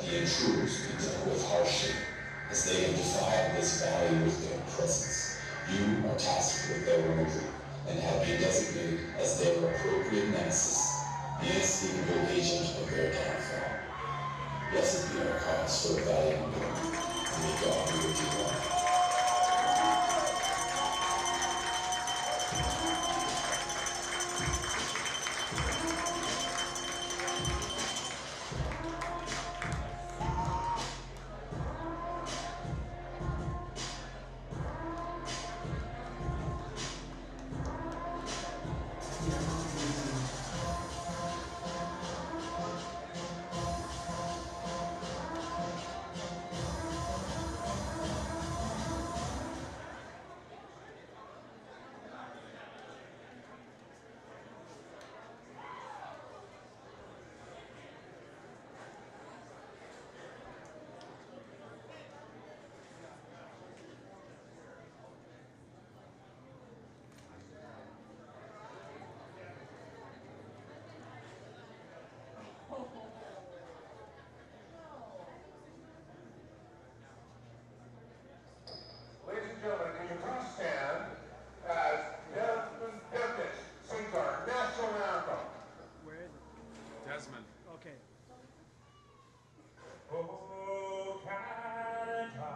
The intruders be dealt with harshly, as they have defiled this valley with their presence. You are tasked with their removal, and have been designated as their appropriate nemesis, the inescapable agent of their downfall. Blessed be our cause for a valiant war, and may God be with you all. Ladies and gentlemen, can you please stand as Desmond sings our national anthem? Where is it? Desmond. Okay. Oh, Canada,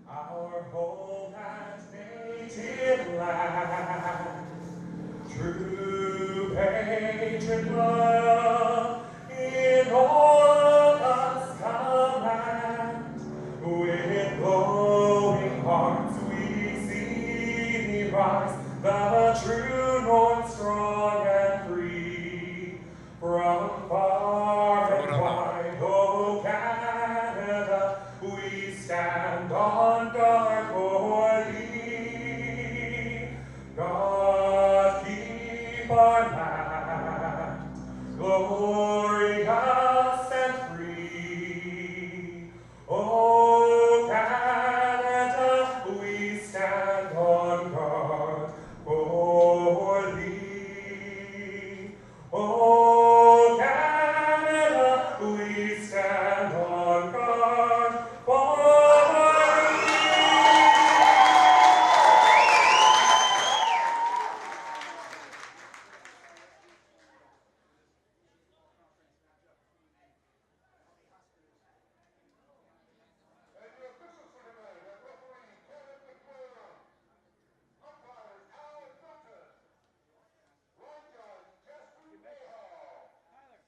our home and native land, true patriot love in all of us command. With glowing hearts we see thee rise, the true north strong and free. From far and wide, oh Canada, we stand on guard for thee. God keep our land glorious and free. Oh Canada, we stand on guard for thee. Oh Canada, we stand on guard for thee. And your officials for tonight, referee Kevin McClure, umpires Alan Dutton, line judge Justin Mayhall. Tyler.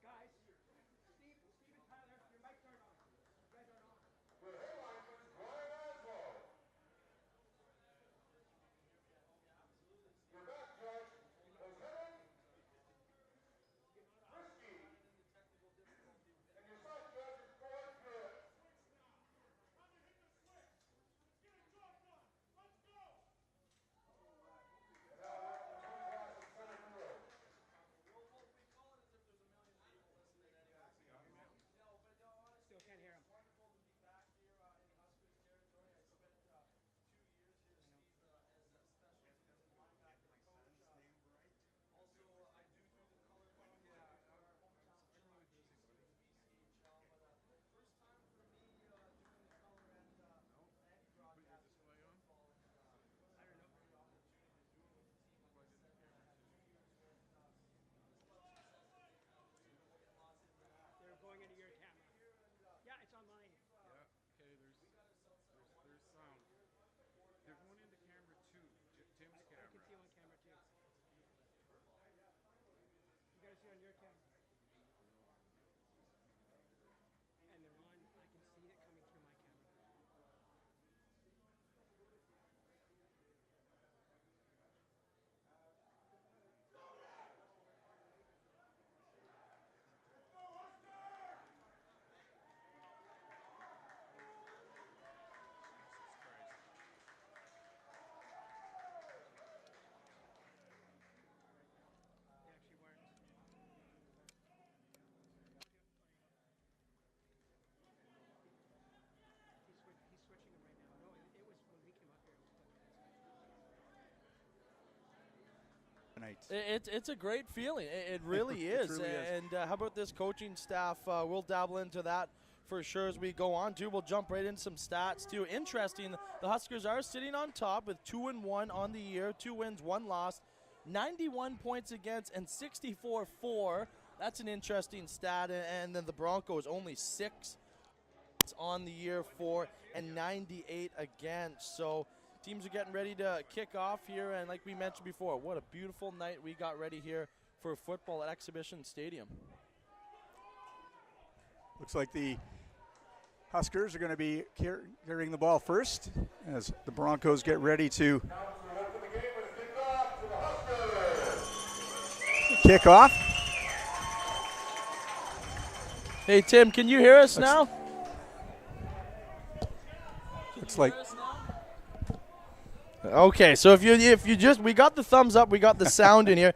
Guys. Steve and Tyler, your mics aren't on. You guys aren't on. The headliners, Brian Oswald. Your back judge, Lieutenant Risky. And your side judge is Gord Good. And now we're the twin class at center field. Still can't hear him. They're going into your camera. Yeah, it's online. Yeah. Okay. There's sound. They're going into camera two. Tim's I camera. can see on camera too. You gotta see on your camera. And they're on. I can see it coming through my camera. It actually works. tonight. It's a great feeling. It really is. Truly is. And how about this coaching staff? We'll dabble into that for sure as we go on, too. We'll jump right into some stats, too. Interesting, the Huskers are sitting on top with 2-1 on the year, 2 wins, 1 loss, 91 points against, and 64-4. That's an interesting stat. And then the Broncos only 6 on the year, 4 and 98 against. So teams are getting ready to kick off here, and like we mentioned before, what a beautiful night we got ready here for football at Exhibition Stadium. Looks like the Huskers are going to be carrying the ball first as the Broncos get ready to kick off. Hey, Tim, can you hear us now? Looks like okay, so if you just, we got the thumbs up, we got the sound in here.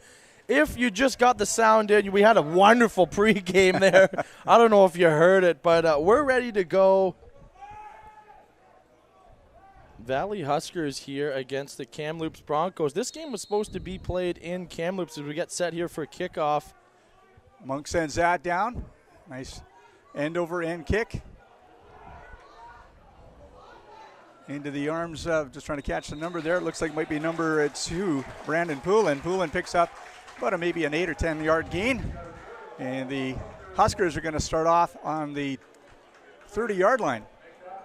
If you just got the sound in, we had a wonderful pregame there. I don't know if you heard it, but we're ready to go. Valley Huskers here against the Kamloops Broncos. This game was supposed to be played in Kamloops as we get set here for kickoff. Monk sends that down. Nice end over end kick. Into the arms of, just trying to catch the number there. It looks like it might be number 2, Brandon Poulin. Poulin picks up about maybe an 8 or 10 yard gain. And the Huskers are going to start off on the 30-yard line.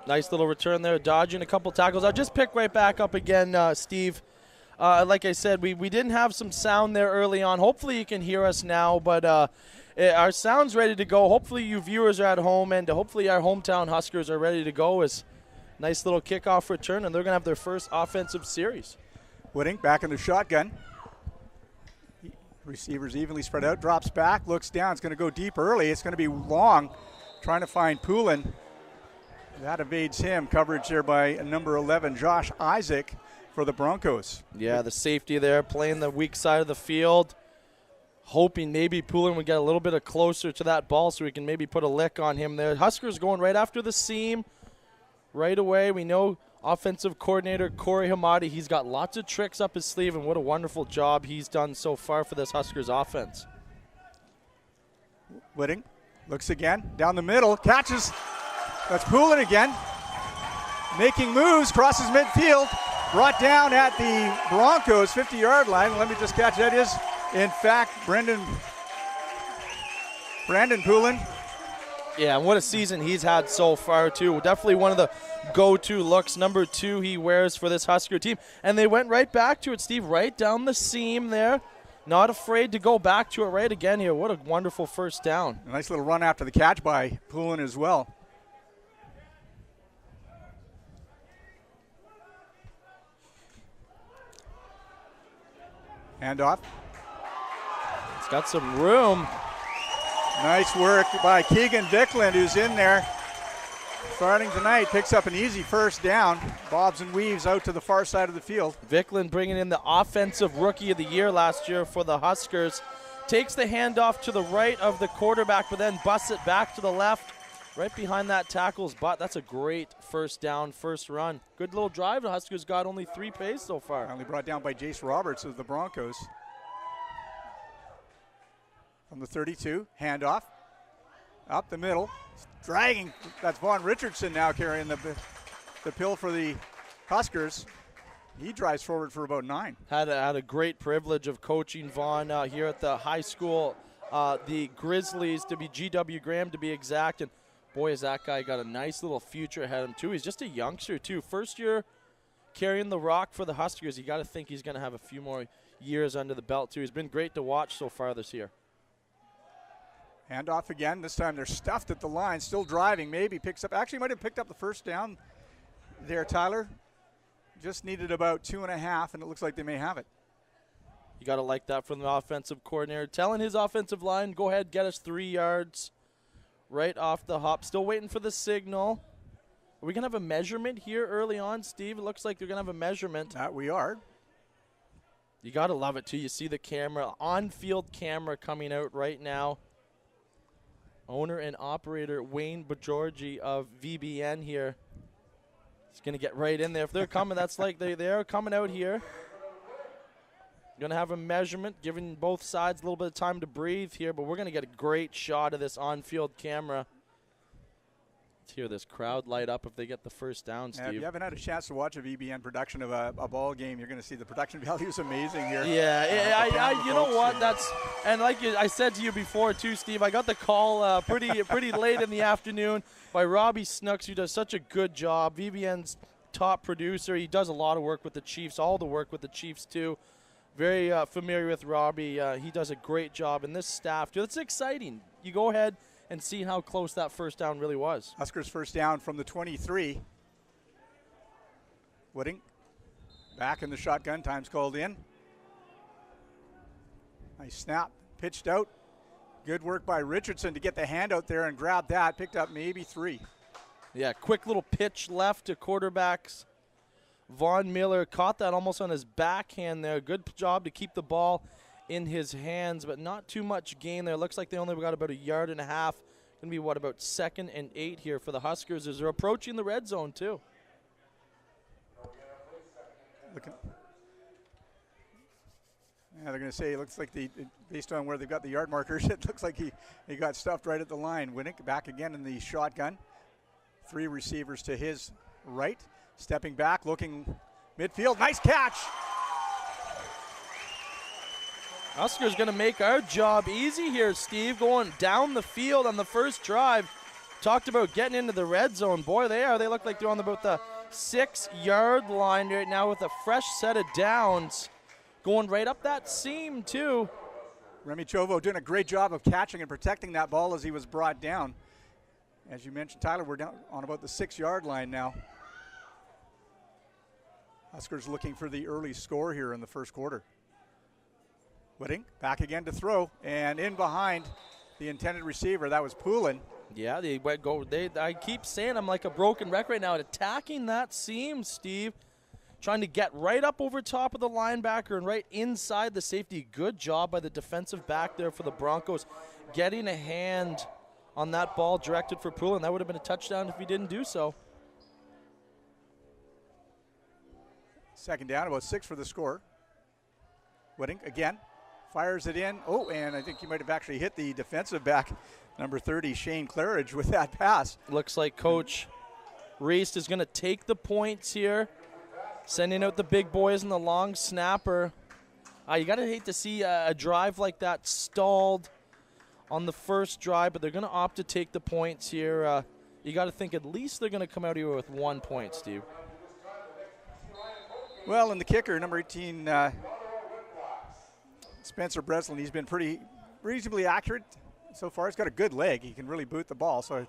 Nice little return there, dodging a couple tackles. I'll just pick right back up again, Steve. Like I said, we didn't have some sound there early on. Hopefully you can hear us now, but our sound's ready to go. Hopefully you viewers are at home, and hopefully our hometown Huskers are ready to go. As nice little kickoff return, and they're going to have their first offensive series. Whitting back in the shotgun. Receivers evenly spread out, drops back, looks down. It's going to go deep early. It's going to be long, trying to find Poulin. That evades him. Coverage there by number 11, Josh Isaac, for the Broncos. Yeah, the safety there, playing the weak side of the field, hoping maybe Poulin would get a little bit closer to that ball so we can maybe put a lick on him there. Huskers going right after the seam. Right away, we know offensive coordinator Corey Hamadi, he's got lots of tricks up his sleeve, and what a wonderful job he's done so far for this Huskers offense. Whitting looks again, down the middle, catches. That's Poulin again. Making moves, crosses midfield, brought down at the Broncos 50-yard line. Let me just catch that is, in fact, Brandon Poulin. Yeah, and what a season he's had so far, too. Definitely one of the go-to looks. Number 2 he wears for this Husker team. And they went right back to it, Steve, right down the seam there. Not afraid to go back to it right again here. What a wonderful first down. A nice little run after the catch by Poulin as well. Handoff. It's got some room. Nice work by Keegan Vickland, who's in there. Starting tonight, picks up an easy first down. Bobs and weaves out to the far side of the field. Vickland bringing in the offensive rookie of the year last year for the Huskers. Takes the handoff to the right of the quarterback, but then busts it back to the left, right behind that tackle's butt. That's a great first down, first run. Good little drive. The Huskers got only 3 plays so far. Finally brought down by Jace Roberts of the Broncos. From the 32, handoff. Up the middle. Dragging. That's Vaughn Richardson now carrying the pill for the Huskers. He drives forward for about 9. Had a great privilege of coaching Vaughn here at the high school, the Grizzlies, to be GW Graham to be exact. And boy, has that guy got a nice little future ahead of him, too. He's just a youngster, too. First year carrying the rock for the Huskers. You got to think he's going to have a few more years under the belt, too. He's been great to watch so far this year. Handoff again. This time they're stuffed at the line. Still driving. Maybe picks up. Actually might have picked up the first down there, Tyler. Just needed about 2.5, and it looks like they may have it. You got to like that from the offensive coordinator. Telling his offensive line, go ahead, get us 3 yards right off the hop. Still waiting for the signal. Are we going to have a measurement here early on, Steve? It looks like they're going to have a measurement. That we are. You got to love it, too. You see the camera, on-field camera coming out right now. Owner and operator Wayne Bajorgi of VBN here. He's going to get right in there. If they're coming, that's like they are coming out here. Going to have a measurement, giving both sides a little bit of time to breathe here, but we're going to get a great shot of this on-field camera. Let's hear this crowd light up if they get the first down, Steve. If you haven't had a chance to watch a VBN production of a ball game, you're going to see the production value is amazing here. Yeah, you know what? And like I said to you before too, Steve, I got the call pretty late in the afternoon by Robbie Snooks, who does such a good job. VBN's top producer. He does a lot of work with the Chiefs, all the work with the Chiefs too. Very familiar with Robbie. He does a great job, and this staff too. It's exciting. You go ahead and see how close that first down really was. Huskers first down from the 23. Wooding back in the shotgun. Time's called in. Nice snap. Pitched out. Good work by Richardson to get the hand out there and grab that. Picked up maybe 3. Yeah, quick little pitch left to quarterbacks. Von Miller caught that almost on his backhand there. Good job to keep the ball in his hands, but not too much gain there. Looks like they only got about 1.5 yards. Going to be, about 2nd and 8 here for the Huskers as they're approaching the red zone, too. They're going to say it looks like based on where they've got the yard markers, it looks like he got stuffed right at the line. Winnick back again in the shotgun. 3 receivers to his right. Stepping back, looking midfield. Nice catch. Huskers going to make our job easy here, Steve, going down the field on the first drive. Talked about getting into the red zone. Boy, they look like they're on about the 6-yard line right now with a fresh set of downs. Going right up that seam, too. Remy Chovo doing a great job of catching and protecting that ball as he was brought down. As you mentioned, Tyler, we're down on about the 6-yard line now. Huskers looking for the early score here in the first quarter. Whitting back again to throw, and in behind the intended receiver. That was Poulin. Yeah, I keep saying I'm like a broken record right now at attacking that seam, Steve. Trying to get right up over top of the linebacker and right inside the safety. Good job by the defensive back there for the Broncos. Getting a hand on that ball directed for Poulin. That would have been a touchdown if he didn't do so. Second down, about 6 for the score. Whitting again fires it in. Oh, and I think he might have actually hit the defensive back, number 30, Shane Claridge, with that pass. Looks like Coach Reist is going to take the points here, sending out the big boys and the long snapper. You got to hate to see a drive like that stalled on the first drive, but they're going to opt to take the points here. You got to think at least they're going to come out here with 1 point, Steve. Well, and the kicker, number 18, Spencer Breslin, he's been pretty reasonably accurate so far. He's got a good leg. He can really boot the ball. So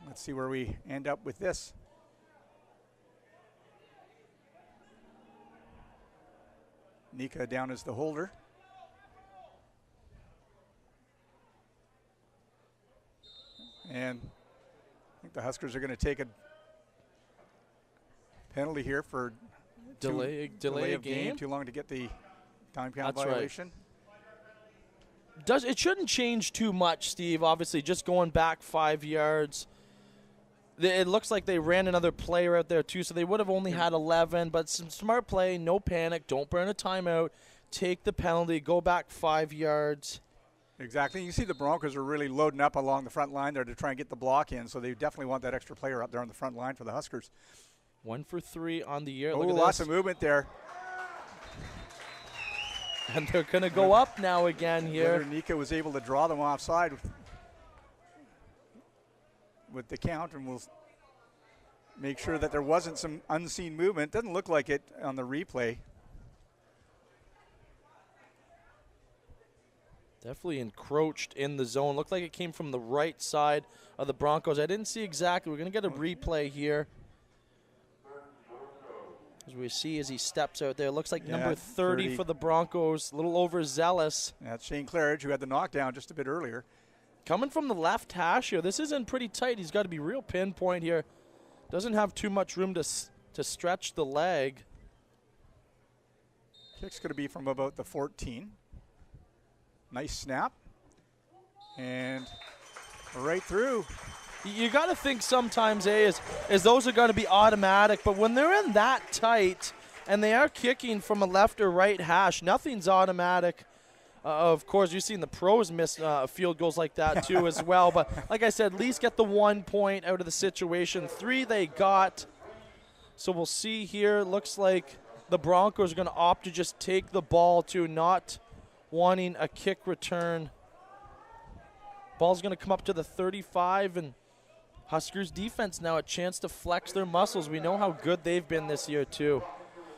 let's see where we end up with this. Nika down as the holder. And I think the Huskers are going to take a penalty here for delay of game. Too long to get the time count That's violation. Right. It shouldn't change too much, Steve. Obviously, just going back 5 yards. It looks like they ran another player out there, too, so they would have only had 11. But some smart play, no panic, don't burn a timeout. Take the penalty, go back 5 yards. Exactly. You see the Broncos are really loading up along the front line there to try and get the block in, so they definitely want that extra player up there on the front line for the Huskers. 1 for 3 on the year. Oh, Look at lots this. of movement there. And they're going to go up now again here. Whether Nika was able to draw them offside with the count, and we'll make sure that there wasn't some unseen movement. Doesn't look like it on the replay. Definitely encroached in the zone. Looked like it came from the right side of the Broncos. I didn't see exactly. We're going to get a replay here. As we see as he steps out there. Looks like number 30 for the Broncos. A little overzealous. That's Shane Claridge, who had the knockdown just a bit earlier. Coming from the left hash here. This isn't pretty tight. He's got to be real pinpoint here. Doesn't have too much room to stretch the leg. Kick's going to be from about the 14. Nice snap. And right through. You got to think sometimes, as those are going to be automatic, but when they're in that tight, and they are kicking from a left or right hash. Nothing's automatic. Of course, you've seen the pros miss field goals like that too as well. But like I said, at least get the 1 point out of the situation. 3 they got. So we'll see here. Looks like the Broncos are going to opt to just take the ball to not wanting a kick return. Ball's going to come up to the 35, and Huskers defense now a chance to flex their muscles. We know how good they've been this year too.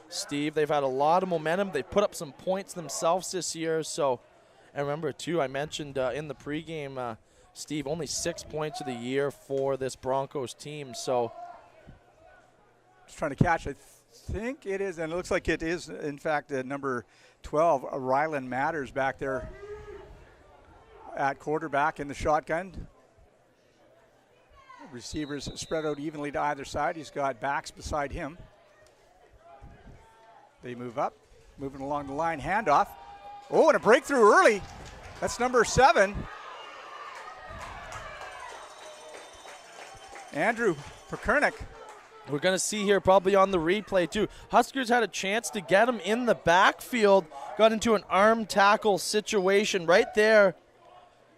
Steve, they've had a lot of momentum. They've put up some points themselves this year. So, and remember too, I mentioned in the pregame, Steve, only 6 points of the year for this Broncos team. So, just trying to catch. I think it is, and it looks like it is, in fact, number 12, Rylan Matters back there at quarterback in the shotgun. Receivers spread out evenly to either side. He's got backs beside him. They move up, moving along the line, handoff. Oh, and a breakthrough early. That's number 7. Andrew Pekernick. We're going to see here probably on the replay too. Huskers had a chance to get him in the backfield. Got into an arm tackle situation right there.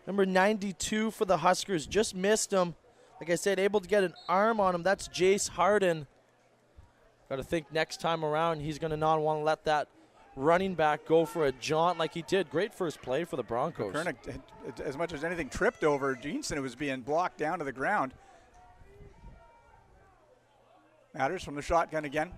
Number 92 for the Huskers. Just missed him. Like I said, able to get an arm on him. That's Jace Harden. Got to think next time around he's going to not want to let that running back go for a jaunt like he did. Great first play for the Broncos. Pekernick, as much as anything, tripped over Jeanson, who was being blocked down to the ground. Matters from the shotgun again.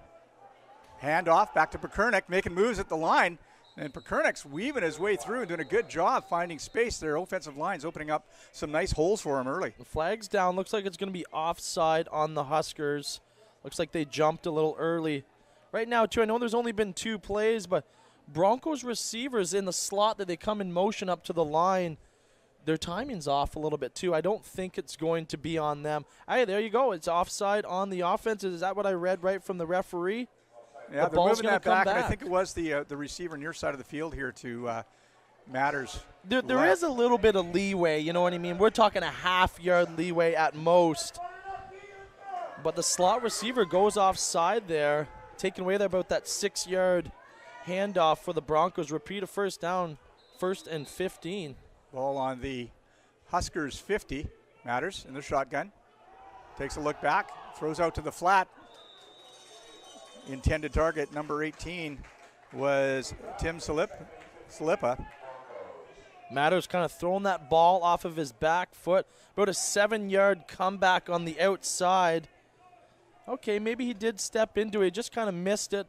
Hand off, back to Pekernick, making moves at the line. And Pekernick's weaving his way through and doing a good job finding space. Their offensive line's opening up some nice holes for him early. The flag's down. Looks like it's going to be offside on the Huskers. Looks like they jumped a little early. Right now, too, I know there's only been 2 plays, but Broncos receivers in the slot that they come in motion up to the line, their timing's off a little bit, too. I don't think it's going to be on them. Hey, there you go. It's offside on the offense. Is that what I read right from the referee? Yeah, the they're ball's moving that gonna come back, and I back. think it was the receiver near side of the field here to Matters. There is a little bit of leeway, you know what I mean? We're talking a half-yard leeway at most. But the slot receiver goes offside there, taking away there about that 6-yard handoff for the Broncos. Repeat a first down, 1st and 15. Ball on the Huskers 50. Matters in the shotgun. Takes a look back, throws out to the flat. Intended target, number 18, was Tim Salipa. Matters kind of throwing that ball off of his back foot. About a 7-yard comeback on the outside. Okay, maybe he did step into it, just kind of missed it.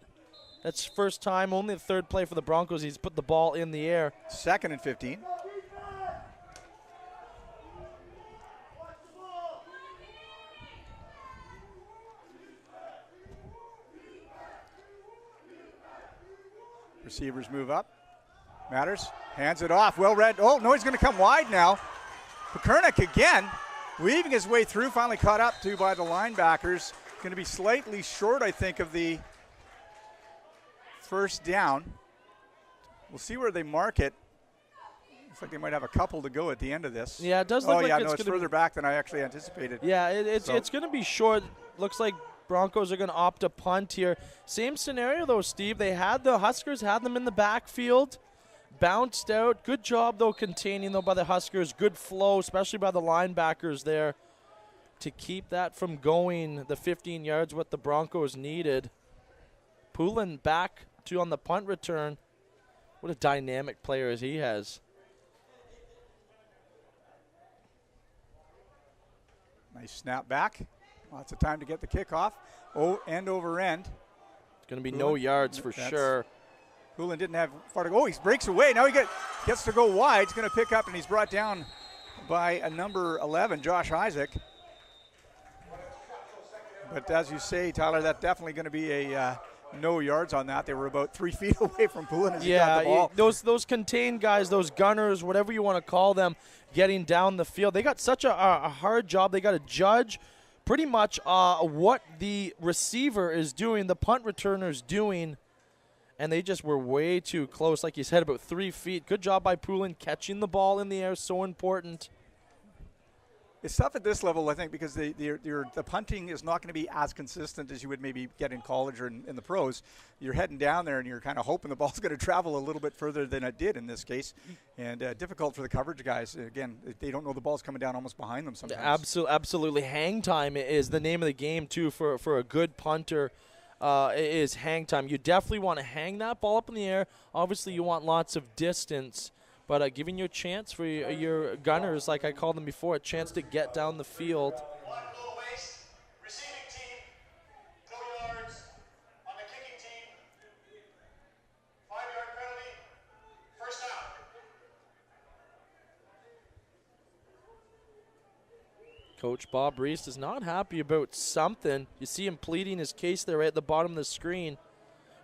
That's first time, only the 3rd play for the Broncos. He's put the ball in the air. 2nd and 15. Receivers move up. Matters hands it off. Well read. Oh, no, he's going to come wide now. Pekernick again, weaving his way through, finally caught up to by the linebackers. Going to be slightly short, I think, of the first down. We'll see where they mark it. Looks like they might have a couple to go at the end of this. Yeah, it does look like it's further back than I actually anticipated. Yeah, it's going to be short. Looks like Broncos are going to opt to punt here. Same scenario, though, Steve. The Huskers had them in the backfield, bounced out. Good job, though, containing, though, by the Huskers. Good flow, especially by the linebackers there, to keep that from going the 15 yards what the Broncos needed. Poulin back to on the punt return. What a dynamic player he has. Nice snap back. Lots of time to get the kickoff. Oh, end over end. It's going to be no yards for sure. Poulin didn't have far to go. Oh, he breaks away. Now he gets to go wide. He's going to pick up, and he's brought down by a number 11, Josh Isaac. But as you say, Tyler, that's definitely going to be a no yards on that. They were about 3 feet away from Poulin as he got the ball. Those contained guys, those gunners, whatever you want to call them, getting down the field. They got such a hard job. They got to judge pretty much what the receiver is doing, the punt returner's doing, and they just were way too close. Like you said, about 3 feet. Good job by Poulin catching the ball in the air, so important. It's tough at this level, I think, because the punting is not going to be as consistent as you would maybe get in college or in the pros. You're heading down there, and you're kind of hoping the ball's going to travel a little bit further than it did in this case. And difficult for the coverage guys. Again, they don't know the ball's coming down almost behind them sometimes. Absolutely. Hang time is the name of the game, too, for a good punter. Is hang time. You definitely want to hang that ball up in the air. Obviously, you want lots of distance. But giving you a chance for your gunners, like I called them before, a chance to get down the field. Block below the waist. Receiving team, go yards. On the kicking team, 5-yard penalty. First down. Coach Bob Reese is not happy about something. You see him pleading his case there right at the bottom of the screen.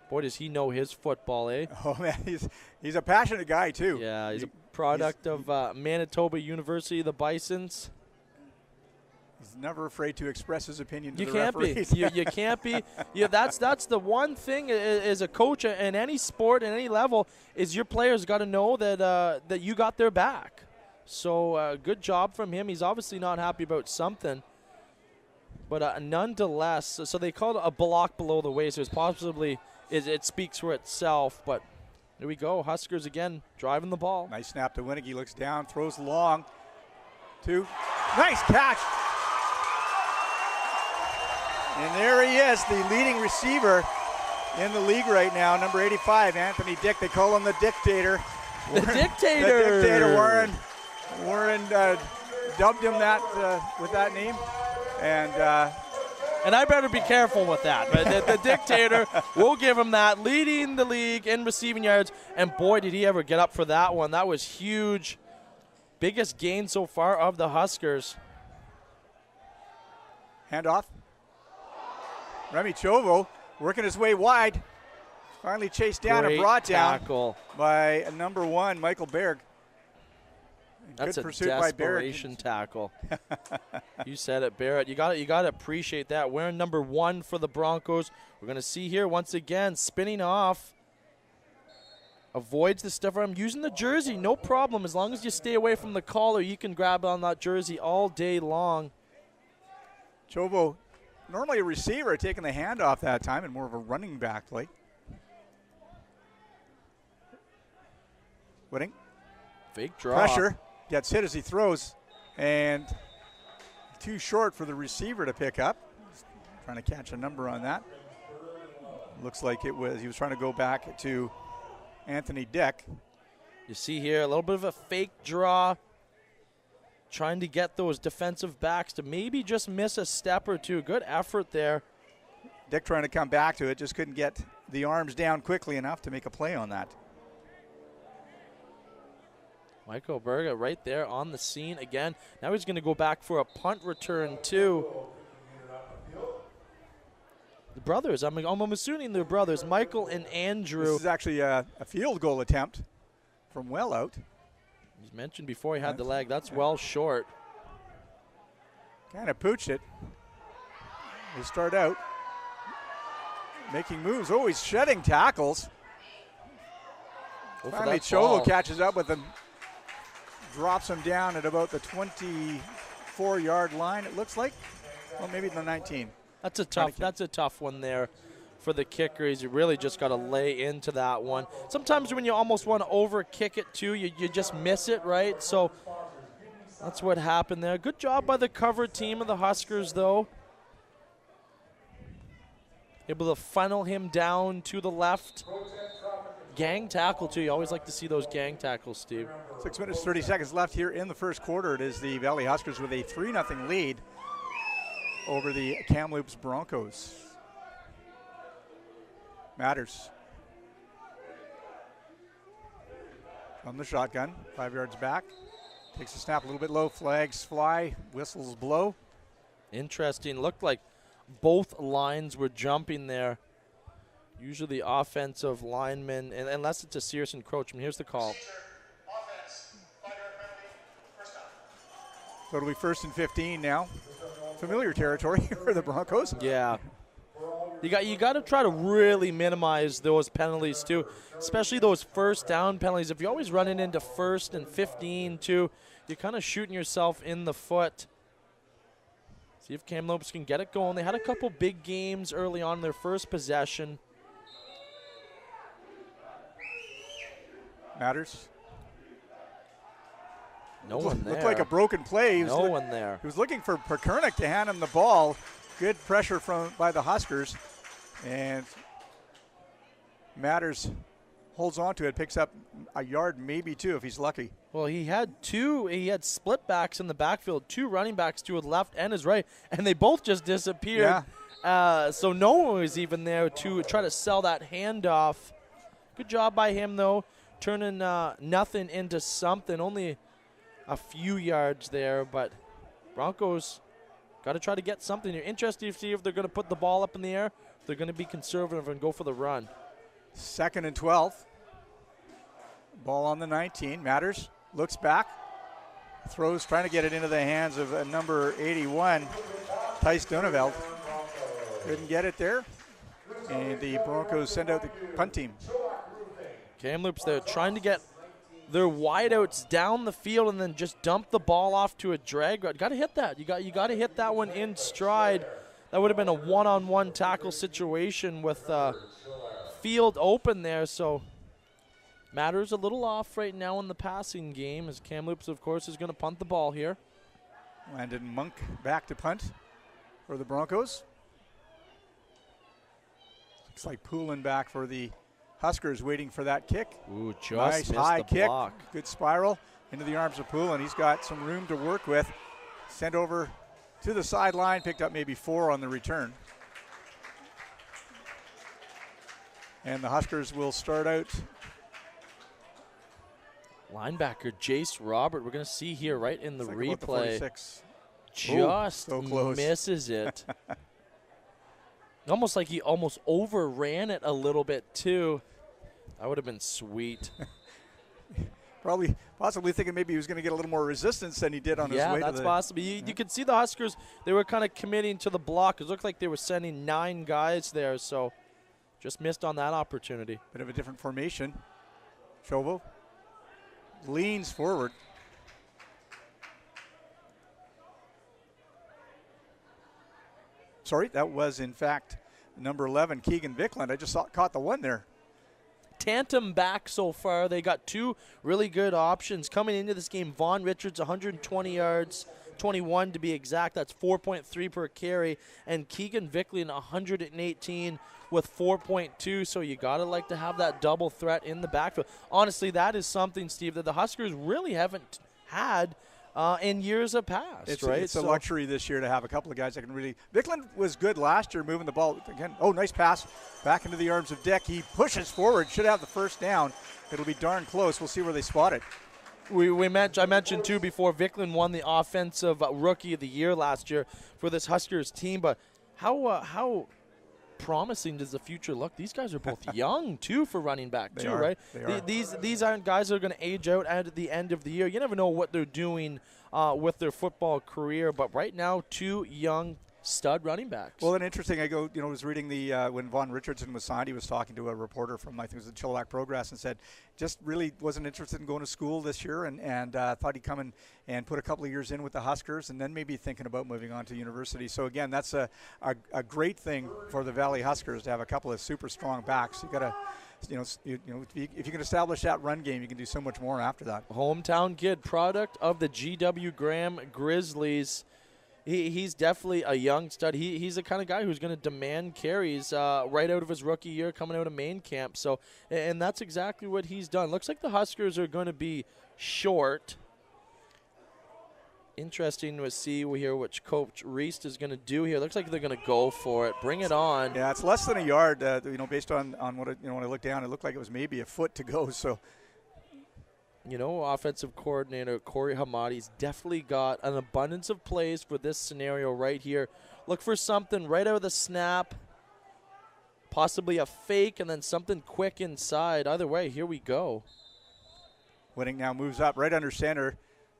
Boy, does he know his football, eh? Oh, man, he's a passionate guy, too. Yeah, he's a product of Manitoba University, the Bisons. He's never afraid to express his opinion to You the can't referees. be. You can't be. Yeah, that's the one thing as a coach in any sport, at any level, is your players got to know that you got their back. So good job from him. He's obviously not happy about something. But nonetheless, so they called it a block below the waist. It was possibly... It speaks for itself, but here we go. Huskers again driving the ball. Nice snap to Winnicky. Looks down, throws long. Nice catch. And there he is, the leading receiver in the league right now, number 85, Anthony Dick. They call him the Dictator. The Dictator. The Dictator. Warren dubbed him that with that name. And I better be careful with that. But the Dictator, we'll give him that. Leading the league in receiving yards. And boy, did he ever get up for that one. That was huge. Biggest gain so far of the Huskers. Handoff. Remy Chovo working his way wide. Finally chased down and brought tackle down by number 1, Michael Berg. That's Good a pursuit by Barrett. desperation tackle. You said it, Barrett. You got to appreciate that. Wearing number 1 for the Broncos. We're going to see here once again spinning off. Avoids the stiff arm. Using the jersey, no problem. As long as you stay away from the collar, you can grab on that jersey all day long. Chovo, normally a receiver, taking the handoff that time and more of a running back play. Winning. Fake draw. Pressure. Gets hit as he throws, and too short for the receiver to pick up. Trying to catch a number on that. Looks like he was trying to go back to Anthony Dick. You see here a little bit of a fake draw. Trying to get those defensive backs to maybe just miss a step or two. Good effort there. Dick trying to come back to it, just couldn't get the arms down quickly enough to make a play on that. Michael Berga right there on the scene again. Now he's going to go back for a punt return too. The brothers, I'm assuming they're brothers, Michael and Andrew. This is actually a field goal attempt from well out. He's mentioned before he had the leg. That's well short. Kind of pooched it. They start out making moves. Oh, he's shedding tackles. Finally, Cholo catches up with him. Drops him down at about the 24-yard line, it looks like. Well, maybe the 19. That's a tough one there for the kickers. You really just got to lay into that one. Sometimes when you almost want to over kick it too, you just miss it, right? So that's what happened there. Good job by the cover team of the Huskers, though. Able to funnel him down to the left. Gang tackle, too. You always like to see those gang tackles, Steve. 6 minutes, 30 seconds left here in the first quarter. It is the Valley Huskers with a 3-0 lead over the Kamloops Broncos. Matters. From the shotgun, 5 yards back. Takes a snap a little bit low, flags fly, whistles blow. Interesting. Looked like both lines were jumping there. Usually the offensive linemen, and unless it's a serious encroachment. Here's the call. Offense, 5-yard penalty, first down. So it'll be 1st and 15 now. Familiar territory for the Broncos. Yeah. You got to try to really minimize those penalties too, especially those first down penalties. If you're always running into 1st and 15 too, you're kind of shooting yourself in the foot. See if Kamloops can get it going. They had a couple big games early on in their first possession. Matters. No one there. Looked like a broken play. No one there. He was looking for Perkernick to hand him the ball. Good pressure by the Huskers. And Matters holds on to it, picks up a yard, maybe 2 if he's lucky. Well, he had split backs in the backfield, 2 running backs to his left and his right, and they both just disappeared. Yeah. So no one was even there to try to sell that handoff. Good job by him, though, turning nothing into something. Only a few yards there, but Broncos got to try to get something here. Interesting to see if they're going to put the ball up in the air, if they're going to be conservative and go for the run. 2nd and 12. Ball on the 19. Matters looks back. Throws, trying to get it into the hands of number 81, Tice Duneveld. Couldn't get it there. And the Broncos send out the punt team. Kamloops, they're trying to get their wideouts down the field and then just dump the ball off to a drag route. Got to hit that. You got to hit that one in stride. That would have been a one-on-one tackle situation with field open there. So Matters a little off right now in the passing game as Kamloops, of course, is going to punt the ball here. Landon Monk back to punt for the Broncos. Looks like Poulin back for the Huskers, waiting for that kick. Ooh, just nice missed high the kick. block. Good spiral into the arms of Poulin. He's got some room to work with. Sent over to the sideline, picked up maybe 4 on the return. And the Huskers will start out. Linebacker Jace Robert, we're going to see here right in the Like about the replay. 46. Just so close. misses it. Almost like he almost overran it a little bit, too. That would have been sweet. Possibly thinking maybe he was going to get a little more resistance than he did on his way to the... Yeah, that's possible. You could see the Huskers, they were kind of committing to the block. It looked like they were sending 9 guys there, so just missed on that opportunity. Bit of a different formation. Chovo leans forward. Sorry, that was, in fact, number 11, Keegan Vickland. I just caught the one there. Tantum back so far. They got 2 really good options. Coming into this game, Vaughn Richards, 120 yards, 21 to be exact. That's 4.3 per carry. And Keegan Vickland, 118 with 4.2. So you got to like to have that double threat in the backfield. Honestly, that is something, Steve, that the Huskers really haven't had in years of past, It's a luxury this year to have a couple of guys that can really. Vickland was good last year moving the ball. Again, nice pass back into the arms of Dick. He pushes forward, should have the first down. It'll be darn close. We'll see where they spot it. I mentioned, too, before Vickland won the Offensive Rookie of the Year last year for this Huskers team. But how promising does the future look? These guys are both young, too, for running back, too, right? They are. These aren't guys that are going to age out at the end of the year. You never know what they're doing with their football career. But right now, 2 young stud running backs. Well, and interesting, I was reading when Vaughn Richardson was signed, he was talking to a reporter from, I think it was the Chilliwack Progress, and said just really wasn't interested in going to school this year and thought he'd come and put a couple of years in with the Huskers and then maybe thinking about moving on to university. So, again, that's a great thing for the Valley Huskers to have a couple of super strong backs. You got to, if you can establish that run game, you can do so much more after that. Hometown kid, product of the G.W. Graham Grizzlies. He's definitely a young stud. He's the kind of guy who's going to demand carries right out of his rookie year coming out of main camp. So, and that's exactly what he's done. Looks like the Huskers are going to be short. Interesting to see here what Coach Reist is going to do here. Looks like they're going to go for it. Bring it on. Yeah, it's less than a yard. Based on what when I looked down, it looked like it was maybe a foot to go. So. Offensive coordinator Corey Hamadi's definitely got an abundance of plays for this scenario right here. Look for something right out of the snap, possibly a fake, and then something quick inside. Either way, here we go. Winning now moves up right under center,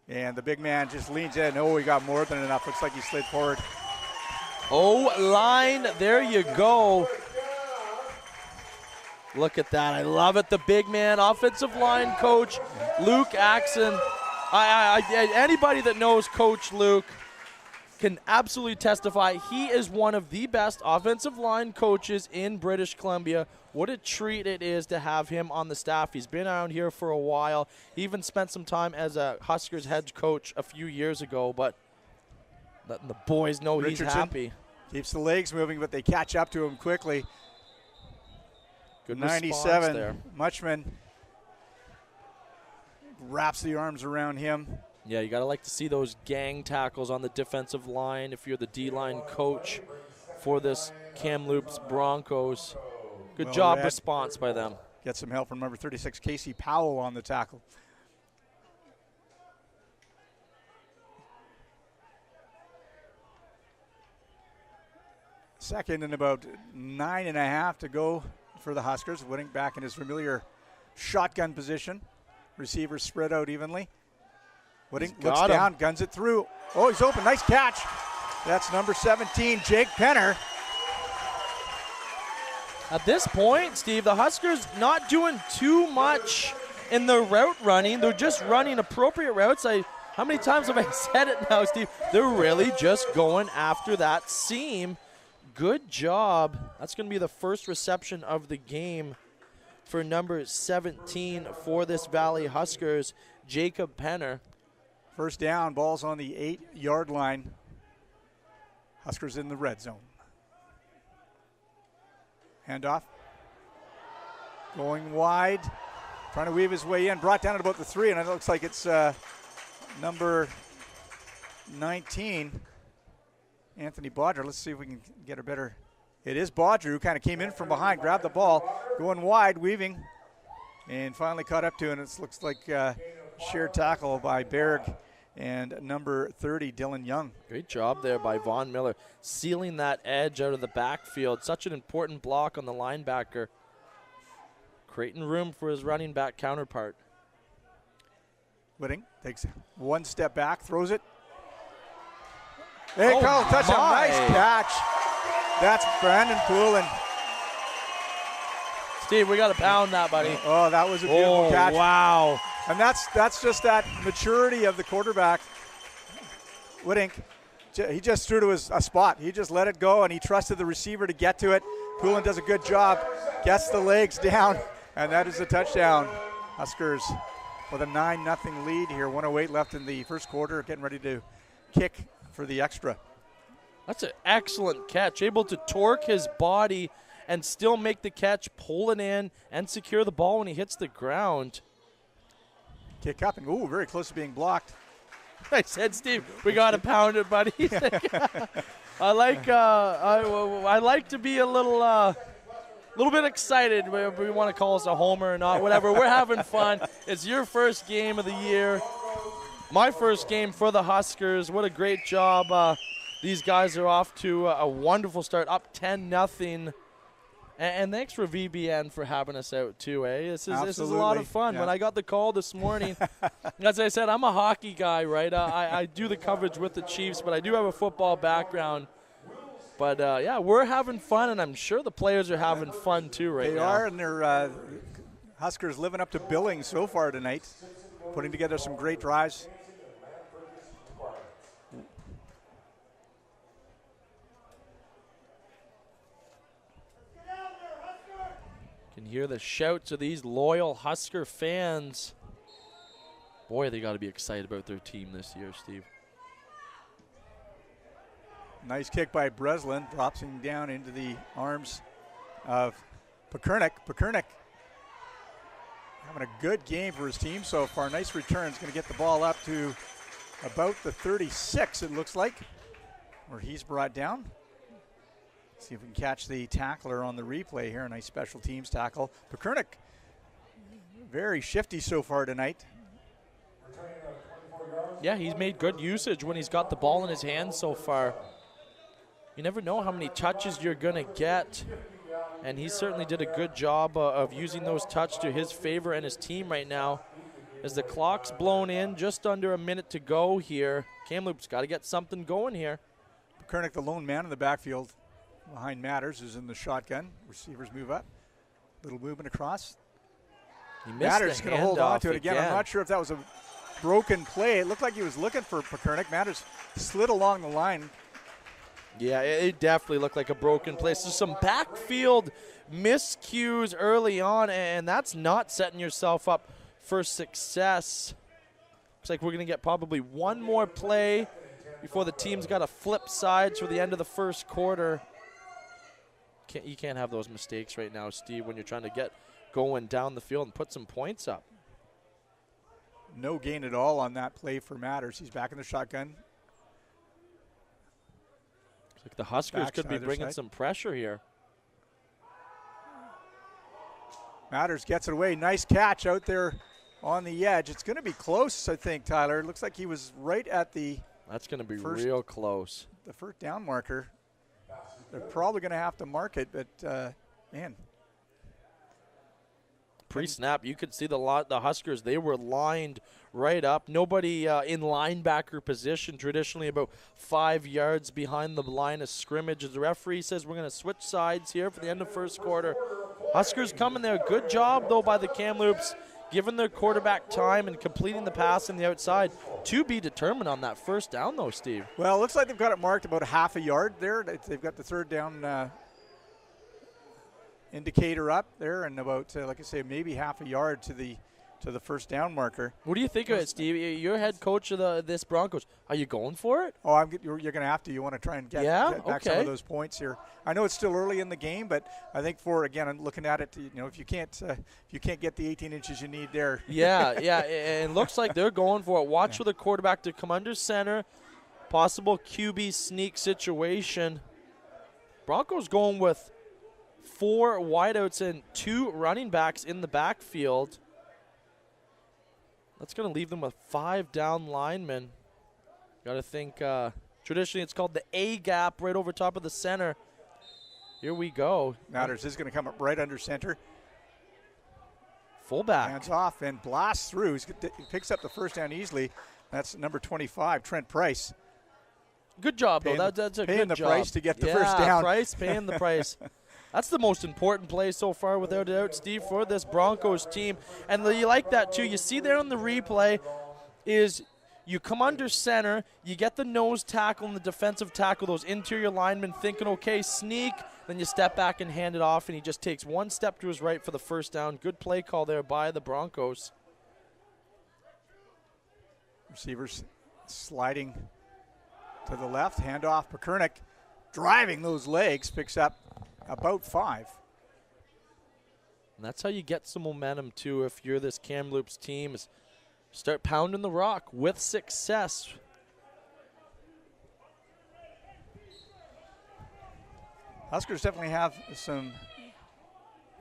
and the big man just leans in. Oh, he got more than enough. Looks like he slid forward. O-line, there you go. Look at that. I love it. The big man, offensive line coach, Luke Axon. Anybody that knows Coach Luke, can absolutely testify he is one of the best offensive line coaches in British Columbia. What a treat it is to have him on the staff. He's been around here for a while. He even spent some time as a Huskers head coach a few years ago, but letting the boys know Richardson he's happy. Keeps the legs moving, but they catch up to him quickly. Good 97, there. Muchman wraps the arms around him. Yeah, you got to like to see those gang tackles on the defensive line if you're the D-line coach for this Kamloops Broncos. Good Well job read. response by them. Get some help from number 36, Casey Powell, on the tackle. Second and about 9.5 to go for the Huskers. Whitting back in his familiar shotgun position. Receivers spread out evenly. Whitting looks got him. down, guns it through. Oh, he's open. Nice catch. That's number 17, Jake Penner. At this point, Steve, the Huskers not doing too much in the route running. They're just running appropriate routes. How many times have I said it now, Steve? They're really just going after that seam. Good job. That's going to be the first reception of the game for number 17 for this Valley Huskers, Jacob Penner. First down, ball's on the 8-yard line. Huskers in the red zone. Handoff. Going wide. Trying to weave his way in. Brought down at about the 3, and it looks like it's number 19, Anthony Bodger. Let's see if we can get a better. It is Bodger who kind of came in from behind, grabbed the ball, going wide, weaving, and finally caught up to it. And it looks like sheer tackle by Berg and number 30, Dylan Young. Great job there by Von Miller, sealing that edge out of the backfield. Such an important block on the linebacker, creating room for his running back counterpart. Whitting takes one step back, throws it. Hey, Carl, touchdown, nice catch. That's Brandon Poulin. Steve, we got to pound that, buddy. Oh, that was a beautiful catch. Wow. And that's just that maturity of the quarterback. Whitting, he just threw to a spot. He just let it go, and he trusted the receiver to get to it. Poulin does a good job, gets the legs down, and that is a touchdown. Huskers with a 9-0 lead here. 1:08 left in the first quarter, getting ready to kick for the extra. That's an excellent catch. Able to torque his body and still make the catch, pull it in, and secure the ball when he hits the ground. Kick up, and ooh, very close to being blocked. I said, Steve, we got to pound it, buddy. I like to be a little bit excited. We want to call us a homer or not, whatever. We're having fun. It's your first game of the year. My first game for the Huskers. What a great job. These guys are off to a wonderful start, up 10-0. And thanks for VBN for having us out too, eh? This is a lot of fun. Yeah. When I got the call this morning, as I said, I'm a hockey guy, right? I do the coverage with the Chiefs, but I do have a football background. But, yeah, we're having fun, and I'm sure the players are having fun too right now. They are, and they're Huskers living up to billing so far tonight, putting together some great drives. Can hear the shouts of these loyal Husker fans. Boy, they got to be excited about their team this year, Steve. Nice kick by Breslin, drops him down into the arms of Pakurnik. Pakurnik having a good game for his team so far. Nice return. He's going to get the ball up to about the 36, it looks like, where he's brought down. See if we can catch the tackler on the replay here. A nice special teams tackle. Pakurnik, very shifty so far tonight. Yeah, he's made good usage when he's got the ball in his hands so far. You never know how many touches you're going to get. And he certainly did a good job of using those touches to his favor and his team right now. As the clock's blown in, just under a minute to go here. Kamloops got to get something going here. Pakurnik, the lone man in the backfield behind Matters, who's in the shotgun. Receivers move up. Little movement across. He missed Matters the going to hold on to it again. I'm again. not sure if that was a broken play. It looked like he was looking for Pakurnik. Matters slid along the line. Yeah, it definitely looked like a broken play. So some backfield miscues early on, and that's not setting yourself up for success. Looks like we're going to get probably one more play before the team's got to flip sides for the end of the first quarter. You can't have those mistakes right now, Steve, when you're trying to get going down the field and put some points up. No gain at all on that play for Matters. He's back in the shotgun. Looks like the Huskers Backs could be either bringing side. some pressure here. Matters gets it away. Nice catch out there on the edge. It's going to be close, I think, Tyler. It looks like he was right at the That's going to be First- real close. the first down marker. They're probably going to have to mark it, but, man. Pre-snap, you could see the Huskers, they were lined right up. Nobody in linebacker position, traditionally about 5 yards behind the line of scrimmage. As the referee says, we're going to switch sides here for the end of first quarter. Huskers coming there. Good job, though, by the Kamloops, giving their quarterback time and completing the pass on the outside. To be determined on that first down, though, Steve. Well, it looks like they've got it marked about half a yard there. They've got the third down indicator up there, and about, like I say, maybe half a yard to the first down marker. What do you think of it, Steve? You're head coach of this Broncos. Are you going for it? Oh, you're going to have to. You want to try and get back some of those points here. I know it's still early in the game, but I think I'm looking at it. If you can't get the 18 inches you need there. Yeah, and it looks like they're going for it. Watch for the quarterback to come under center. Possible QB sneak situation. Broncos going with 4 wideouts and 2 running backs in the backfield. That's going to leave them with 5 down linemen. Got to think, traditionally it's called the A gap right over top of the center. Here we go. Matters is going to come up right under center. Fullback. Hands off and blasts through. He picks up the first down easily. That's number 25, Trent Price. Good job, though. Paying That's a paying good the job. price to get the first down. Price, paying the price. That's the most important play so far, without a doubt, Steve, for this Broncos team. And you like that, too. You see there on the replay is you come under center, you get the nose tackle and the defensive tackle, those interior linemen thinking, okay, sneak. Then you step back and hand it off, and he just takes one step to his right for the first down. Good play call there by the Broncos. Receivers sliding to the left. Handoff. Pakurnik driving those legs. Picks up about 5. And that's how you get some momentum, too, if you're this Kamloops team. Is start pounding the rock with success. Huskers definitely have some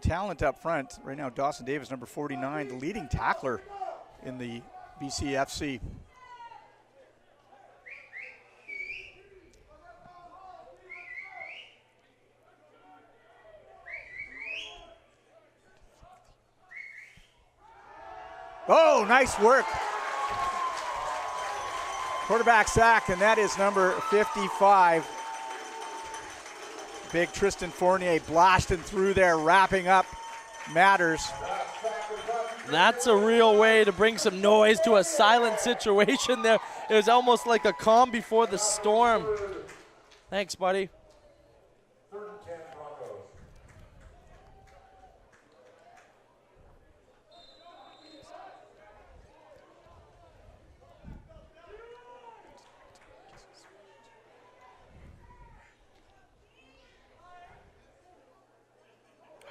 talent up front. Right now, Dawson Davis, number 49, the leading tackler in the BCFC. Oh, nice work. Quarterback sack, and that is number 55. Big Tristan Fournier blasting through there, wrapping up Matters. That's a real way to bring some noise to a silent situation there. It was almost like a calm before the storm. Thanks, buddy.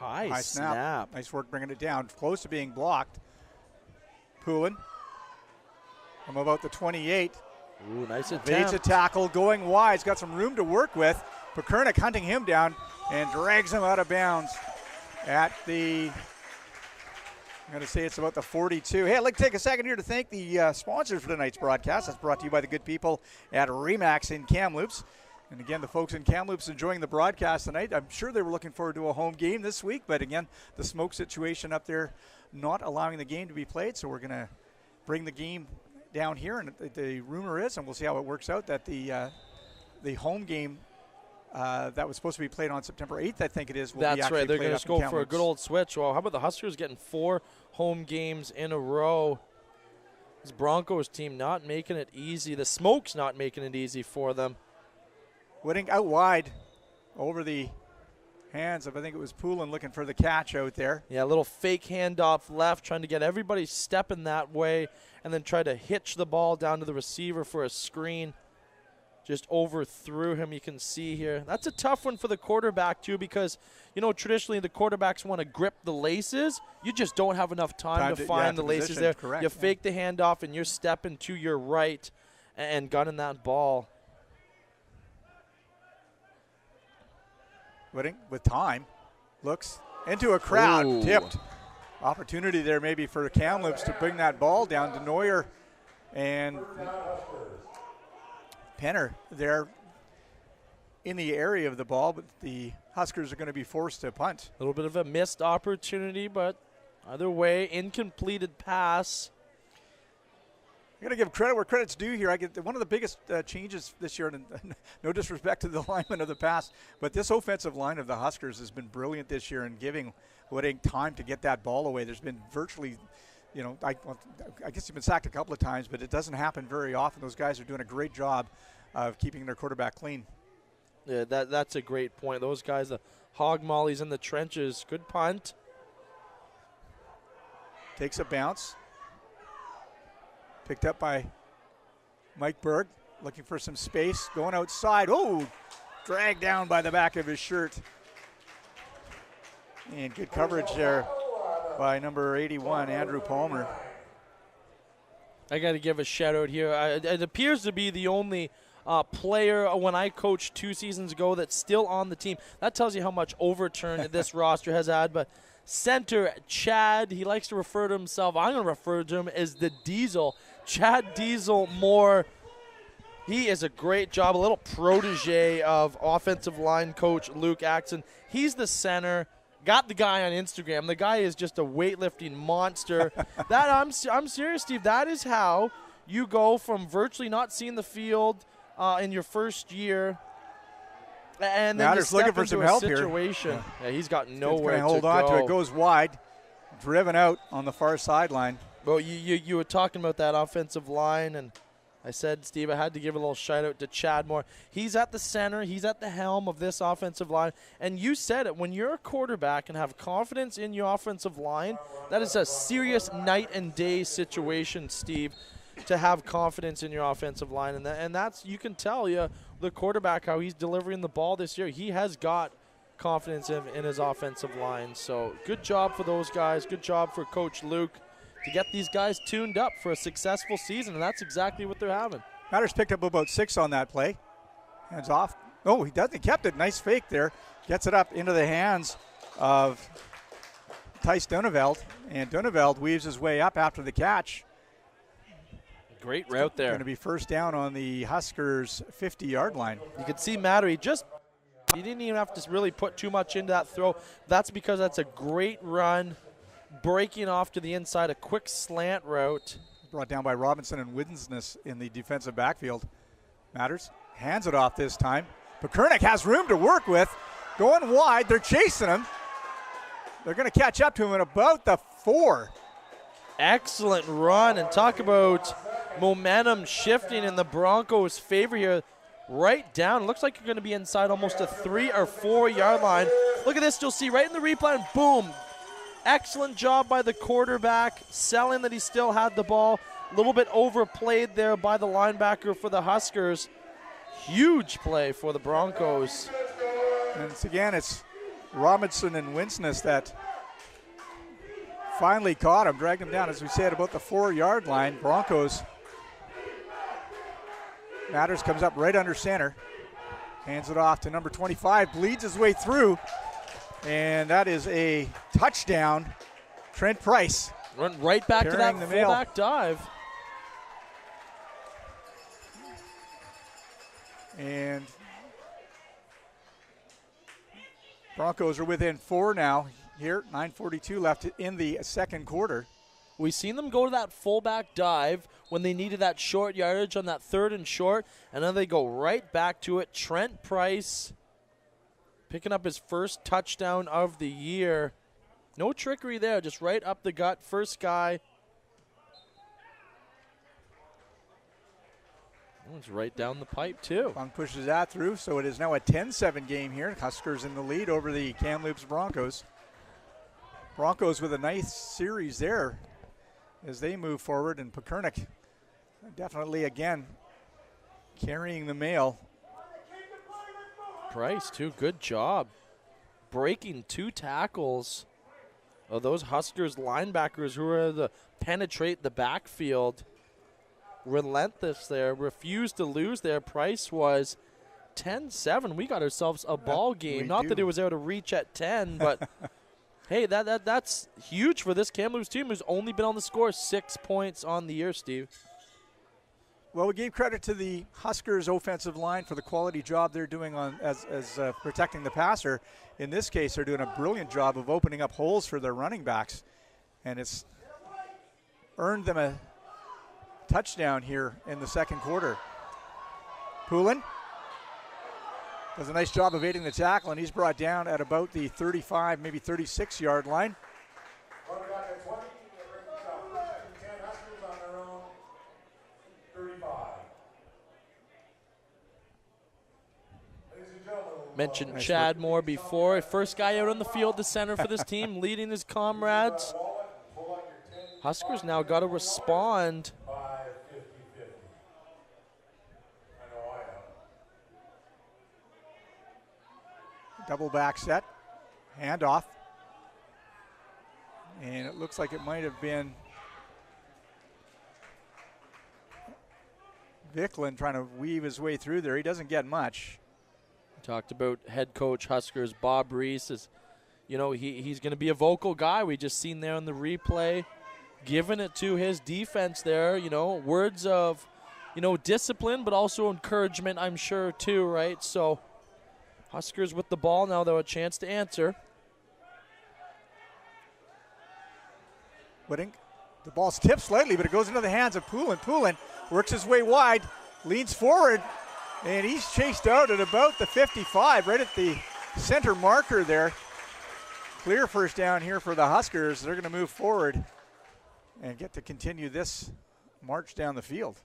High snap. Nice work bringing it down. Close to being blocked. Poulin from about the 28. Ooh, nice attempt. Evades a tackle, going wide. He's got some room to work with. Pakurnik hunting him down and drags him out of bounds at the, I'm going to say it's about the 42. Hey, I'd like to take a second here to thank the sponsors for tonight's broadcast. That's brought to you by the good people at Remax in Kamloops. And again, the folks in Kamloops enjoying the broadcast tonight. I'm sure they were looking forward to a home game this week, but again, the smoke situation up there not allowing the game to be played, so we're going to bring the game down here. And the rumor is, and we'll see how it works out, that the home game that was supposed to be played on September 8th, I think it is, will be actually That's right. They're going to go for a good old switch. Well, how about the Huskers getting 4 home games in a row? This Broncos team not making it easy. The Smoke's not making it easy for them. Whitting out wide over the hands of, I think it was Poulin looking for the catch out there. Yeah, a little fake handoff left, trying to get everybody stepping that way, and then try to hitch the ball down to the receiver for a screen. Just overthrew him, you can see here. That's a tough one for the quarterback, too, because, you know, traditionally the quarterbacks want to grip the laces. You just don't have enough time to find the laces there. Correct, you fake the handoff, and you're stepping to your right and gunning that ball. Whitting with time, looks into a crowd, Ooh. tipped. Opportunity there maybe for Kamloops to bring that ball down to Neuer and Penner there in the area of the ball, but the Huskers are going to be forced to punt. A little bit of a missed opportunity, but either way, incompleted pass. I got to give credit where credit's due here. I get one of the biggest changes this year, and no disrespect to the linemen of the past, but this offensive line of the Huskers has been brilliant this year in giving Whitting time to get that ball away. There's been virtually, you know, I guess he's been sacked a couple of times, but it doesn't happen very often. Those guys are doing a great job of keeping their quarterback clean. Yeah, that's a great point. Those guys, the hog mollies in the trenches. Good punt. Takes a bounce. Picked up by Mike Berg, looking for some space, going outside. Oh, dragged down by the back of his shirt. And good coverage there by number 81, Andrew Palmer. I got to give a shout out here. It appears to be the only player when I coached 2 seasons ago that's still on the team. That tells you how much overturn this roster has had. But center Chad, he likes to refer to himself, I'm going to refer to him as the Diesel. Chad Diesel Moore. He is a great job, a little protege of offensive line coach Luke Axon. He's the center. Got the guy on Instagram. The guy is just a weightlifting monster. That I'm serious, Steve. That is how you go from virtually not seeing the field in your first year, and then you step looking for into some a help situation. here. Yeah, he's got nowhere to hold go. on to it. Goes wide, driven out on the far sideline. Well, you were talking about that offensive line, and I said, Steve, I had to give a little shout-out to Chad Moore. He's at the center. He's at the helm of this offensive line. And you said it. When you're a quarterback and have confidence in your offensive line, that is a serious night and day situation, Steve, to have confidence in your offensive line. And that's, you can tell the quarterback how he's delivering the ball this year. He has got confidence in his offensive line. So good job for those guys. Good job for Coach Luke to get these guys tuned up for a successful season, and that's exactly what they're having. Matters picked up about 6 on that play. Hands off. Oh, he doesn't. He kept it. Nice fake there. Gets it up into the hands of Tice Duneveld, and Duneveld weaves his way up after the catch. Great route there. Going to be first down on the Huskers' 50-yard line. You could see Matter, he didn't even have to really put too much into that throw. That's because that's a great run. Breaking off to the inside, a quick slant route. Brought down by Robinson and Winsness in the defensive backfield. Matters hands it off this time. Pakurnik has room to work with. Going wide, they're chasing him. They're going to catch up to him at about the 4. Excellent run, and talk about momentum shifting in the Broncos' favor here. Right down, looks like you're going to be inside almost a 3 or 4 yard line. Look at this, you'll see right in the replay, and boom. Excellent job by the quarterback, selling that he still had the ball. A little bit overplayed there by the linebacker for the Huskers. Huge play for the Broncos. And again, it's Robinson and Winsness that finally caught him, dragged him down, as we said, about the 4-yard line. Broncos. Matters comes up right under center. Hands it off to number 25, bleeds his way through. And that is a touchdown. Trent Price. Run right back to that fullback dive. And Broncos are within 4 now here. 9:42 left in the second quarter. We've seen them go to that fullback dive when they needed that short yardage on that 3rd and short, and then they go right back to it. Trent Price picking up his first touchdown of the year. No trickery there, just right up the gut. First guy. It's right down the pipe, too. Funk pushes that through, so it is now a 10-7 game here. Huskers in the lead over the Kamloops Broncos. Broncos with a nice series there as they move forward, and Pakurnik definitely, again, carrying the mail. Price, too. Good job. Breaking 2 tackles of those Huskers linebackers who are to penetrate the backfield. Relentless there. Refused to lose there. Price was 10-7. We got ourselves a ball game. Not that it was out of reach at 10, but hey, that's huge for this Kamloops team who's only been on the score 6 points on the year, Steve. Well, we gave credit to the Huskers offensive line for the quality job they're doing as protecting the passer. In this case, they're doing a brilliant job of opening up holes for their running backs, and it's earned them a touchdown here in the second quarter. Poulin does a nice job of evading the tackle, and he's brought down at about the 35, maybe 36-yard line. Mentioned nice Chad work. Moore before. First guy out on the field, the center for this team, leading his comrades. Huskers now got to respond. Double back set, handoff. And it looks like it might have been Vicklin trying to weave his way through there. He doesn't get much. Talked about head coach Huskers Bob Reese. Is, he's going to be a vocal guy. We just seen there on the replay, giving it to his defense there. Words of, discipline, but also encouragement, I'm sure, too, right? So Huskers with the ball now, though, a chance to answer. Whitting, the ball's tipped slightly, but it goes into the hands of Poulin. Poulin works his way wide, leans forward, and he's chased out at about the 55, right at the center marker there. Clear first down here for the Huskers. They're going to move forward and get to continue this march down the field.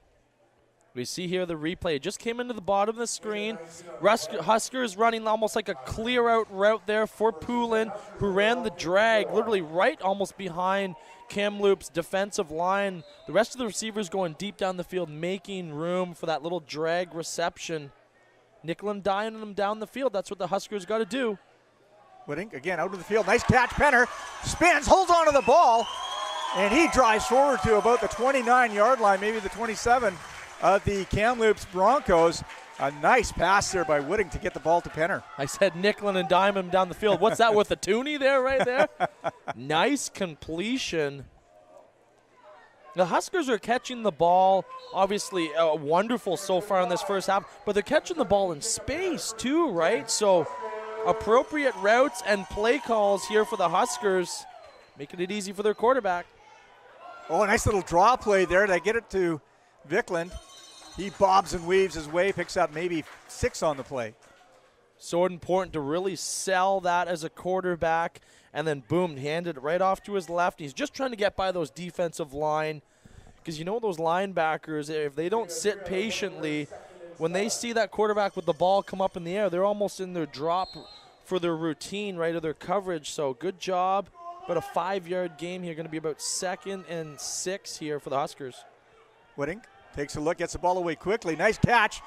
We see here the replay. It just came into the bottom of the screen. Huskers running almost like a clear-out route there for Poulin, who ran the drag literally right almost behind Kamloops' defensive line. The rest of the receivers going deep down the field, making room for that little drag reception. Nickel and diming them down the field. That's what the Huskers got to do. Whitting, again, out of the field. Nice catch. Penner spins, holds onto the ball, and he drives forward to about the 29-yard line, maybe the 27 of the Kamloops Broncos. A nice pass there by Whitting to get the ball to Penner. I said nickel and dime him down the field. What's that with a toonie there, right there? Nice completion. The Huskers are catching the ball, obviously wonderful so far in this first half, but they're catching the ball in space too, right? So appropriate routes and play calls here for the Huskers, making it easy for their quarterback. Oh, a nice little draw play there. They get it to Vicklin. He bobs and weaves his way, picks up maybe 6 on the play. So important to really sell that as a quarterback, and then boom, handed it right off to his left. He's just trying to get by those defensive line, because those linebackers, if they don't sit patiently, when they see that quarterback with the ball come up in the air, they're almost in their drop for their routine, right, or their coverage. So good job. But a 5-yard game here, going to be about 2nd and 6 here for the Huskers. Whitting takes a look, gets the ball away quickly. Nice catch.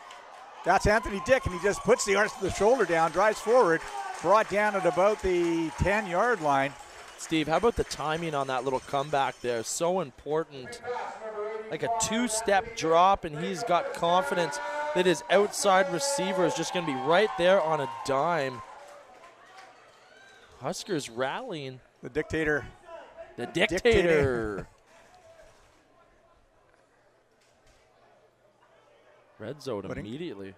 That's Anthony Dick, and he just puts the arse of the shoulder down, drives forward, brought down at about the 10-yard line. Steve, how about the timing on that little comeback there? So important. Like a 2-step drop, and he's got confidence that his outside receiver is just going to be right there on a dime. Huskers rallying. The dictator. The dictator. Red zone Whitting. Immediately.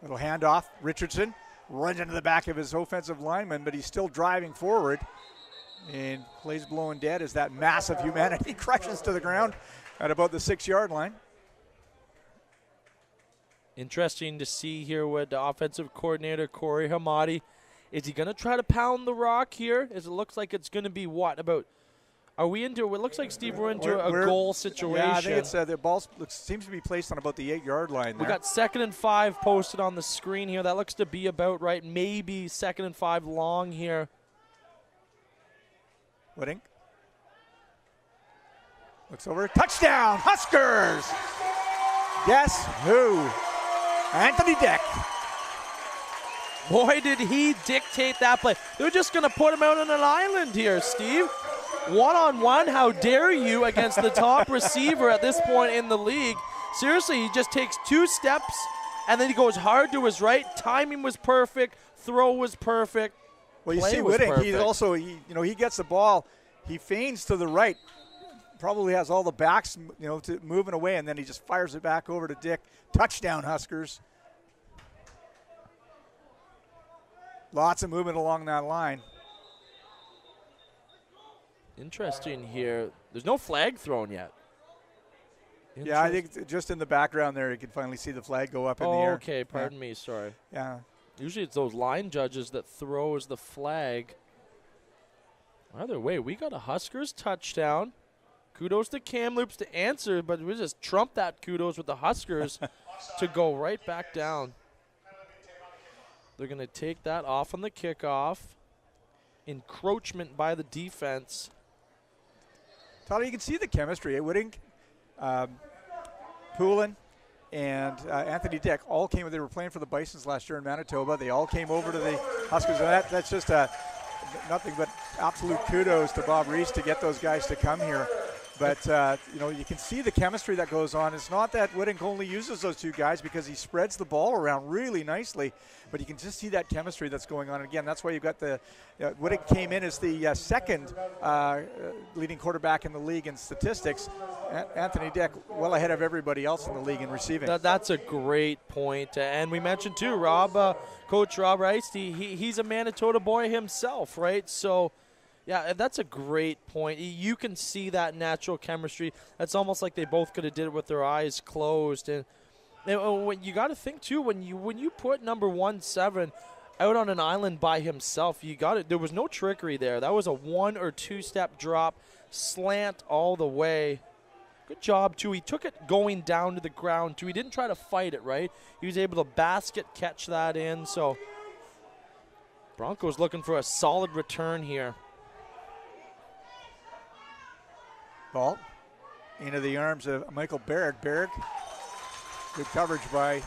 Little handoff. Richardson runs into the back of his offensive lineman, but he's still driving forward. And plays blown dead as that massive humanity crashes to the ground at about the 6-yard line. Interesting to see here with the offensive coordinator, Corey Hamadi. Is he going to try to pound the rock here? As it looks like it's going to be, what, about Are we into? It looks like, Steve, we're into We're- a goal situation. Yeah, I think it's the ball seems to be placed on about the 8-yard line there. We got 2nd and 5 posted on the screen here. That looks to be about right. Maybe 2nd and 5 long here. Whitting looks over. Touchdown, Huskers! Guess who? Anthony Dick. Boy, did he dictate that play. They're just going to put him out on an island here, Steve. One-on-one, how dare you, against the top receiver at this point in the league. Seriously, he just takes 2 steps, and then he goes hard to his right. Timing was perfect. Throw was perfect. Well, you Play see was Whitting, he's perfect. also, he gets the ball. He feigns to the right. Probably has all the backs, moving away, and then he just fires it back over to Dick. Touchdown, Huskers. Lots of movement along that line. Interesting here. There's no flag thrown yet. Yeah, I think just in the background there, you can finally see the flag go up in the air. Okay, pardon me, sorry. Yeah. Usually it's those line judges that throws the flag. Either way, we got a Huskers touchdown. Kudos to Kamloops to answer, but we just trumped that kudos with the Huskers to go right back down. They're going to take that off on the kickoff. Encroachment by the defense. Tyler, you can see the chemistry. Whitting, Poulin, and Anthony Dick all came. They were playing for the Bisons last year in Manitoba. They all came over to the Huskers. And that's just nothing but absolute kudos to Bob Reese to get those guys to come here. But, you can see the chemistry that goes on. It's not that Whitting only uses those 2 guys because he spreads the ball around really nicely, but you can just see that chemistry that's going on. And again, that's why you've got Whitting came in as the second leading quarterback in the league in statistics. Anthony Dick well ahead of everybody else in the league in receiving. That's a great point. And we mentioned, too, Coach Rob Rice, he's a Manitoba boy himself, right? So, yeah, that's a great point. You can see that natural chemistry. That's almost like they both could have did it with their eyes closed. And when you got to think too, when you put number 17 out on an island by himself, you got it. There was no trickery there. That was a 1 or 2 step drop, slant all the way. Good job too. He took it going down to the ground too. He didn't try to fight it, right? He was able to basket catch that in. So Broncos looking for a solid return here. Ball into the arms of Michael Berg. Berg, good coverage by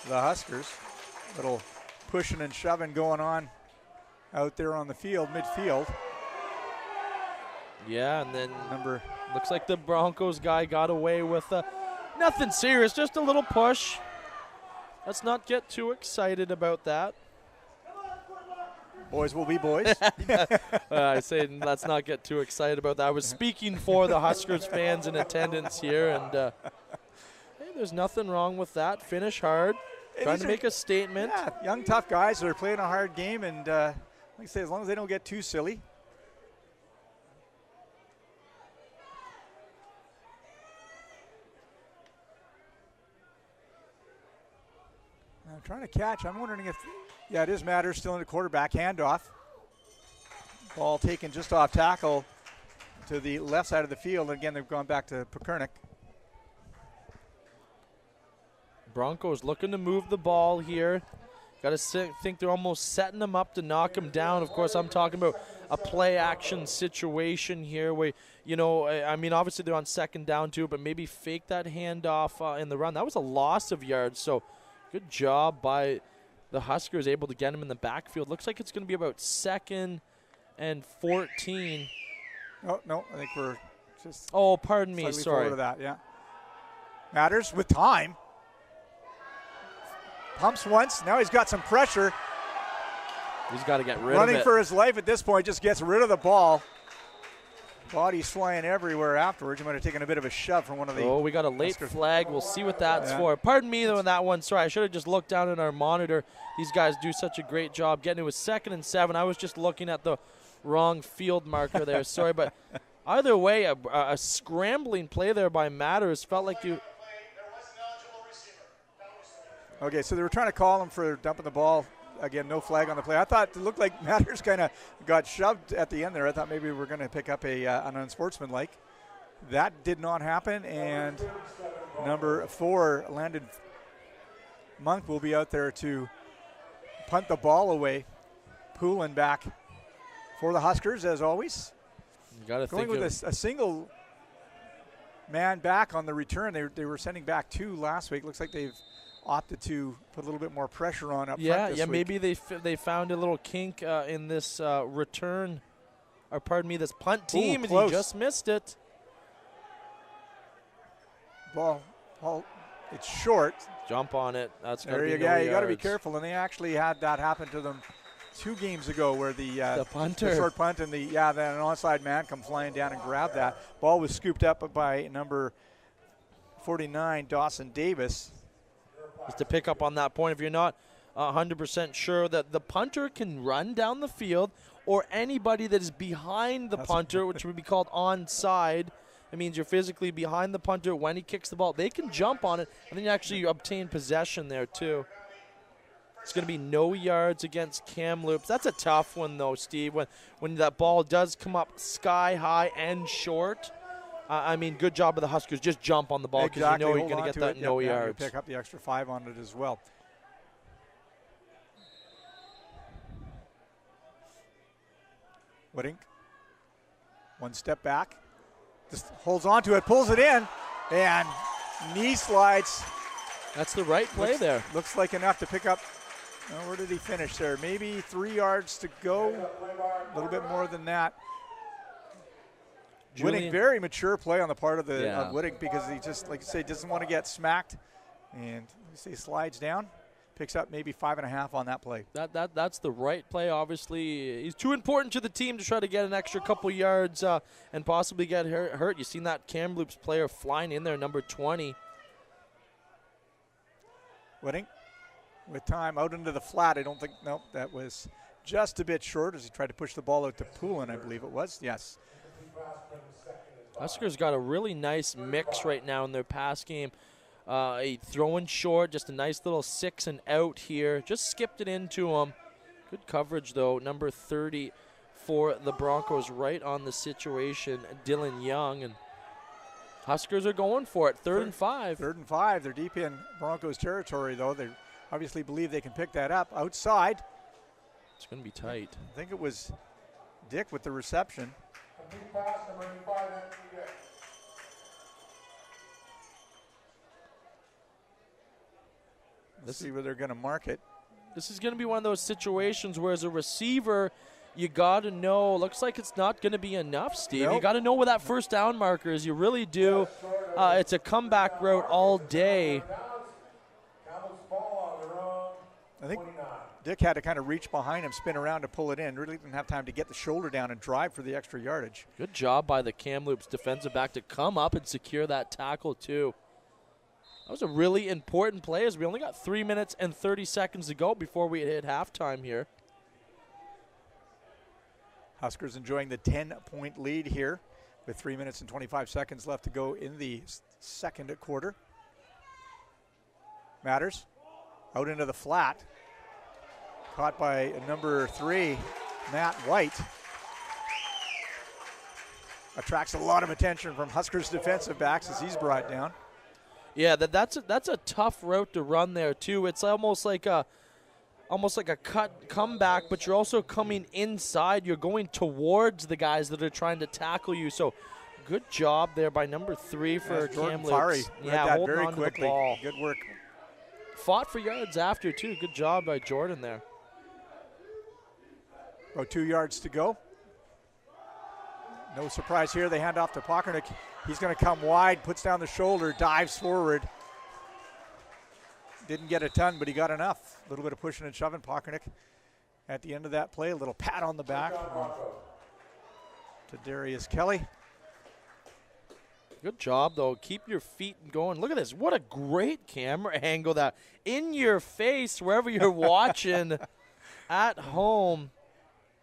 the Huskers. Little pushing and shoving going on out there on the field, midfield. Yeah, and then looks like the Broncos guy got away with nothing serious, just a little push. Let's not get too excited about that. Boys will be boys. I say let's not get too excited about that. I was speaking for the Huskers fans in attendance here, and hey, there's nothing wrong with that. Finish hard, trying to make a statement. Yeah, young, tough guys that are playing a hard game, and like I say, as long as they don't get too silly. I'm trying to catch. I'm wondering if, yeah, it is Matters still in the quarterback handoff. Ball taken just off tackle to the left side of the field. Again, they've gone back to Pakurnik. Broncos looking to move the ball here. Got to think they're almost setting them up to knock him down. Of course, I'm talking about a play-action situation here where, I mean, obviously they're on 2nd down too, but maybe fake that handoff in the run. That was a loss of yards, so good job by the Huskers, able to get him in the backfield. Looks like it's going to be about 2nd and 14. Oh, no, I think we're just pardon me, slightly sorry. forward of that, yeah. Matters with time. Pumps once, now he's got some pressure. He's got to get rid of it. Running for his life at this point, just gets rid of the ball. Body's flying everywhere afterwards. He might have taken a bit of a shove from one of the... Oh, we got a late flag. We'll see what that's for. Pardon me, though, on that one. Sorry, I should have just looked down at our monitor. These guys do such a great job getting to a 2nd and 7. I was just looking at the wrong field marker there. Sorry, but either way, a scrambling play there by Matters. Felt like you... Okay, so they were trying to call him for dumping the ball again, no flag on the play. I thought it looked like Matters kind of got shoved at the end there. I thought maybe we were going to pick up an unsportsmanlike. That did not happen, and number 4, Landon Monk, will be out there to punt the ball away. Poulin back for the Huskers, as always. You got to going think with a single man back on the return. They were sending back 2 last week. Looks like they've opted to put a little bit more pressure on up front this week. Maybe they found a little kink in this return, or pardon me, this punt team, and he just missed it. Ball, it's short. Jump on it. That's there you go. You got to be careful, and they actually had that happen to them 2 games ago, where the punter, the short punt, and then an onside man come flying down and grab that. Ball was scooped up by number 49, Dawson Davis. Just to pick up on that point, if you're not 100% sure that the punter can run down the field, or anybody that is behind the punter, which would be called onside. It means you're physically behind the punter when he kicks the ball. They can jump on it, and then you actually obtain possession there too. It's going to be no yards against Kamloops. That's a tough one, though, Steve, when that ball does come up sky high and short. I mean, good job of the Huskers. Just jump on the ball, because you know you're going to get that no yards. Pick up the extra 5 on it as well. Whittink, 1 step back. Just holds on to it, pulls it in, and knee slides. That's the right play there. Looks like enough to pick up. Where did he finish there? Maybe 3 yards to go. A little bit more than that. Whittink, very mature play on the part of Whittink, because he just, like you say, doesn't want to get smacked. And you say slides down, picks up maybe 5.5 on that play. That's the right play. Obviously, he's too important to the team to try to get an extra couple yards and possibly get hurt. You've seen that Kamloops player flying in there, number 20. Whittink with time out into the flat. I don't think, nope, that was just a bit short as he tried to push the ball out to Poulin, I believe it was. Yes. Huskers got a really nice mix right now in their pass game. A throwing short, just a nice little 6 and out here. Just skipped it into him. Good coverage, though. Number 30 for the Broncos, right on the situation, Dylan Young. And Huskers are going for it. 3rd and 5. 3rd and 5. They're deep in Broncos territory, though. They obviously believe they can pick that up. Outside. It's going to be tight. I think it was Dick with the reception. Let's see where they're going to mark it. This is going to be one of those situations where, as a receiver, you got to know. Looks like it's not going to be enough, Steve. Nope. You got to know where that first down marker is. You really do. It's a comeback route all day. I think Dick had to kind of reach behind him, spin around to pull it in. Really didn't have time to get the shoulder down and drive for the extra yardage. Good job by the Kamloops defensive back to come up and secure that tackle, too. That was a really important play, as we only got 3 minutes and 30 seconds to go before we hit halftime here. Huskers enjoying the 10-point lead here with 3 minutes and 25 seconds left to go in the second quarter. Matters out into the flat. Caught by number 3, Matt White. Attracts a lot of attention from Huskers defensive backs as he's brought down. Yeah, that's a tough route to run there too. It's almost like a cut comeback, but you're also coming inside. You're going towards the guys that are trying to tackle you. So, good job there by number 3 for Kamloops. Yeah, holding very on quickly. to the ball. Good work. Fought for yards after too. Good job by Jordan there. About 2 yards to go. No surprise here. They hand off to Pockernick. He's going to come wide, puts down the shoulder, dives forward. Didn't get a ton, but he got enough. A little bit of pushing and shoving. Pockernick at the end of that play, a little pat on the back to Darius Kelly. Good job, though. Keep your feet going. Look at this. What a great camera angle, that in your face wherever you're watching at home.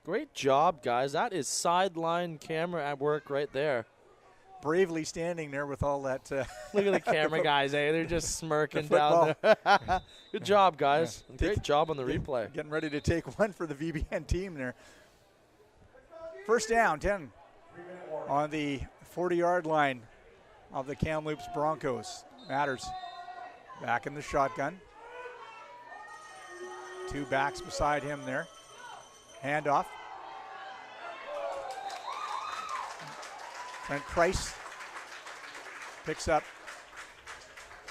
Great job, guys. That is sideline camera at work right there. bravely standing there with all that. Look at the camera guys, They're just smirking down there. Good job, guys. Yeah. Great job on the replay. Getting ready to take one for the VBN team there. First down, 10 on the 40-yard line of the Kamloops Broncos. Matters back in the shotgun. 2 backs beside him there. Handoff. Trent Price picks up,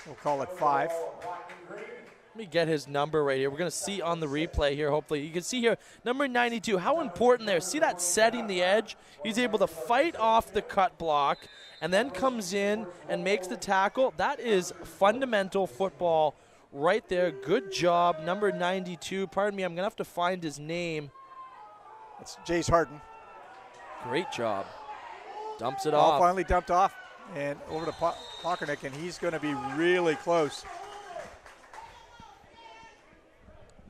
we'll call it 5. Let me get his number right here. We're going to see on the replay here, hopefully. You can see here, number 92, how important there. See that setting the edge? He's able to fight off the cut block and then comes in and makes the tackle. That is fundamental football right there. Good job, number 92. Pardon me, I'm going to have to find his name. It's Jace Harden. Great job. Dumps it Ball off. finally dumped off and over to Pockernick, and he's going to be really close.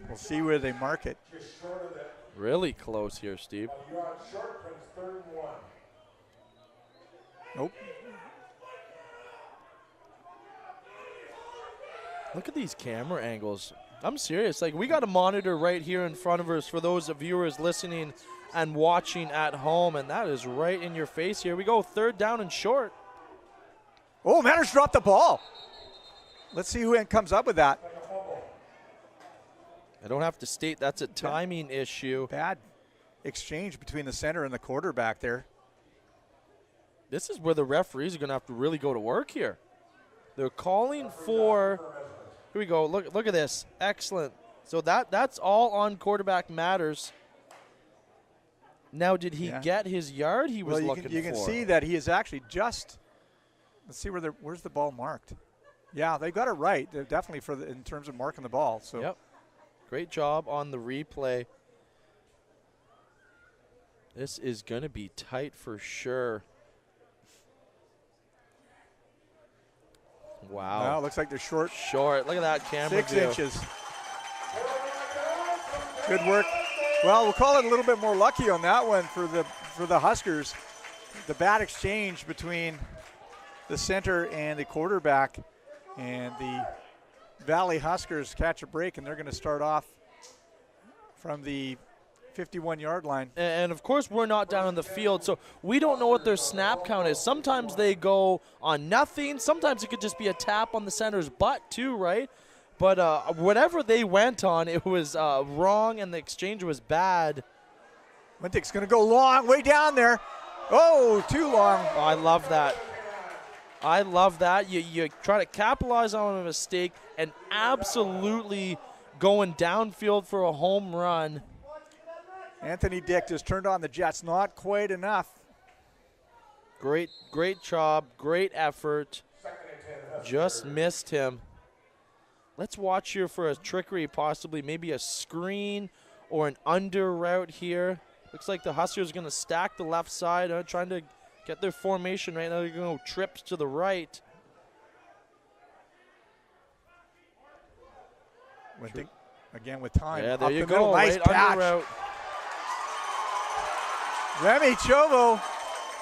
We'll see where they mark it. Really close here, Steve. You're on short, but it's 3rd and 1. Nope. Look at these camera angles. I'm serious. Like, we got a monitor right here in front of us for those viewers listening and watching at home, and that is right in your face. Here we go, 3rd down and short. Oh, Manners dropped the ball. Let's see who comes up with that. I don't have to state that's a timing issue. Bad exchange between the center and the quarterback there. This is where the referees are going to have to really go to work here. They're calling for, here we go, look at this. Excellent. So that's all on quarterback Matters. Now, did he get his yard he was looking for? You can see that he is actually just, let's see where's the ball marked. Yeah, they got it right. They're definitely in terms of marking the ball. So. Yep. Great job on the replay. This is going to be tight for sure. Wow. Well, looks like they're short. Short. Look at that camera 6 view. inches. Good work. Well, we'll call it a little bit more lucky on that one for the Huskers. The bad exchange between the center and the quarterback, and the Valley Huskers catch a break, and they're going to start off from the 51-yard line. And, of course, we're not down on the field, so we don't know what their snap count is. Sometimes they go on nothing. Sometimes it could just be a tap on the center's butt too, right? But whatever they went on, it was wrong, and the exchange was bad. Wintick's going to go long, way down there. Oh, too long. Oh, I love that. I love that. You try to capitalize on a mistake and absolutely going downfield for a home run. Anthony Dick just turned on the Jets. Not quite enough. Great job. Great effort. Just missed him. Let's watch here for a trickery, possibly maybe a screen or an under route here. Looks like the Huskers are going to stack the left side, trying to get their formation right now. They're going to go trips to the right. Wintick again with time. Yeah, there Up you the go. middle. Nice right patch. under route. Remy Chovo.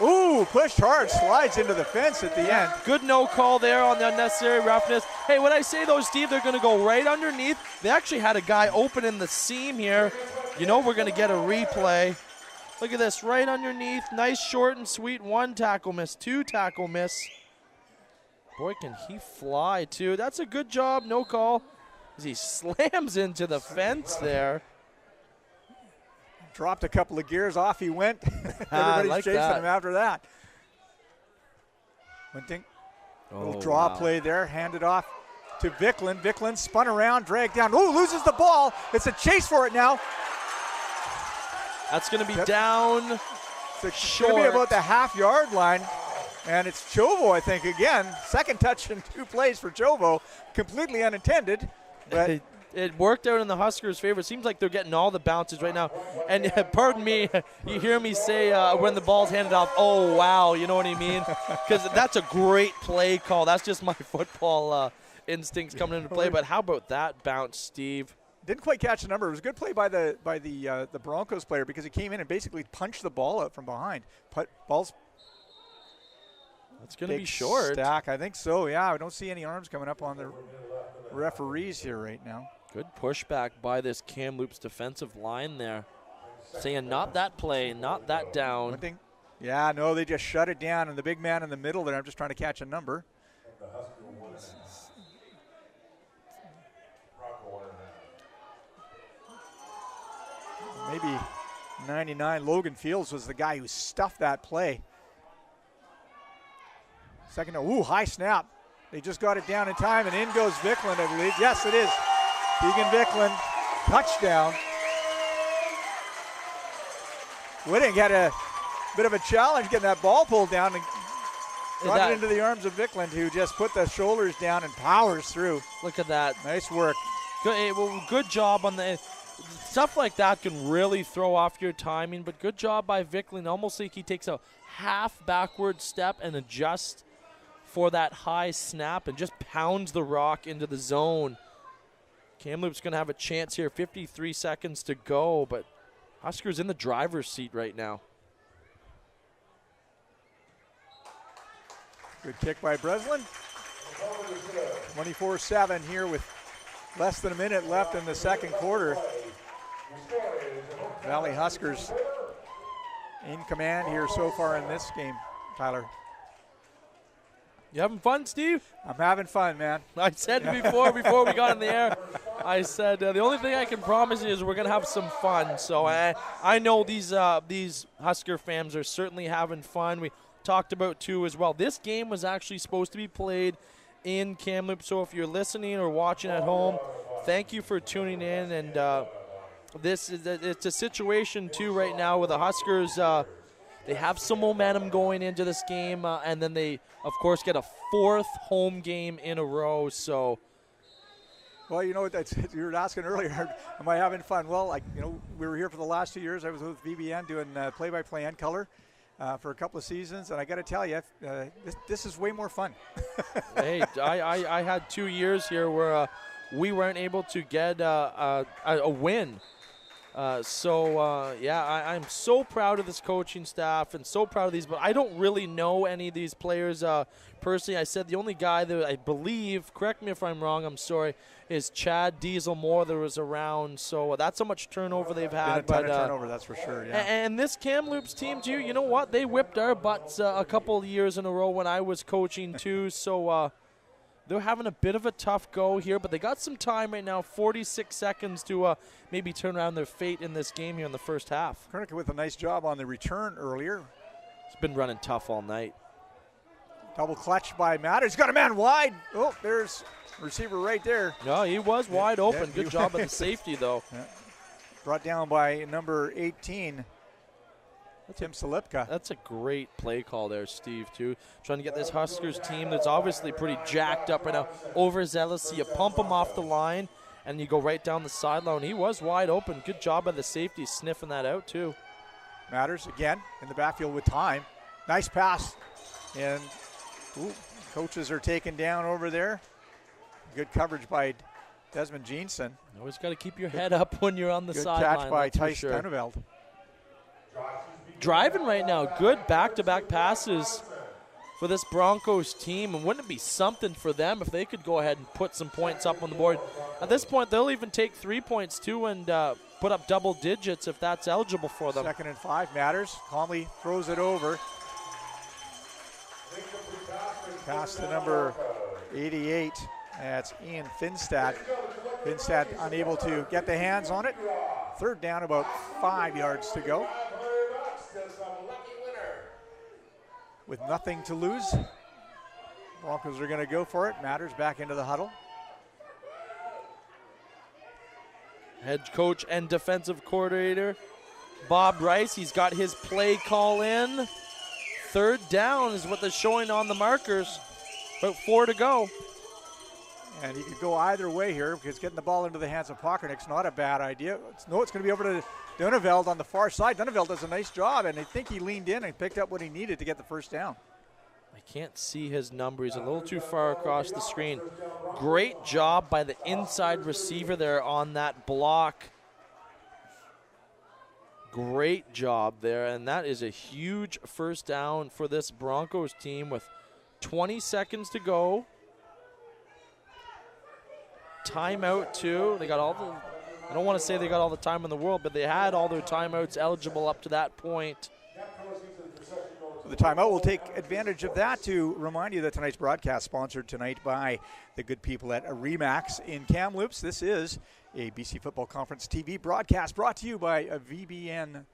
Ooh, pushed hard, slides into the fence at the end. Good no call there on the unnecessary roughness. Hey, when I say though, Steve, they're going to go right underneath. They actually had a guy open in the seam here. You know we're going to get a replay. Look at this, right underneath. Nice short and sweet. 1 tackle miss, 2 tackle miss. Boy, can he fly too. That's a good job, no call. As he slams into the fence there. Dropped a couple of gears, off he went. Everybody's like chasing that. him after that. Wintick, little draw play there, handed off to Vicklin. Vicklin spun around, dragged down. Ooh, loses the ball. It's a chase for it now. That's going to be down It's going to be about the half-yard line. And it's Chovo, I think, again. Second touch in 2 plays for Chovo. Completely unintended. But it worked out in the Huskers' favor. It seems like they're getting all the bounces right now. And pardon me, you hear me say when the ball's handed off, oh, wow, you know what I mean? Because that's a great play call. That's just my football instincts coming into play. But how about that bounce, Steve? didn't quite catch the number. It was a good play by the Broncos player because he came in and basically punched the ball out from behind. Ball's That's going to be big short. stack. I think so, yeah. I don't see any arms coming up on the referees here right now. Good pushback by this Kamloops defensive line there. Saying not that play, not that down. One thing, yeah, no, they just shut it down, and the big man in the middle there, I'm just trying to catch a number. Maybe 99, Logan Fields was the guy who stuffed that play. Second, ooh, high snap. They just got it down in time, and in goes Vickland, I believe. Yes, it is. Keegan Vickland, touchdown. Whitting had a bit of a challenge getting that ball pulled down and got it into the arms of Vickland, who just put the shoulders down and powers through. Look at that. Nice work. Good job on the stuff like that can really throw off your timing, but good job by Vickland. Almost like he takes a half backward step and adjusts for that high snap and just pounds the rock into the zone. Kamloops going to have a chance here. 53 seconds to go, but Huskers in the driver's seat right now. Good kick by Breslin. 24-7 here with less than a minute left in the second quarter. Valley Huskers in command here so far in this game, Tyler. You having fun, Steve? I'm having fun, man. I said before we got in the air, I said the only thing I can promise you is we're going to have some fun. So I know these Husker fans are certainly having fun. We talked about, too, as well. This game was actually supposed to be played in Kamloops. So if you're listening or watching at home, thank you for tuning in. And it's a situation, too, right now where the Huskers they have some momentum going into this game, and then they, of course, get a fourth home game in a row. So, well, you know, you were asking earlier, am I having fun? Well, we were here for the last 2 years. I was with VBN doing play-by-play and color for a couple of seasons, and I got to tell you, this is way more fun. Hey, I had 2 years here where we weren't able to get a win. I'm so proud of this coaching staff and so proud of these, but I don't really know any of these players personally. I said the only guy that I believe, correct me if I'm wrong, I'm sorry, is Chad Diesel-Moore that was around. So that's how much turnover they've had. Been a ton of turnover, that's for sure, yeah. And this Kamloops team, too, you know what? They whipped our butts a couple of years in a row when I was coaching, too. So they're having a bit of a tough go here, but they got some time right now, 46 seconds to maybe turn around their fate in this game here in the first half. Kernicka with a nice job on the return earlier. It's been running tough all night. Double clutch by Matters. Got a man wide. Oh, there's receiver right there. No, he was wide open. Good job of the safety, though. Yeah. Brought down by number 18, Tim Salipka. That's a great play call there, Steve, too. Trying to get this Huskers team that's obviously pretty jacked up right now, overzealous. So you pump him off the line, and you go right down the sideline. He was wide open. Good job by the safety sniffing that out, too. Matters again in the backfield with time. Nice pass. And coaches are taken down over there. Good coverage by Desmond Jeanson. You always got to keep your head up when you're on the sideline. Good catch by Tice Duneveld. Driving right now. Good back-to-back passes for this Broncos team. And wouldn't it be something for them if they could go ahead and put some points up on the board? At this point, they'll even take 3 points, too, and put up double digits if that's eligible for them. 2nd and 5. Matters. Calmly throws it over. Pass to number 88. That's Ian Finstad. Finstad unable to get the hands on it. 3rd down, about 5 yards to go. With nothing to lose, Broncos are going to go for it. Matters back into the huddle. Head coach and defensive coordinator Bob Rice, he's got his play call in. 3rd down is what they're showing on the markers. About 4 to go. And he could go either way here because getting the ball into the hands of Pockernick's not a bad idea. It's going to be over to Duneveld on the far side. Duneveld does a nice job, and I think he leaned in and picked up what he needed to get the 1st down. I can't see his number. He's a little too far across the screen. Great job by the inside receiver there on that block. Great job there, and that is a huge 1st down for this Broncos team with 20 seconds to go. Timeout, too. They got all the, I don't want to say they got all the time in the world, but they had all their timeouts eligible up to that point. The timeout will take advantage of that to remind you that tonight's broadcast sponsored tonight by the good people at Remax in Kamloops. This is a BC Football Conference TV broadcast brought to you by a VBN,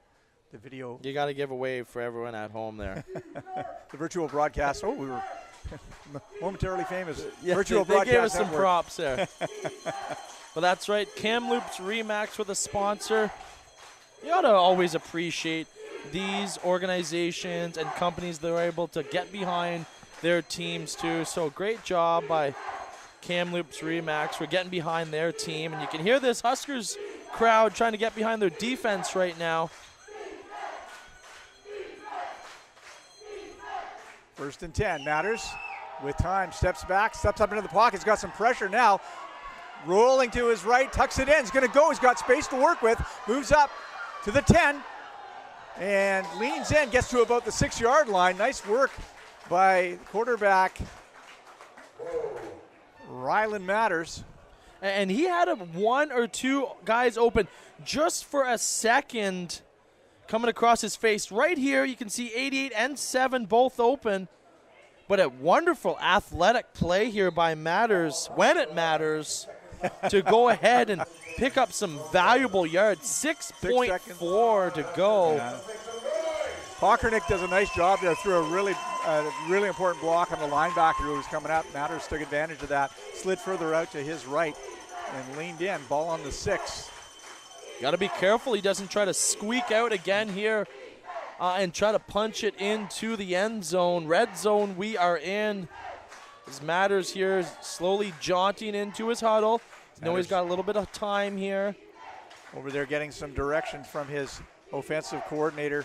the video. You got to give a wave for everyone at home there. The virtual broadcast. Oh, we were momentarily famous. Yeah, virtual they broadcast gave us some network. props there. But that's right, Kamloops Remax with a sponsor. You got to always appreciate these organizations and companies that are able to get behind their teams too. So great job by Kamloops Remax for getting behind their team. And you can hear this Huskers crowd trying to get behind their defense right now. First and 10, Matters with time, steps back, steps up into the pocket, he's got some pressure now. Rolling to his right, tucks it in, he's gonna go, he's got space to work with, moves up to the 10, and leans in, gets to about the 6-yard line. Nice work by quarterback Rylan Matters. And he had one or two guys open just for a second coming across his face. Right here, you can see 88 and 7 both open. But a wonderful athletic play here by Matters, when it matters, to go ahead and pick up some valuable yards. 6.4 to go. Yeah. Pockernick does a nice job there through a really important block on the linebacker who was coming up. Matters took advantage of that, slid further out to his right, and leaned in. Ball on the 6. Got to be careful he doesn't try to squeak out again here and try to punch it into the end zone. Red zone we are in. As Matters here is slowly jaunting into his huddle. Know he's got a little bit of time here. Over there getting some direction from his offensive coordinator.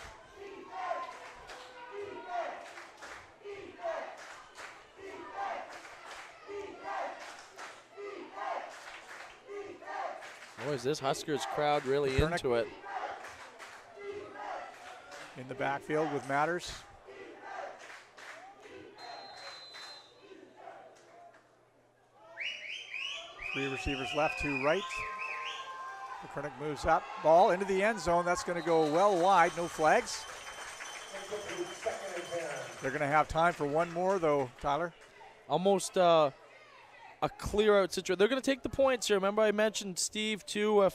Boy, is this Huskers crowd really into it. In the backfield with Matters. Three receivers left, two right. McCurnick moves up. Ball into the end zone. That's going to go well wide. No flags. They're going to have time for one more, though, Tyler. Almost a clear-out situation. They're going to take the points here. Remember I mentioned Steve, too,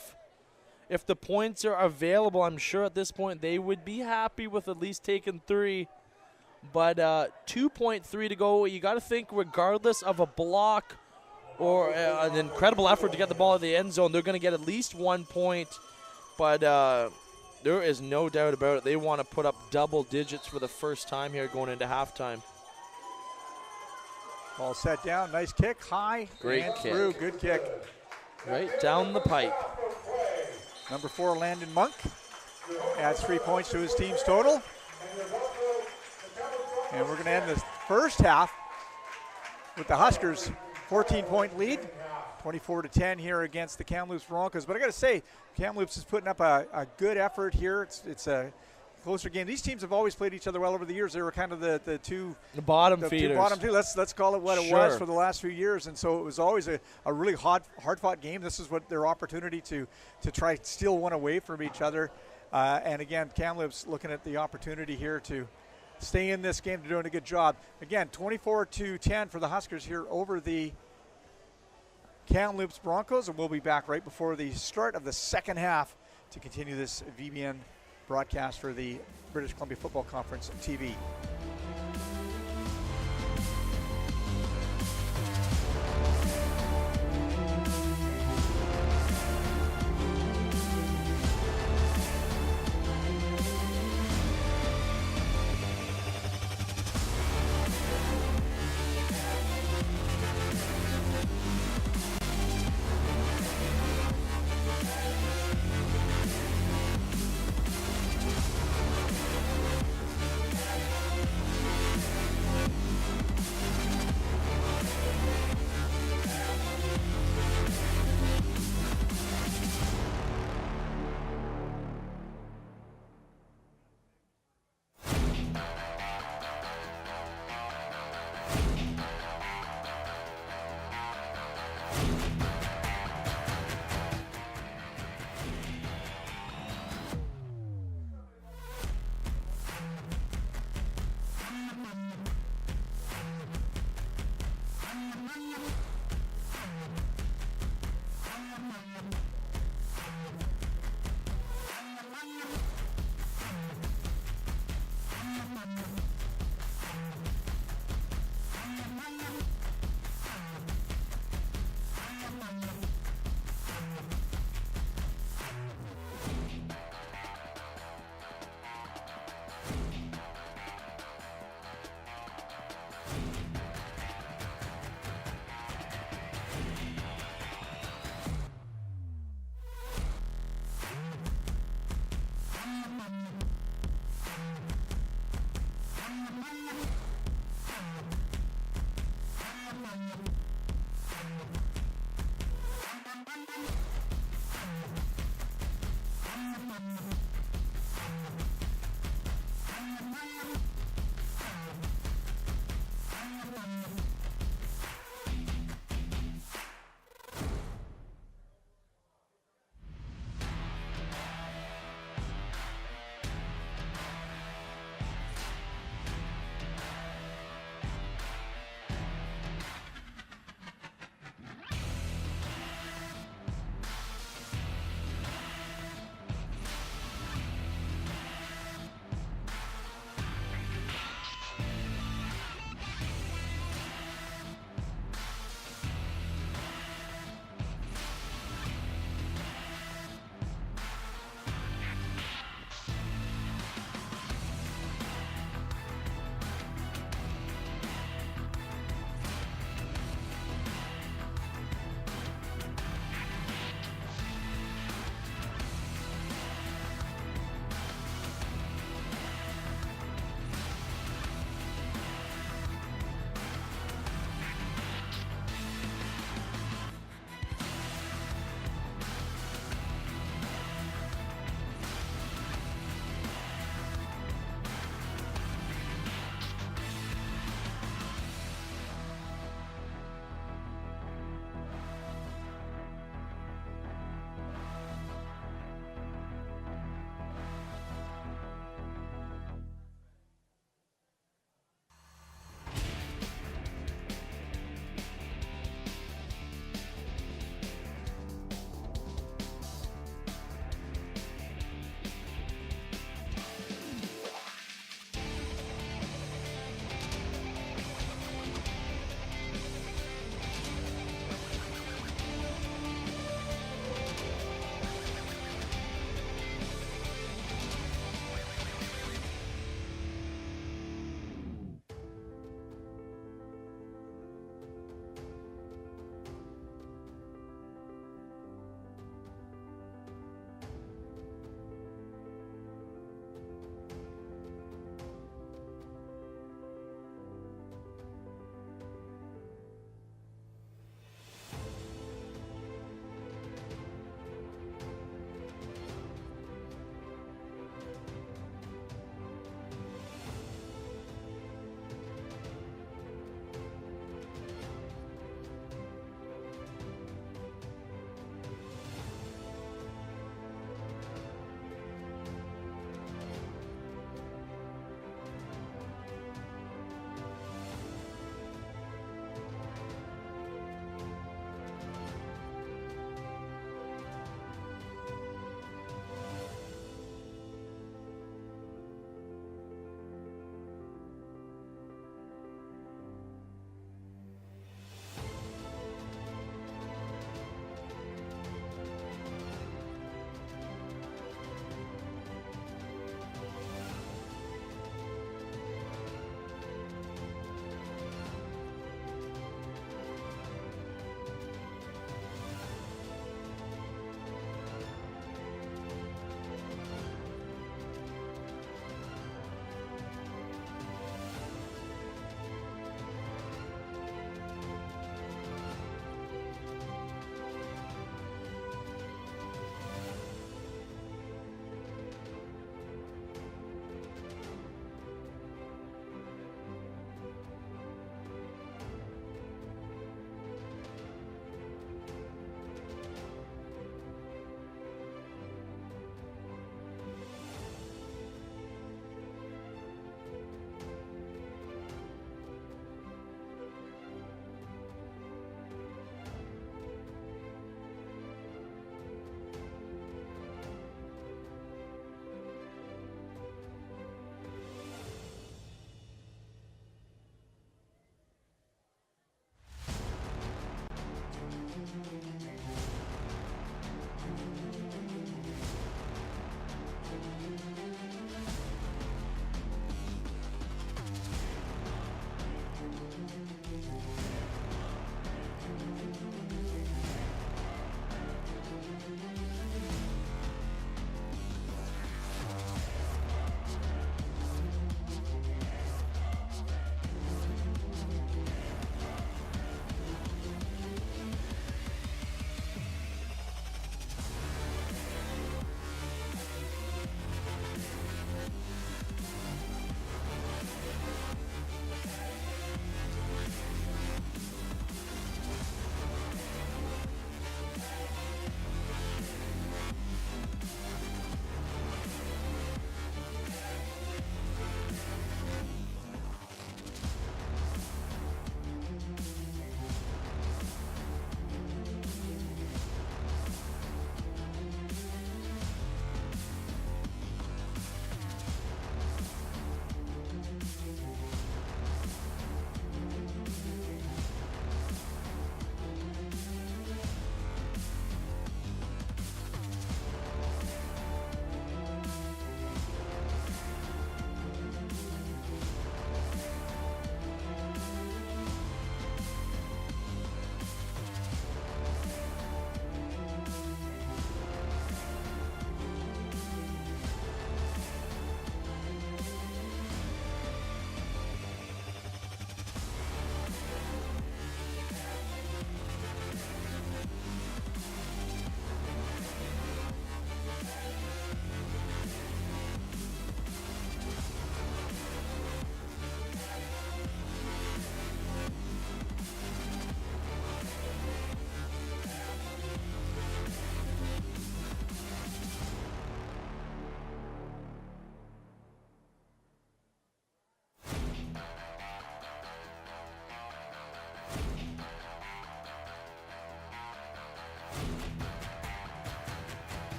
if the points are available, I'm sure at this point they would be happy with at least taking 3. But 2.3 to go. You got to think regardless of a block or an incredible effort to get the ball in the end zone, they're going to get at least 1 point. But there is no doubt about it. They want to put up double digits for the first time here going into halftime. Ball set down. Nice kick. High. Great and kick. Through. Good kick. Right down the pipe. Number 4, Landon Monk, adds 3 points to his team's total. And we're going to end the first half with the Huskers' 14-point lead, 24-10 here against the Kamloops Broncos. But I got to say, Kamloops is putting up a good effort here. It's a closer game. These teams have always played each other well over the years. They were kind of the bottom The feeders. bottom two. Let's call it what it was for the last few years. And so it was always a really hard-fought game. This is what their opportunity to try to steal one away from each other. And again, Kamloops looking at the opportunity here to stay in this game. They're doing a good job. Again, 24-10 for the Huskers here over the Kamloops Broncos. And we'll be back right before the start of the second half to continue this VBN broadcast for the British Columbia Football Conference TV.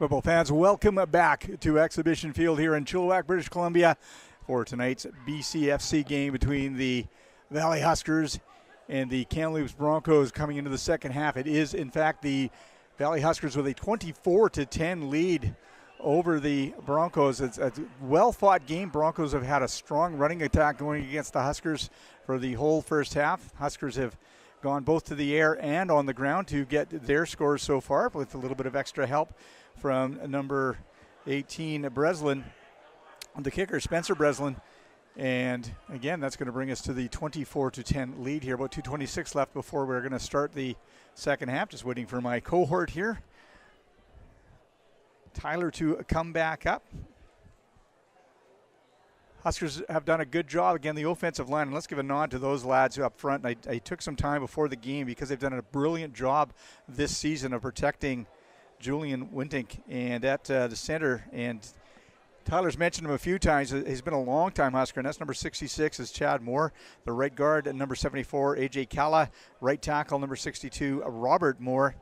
Football fans, welcome back to Exhibition Field here in Chilliwack, British Columbia for tonight's BCFC game between the Valley Huskers and the Kamloops Broncos coming into the second half. It is, in fact, the Valley Huskers with a 24-10 lead over the Broncos. It's a well-fought game. Broncos have had a strong running attack going against the Huskers for the whole first half. Huskers have gone both to the air and on the ground to get their scores so far with a little bit of extra help from number 18, Breslin, the kicker, Spencer Breslin. And again, that's going to bring us to the 24-10 lead here. About 2:26 left before we're going to start the second half. Just waiting for my cohort here, Tyler, to come back up. Huskers have done a good job. Again, the offensive line, and let's give a nod to those lads up front. I took some time before the game because they've done a brilliant job this season of protecting Julian Wintink and at the center. And Tyler's mentioned him a few times. He's been a long-time Husker, and that's number 66 is Chad Moore. The right guard, number 74, A.J. Kalla. Right tackle, number 62, Robert Moore.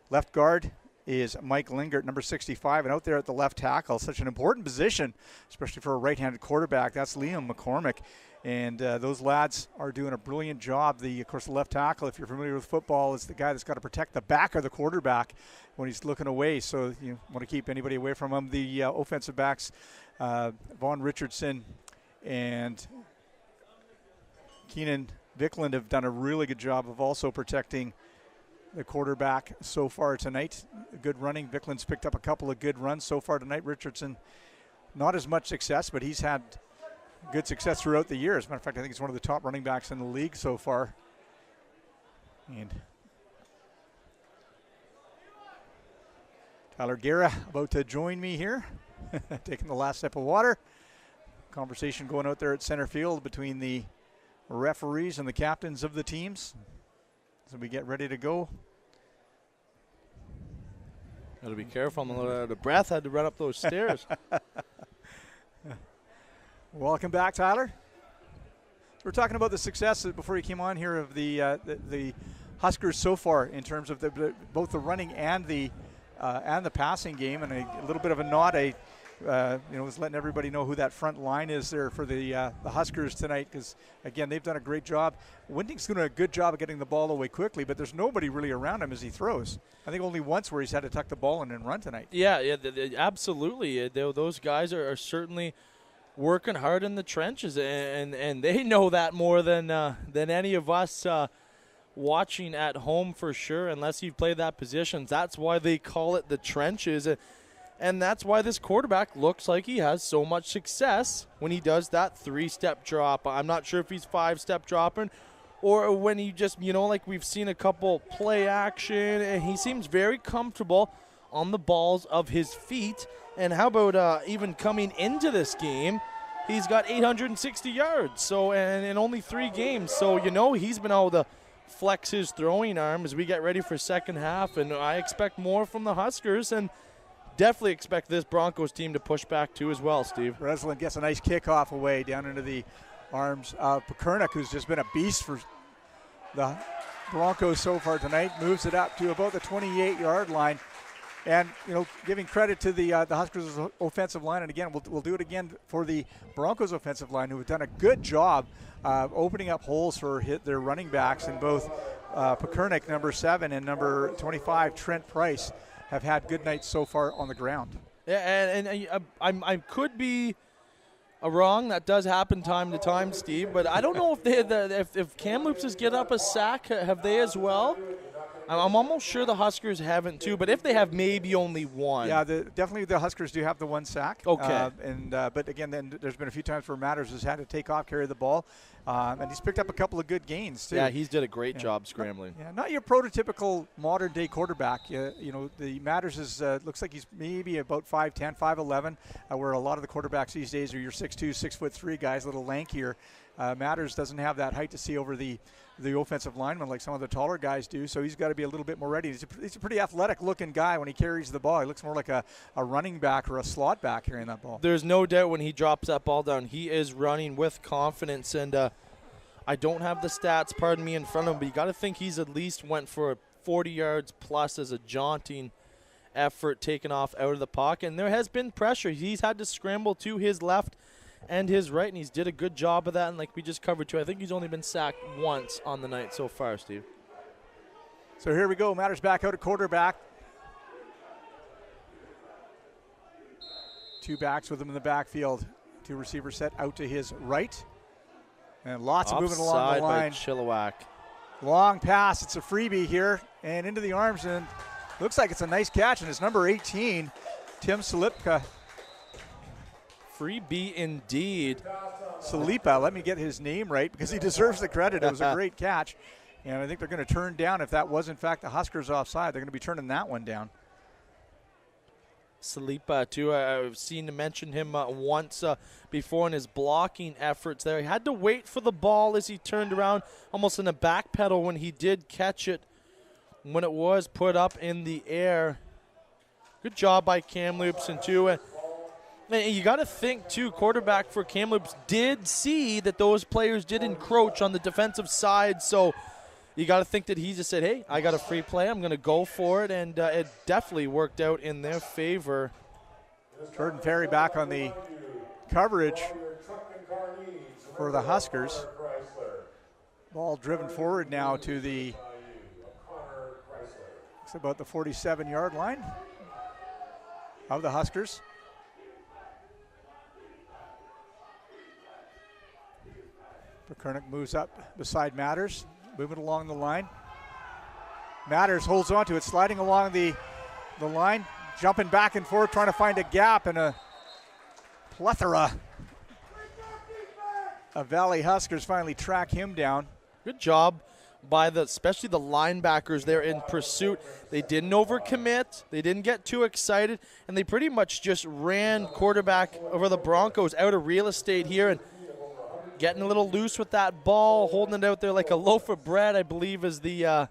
Left guard is Mike Lingert, number 65, and out there at the left tackle, such an important position, especially for a right-handed quarterback. That's Liam McCormick, and those lads are doing a brilliant job. Of course, the left tackle, if you're familiar with football, is the guy that's got to protect the back of the quarterback when he's looking away, so you want to keep anybody away from him. The offensive backs, Vaughn Richardson and Keenan Vickland have done a really good job of also protecting the quarterback so far tonight. Good running. Vickland's picked up a couple of good runs so far tonight. Richardson, not as much success, but he's had good success throughout the year. As a matter of fact, I think he's one of the top running backs in the league so far. And Tyler Guerra about to join me here, taking the last sip of water. Conversation going out there at center field between the referees and the captains of the teams. So we get ready to go. Got to be careful. I'm a little out of breath. Had to run up those stairs. Welcome back, Tyler. We're talking about the success before you came on here of the Huskers so far in terms of both the running and the passing game, and a little bit of a nod. Was letting everybody know who that front line is there for the Huskers tonight, because again, they've done a great job. Wintink's doing a good job of getting the ball away quickly, but there's nobody really around him as he throws. I think only once where he's had to tuck the ball in and run tonight. Yeah, absolutely. Those guys are certainly working hard in the trenches, and they know that more than any of us watching at home for sure. Unless you've played that position, that's why they call it the trenches. And that's why this quarterback looks like he has so much success when he does that 3-step drop. I'm not sure if he's 5-step dropping or when he just, like we've seen a couple play action, and he seems very comfortable on the balls of his feet. And how about even coming into this game, he's got 860 yards, so and in only 3 games. So, he's been able to flex his throwing arm as we get ready for second half, and I expect more from the Huskers, and definitely expect this Broncos team to push back too as well, Steve. Breslin gets a nice kickoff away down into the arms of Pakernik, who's just been a beast for the Broncos so far tonight. Moves it up to about the 28-yard line. And, giving credit to the Huskers offensive line. And again, we'll do it again for the Broncos offensive line, who have done a good job opening up holes for their running backs. And both Pakernik, number 7, and number 25, Trent Price, have had good nights so far on the ground. Yeah, and I could be wrong. That does happen time to time, Steve. But I don't know if Kamloops has get up a sack. Have they as well? I'm almost sure the Huskers haven't too. But if they have, maybe only one. Yeah, definitely the Huskers do have the one sack. Okay. But again, then there's been a few times where Matters has had to take off, carry the ball. And he's picked up a couple of good gains, too. Yeah, he's did a great job scrambling. Not your prototypical modern-day quarterback. The Matters is looks like he's maybe about 5'10", 5'11", where a lot of the quarterbacks these days are your 6'2", 6'3" guys, a little lankier. Matters doesn't have that height to see over the offensive lineman like some of the taller guys do, so he's got to be a little bit more ready. He's a pretty athletic-looking guy when he carries the ball. He looks more like a running back or a slot back carrying that ball. There's no doubt when he drops that ball down, he is running with confidence, and I don't have the stats, pardon me, in front of him, but you got to think he's at least went for 40 yards plus as a jaunting effort taken off out of the pocket. And there has been pressure. He's had to scramble to his left and his right, and he's did a good job of that. And like we just covered too, I think he's only been sacked once on the night so far, Steve. So here we go. Matters back out at quarterback. Two backs with him in the backfield. Two receivers set out to his right. And lots of movement along the line. By Chilliwack. Long pass. It's a freebie here. And into the arms. And looks like it's a nice catch. And it's number 18, Tim Salipka. Freebie indeed. Salipa, let me get his name right because he deserves the credit. It was a great catch. And I think they're going to turn down, if that was in fact the Huskers offside, they're going to be turning that one down. Salipa, too. I've seen him mention him once before in his blocking efforts there. He had to wait for the ball as he turned around, almost in a back pedal when he did catch it when it was put up in the air. Good job by Kamloops, and too. And you got to think, too, quarterback for Kamloops did see that those players did encroach on the defensive side, so you got to think that he just said, hey, I got a free play. I'm going to go for it, and it definitely worked out in their favor. Jordan Ferry back on the coverage for the Huskers. Ball driven forward now to it's about the 47-yard line of the Huskers. Pakurnik moves up beside Matters. Moving along the line. Matters holds on to it, sliding along the line, jumping back and forth, trying to find a gap, and a plethora of Valley Huskers finally track him down. Good job by especially the linebackers there in pursuit. They didn't overcommit, they didn't get too excited, and they pretty much just ran quarterback over the Broncos out of real estate here, and getting a little loose with that ball, holding it out there like a loaf of bread, I believe is the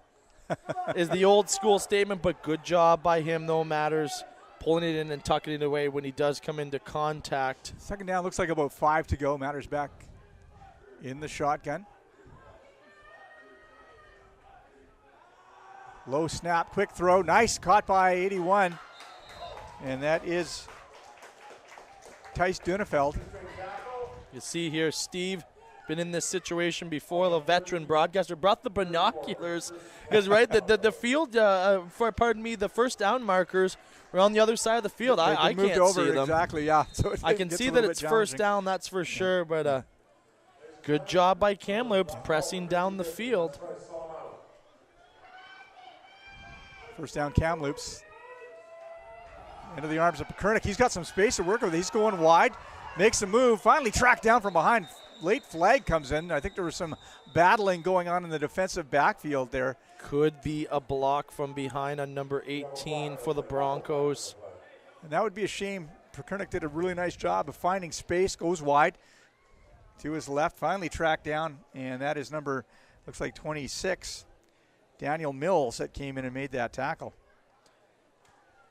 old school statement, but good job by him, though, Matters, pulling it in and tucking it away when he does come into contact. Second down, looks like about 5 to go. Matters back in the shotgun. Low snap, quick throw, nice, caught by 81. And that is Tice Dunefeld. You see here, Steve, been in this situation before. The veteran broadcaster brought the binoculars because, right, the field, the first down markers are on the other side of the field. I can't see them. Exactly, yeah. So I can see that it's first down, that's for sure, but good job by Kamloops pressing down the field. First down, Kamloops. Into the arms of Pakurnik. He's got some space to work with. He's going wide. Makes a move, finally tracked down from behind. Late flag comes in. I think there was some battling going on in the defensive backfield there. Could be a block from behind on number 18 for the Broncos. And that would be a shame. Pakurnik did a really nice job of finding space, goes wide to his left, finally tracked down, and that is number, looks like 26, Daniel Mills, that came in and made that tackle.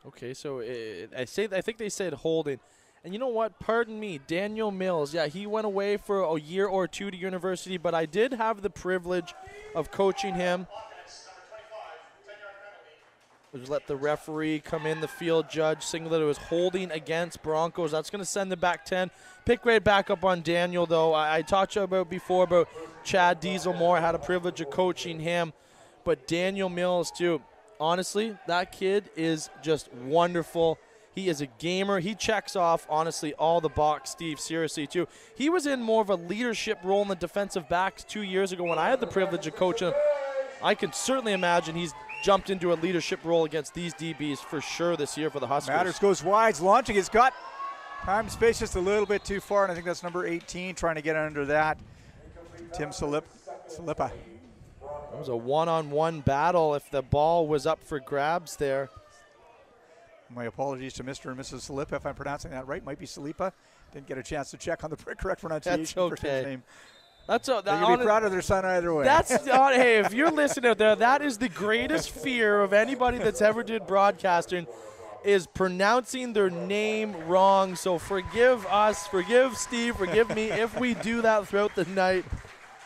Okay, so I think they said holding. And you know what? Pardon me, Daniel Mills. Yeah, he went away for a year or two to university, but I did have the privilege of coaching him. Just let the referee come in, the field judge, signal that it was holding against Broncos. That's going to send them back 10. Pick right back up on Daniel, though. I talked to you about before about Chad Dieselmore. I had a privilege of coaching him. But Daniel Mills, too. Honestly, that kid is just wonderful. He is a gamer. He checks off, honestly, all the box, Steve, seriously, too. He was in more of a leadership role in the defensive backs 2 years ago when I had the privilege of coaching him. I can certainly imagine he's jumped into a leadership role against these DBs for sure this year for the Huskers. Matters goes wide, launching. It's got time space just a little bit too far, and I think that's number 18 trying to get under that. Tim Salipa. It was a one-on-one battle if the ball was up for grabs there. My apologies to Mr. and Mrs. Salipa if I'm pronouncing that right. Might be Salipa. Didn't get a chance to check on the correct pronunciation. That's okay. For his name. That's they can be proud of their son either way. Hey, if you're listening out there, that is the greatest fear of anybody that's ever did broadcasting, is pronouncing their name wrong. So forgive us, forgive Steve, forgive me if we do that throughout the night.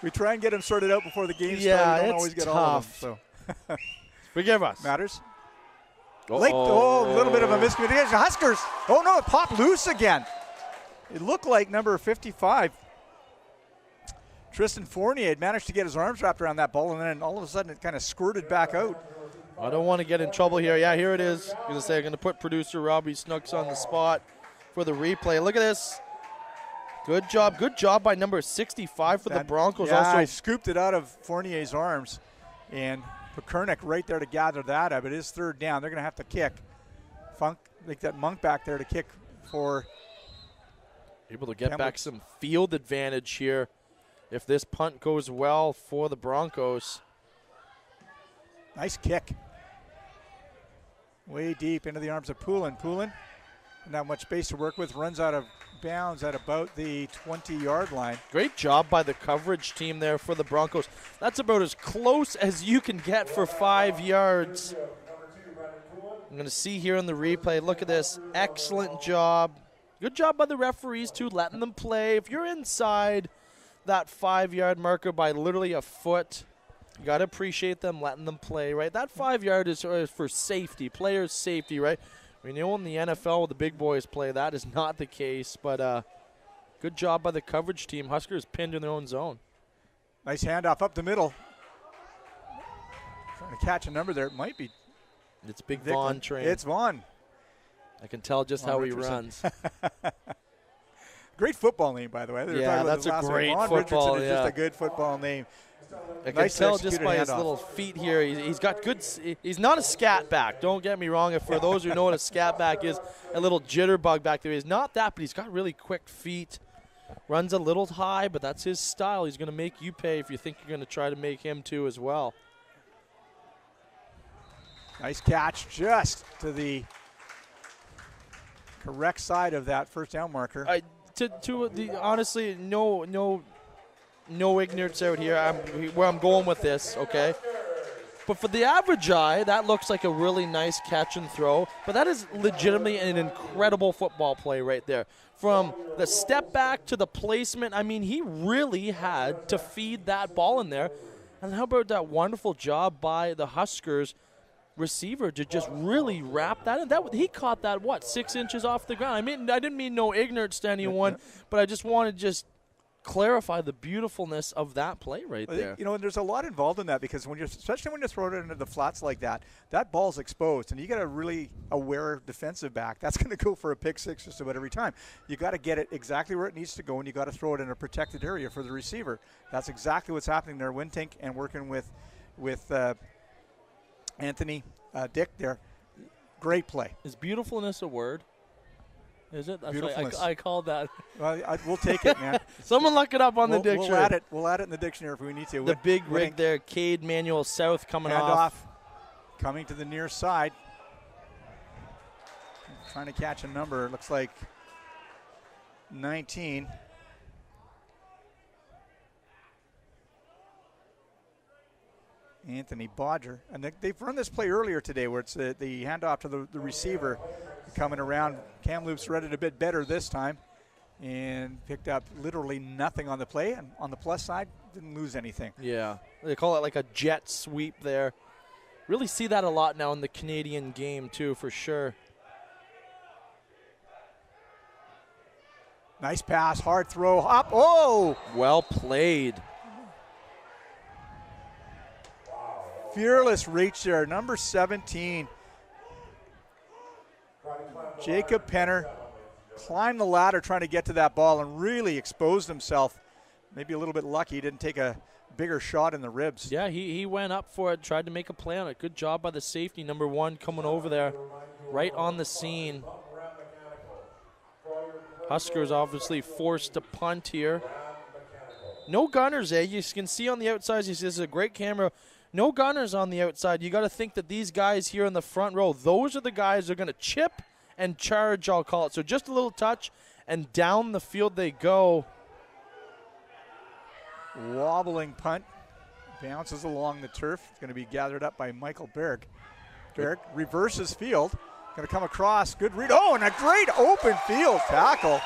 We try and get them sorted out before the game starts. Yeah, we don't it's always get tough. all of them. So. Forgive us. Matters. Late, a little bit of a miscommunication. Huskers, oh no, it popped loose again. It looked like number 55, Tristan Fournier, had managed to get his arms wrapped around that ball, and then all of a sudden it kind of squirted back out. I don't want to get in trouble here. Yeah, here it is. I'm going to say I'm going to put producer Robbie Snooks on the spot for the replay. Look at this. Good job by number 65 for the Broncos. Yeah, also I scooped it out of Fournier's arms, and Pekernick right there to gather that up. It is third down. They're going to have to kick. Make that Monk back there to kick for. Able to get Kamloops. back some field advantage here if this punt goes well for the Broncos. Nice kick. Way deep into the arms of Poulin. Poulin, not much space to work with, runs out of bounds at about the 20-yard line. Great job by the coverage team there for the Broncos. That's about as close as you can get for 5 yards. I'm going to see here in the replay. Look at this. Excellent job. Good job by the referees, too, letting them play. If you're inside that 5-yard marker by literally a foot, you got to appreciate them letting them play, right? That 5 yard is for safety, players' safety, right? We know in the NFL with the big boys play, that is not the case. But good job by the coverage team. Huskers pinned in their own zone. Nice handoff up the middle. Trying to catch a number there. It might be. It's Big Vaughn train. It's Vaughn. I can tell just how he runs. Great football name, by the way. Yeah, that's a great football. Richardson is just a good football name. I can tell just by his little feet here. He's got good. He's not a scat back. Don't get me wrong. If for those who know what a scat back is, a little jitterbug back there. He's not that, but he's got really quick feet. Runs a little high, but that's his style. He's going to make you pay if you think you're going to try to make him too as well. Nice catch, just to the correct side of that first down marker. Honestly, no ignorance out here. Where I'm going with this, okay? But for the average eye, that looks like a really nice catch and throw. But that is legitimately an incredible football play right there. From the step back to the placement, I mean, he really had to feed that ball in there. And how about that wonderful job by the Huskers receiver to just really wrap that in. He caught that, 6 inches off the ground. I mean, I didn't mean no ignorance to anyone, but I just want to just clarify the beautifulness of that play right there. You know, and there's a lot involved in that because especially when you throw it into the flats like that, that ball's exposed, and you got a really aware defensive back. That's going to go for a pick six just about every time. You got to get it exactly where it needs to go, and you got to throw it in a protected area for the receiver. That's exactly what's happening there. Wintink and working with Anthony Dick there. Great play. Is beautifulness a word? Is it? That's Beautifulness. I called that. Well, we'll take it, man. Someone look it up on the dictionary. We'll add it in the dictionary if we need to. The big rig there, Cade Manuel South coming off. Coming to the near side. Trying to catch a number. It looks like 19. Anthony Bodger. And they've run this play earlier today where it's the handoff to the receiver coming around. Kamloops read it a bit better this time and picked up literally nothing on the play. And on the plus side, didn't lose anything. Yeah. They call it like a jet sweep there. Really see that a lot now in the Canadian game too, for sure. Nice pass, hard throw, up, oh! Well played. Fearless reach there, number 17. Jacob Penner climbed the ladder trying to get to that ball and really exposed himself. Maybe a little bit lucky, he didn't take a bigger shot in the ribs. Yeah, he went up for it, tried to make a play on it. Good job by the safety, number 1, coming over there, right on the scene. Huskers obviously forced to punt here. No gunners, eh? You can see on the outside, this is a great camera. No gunners on the outside. You got to think that these guys here in the front row, those are the guys that are going to chip and charge, I'll call it. So just a little touch, and down the field they go. Wobbling punt. Bounces along the turf. It's going to be gathered up by Michael Berg. Berg reverses field. Going to come across. Good read. Oh, and a great open field tackle.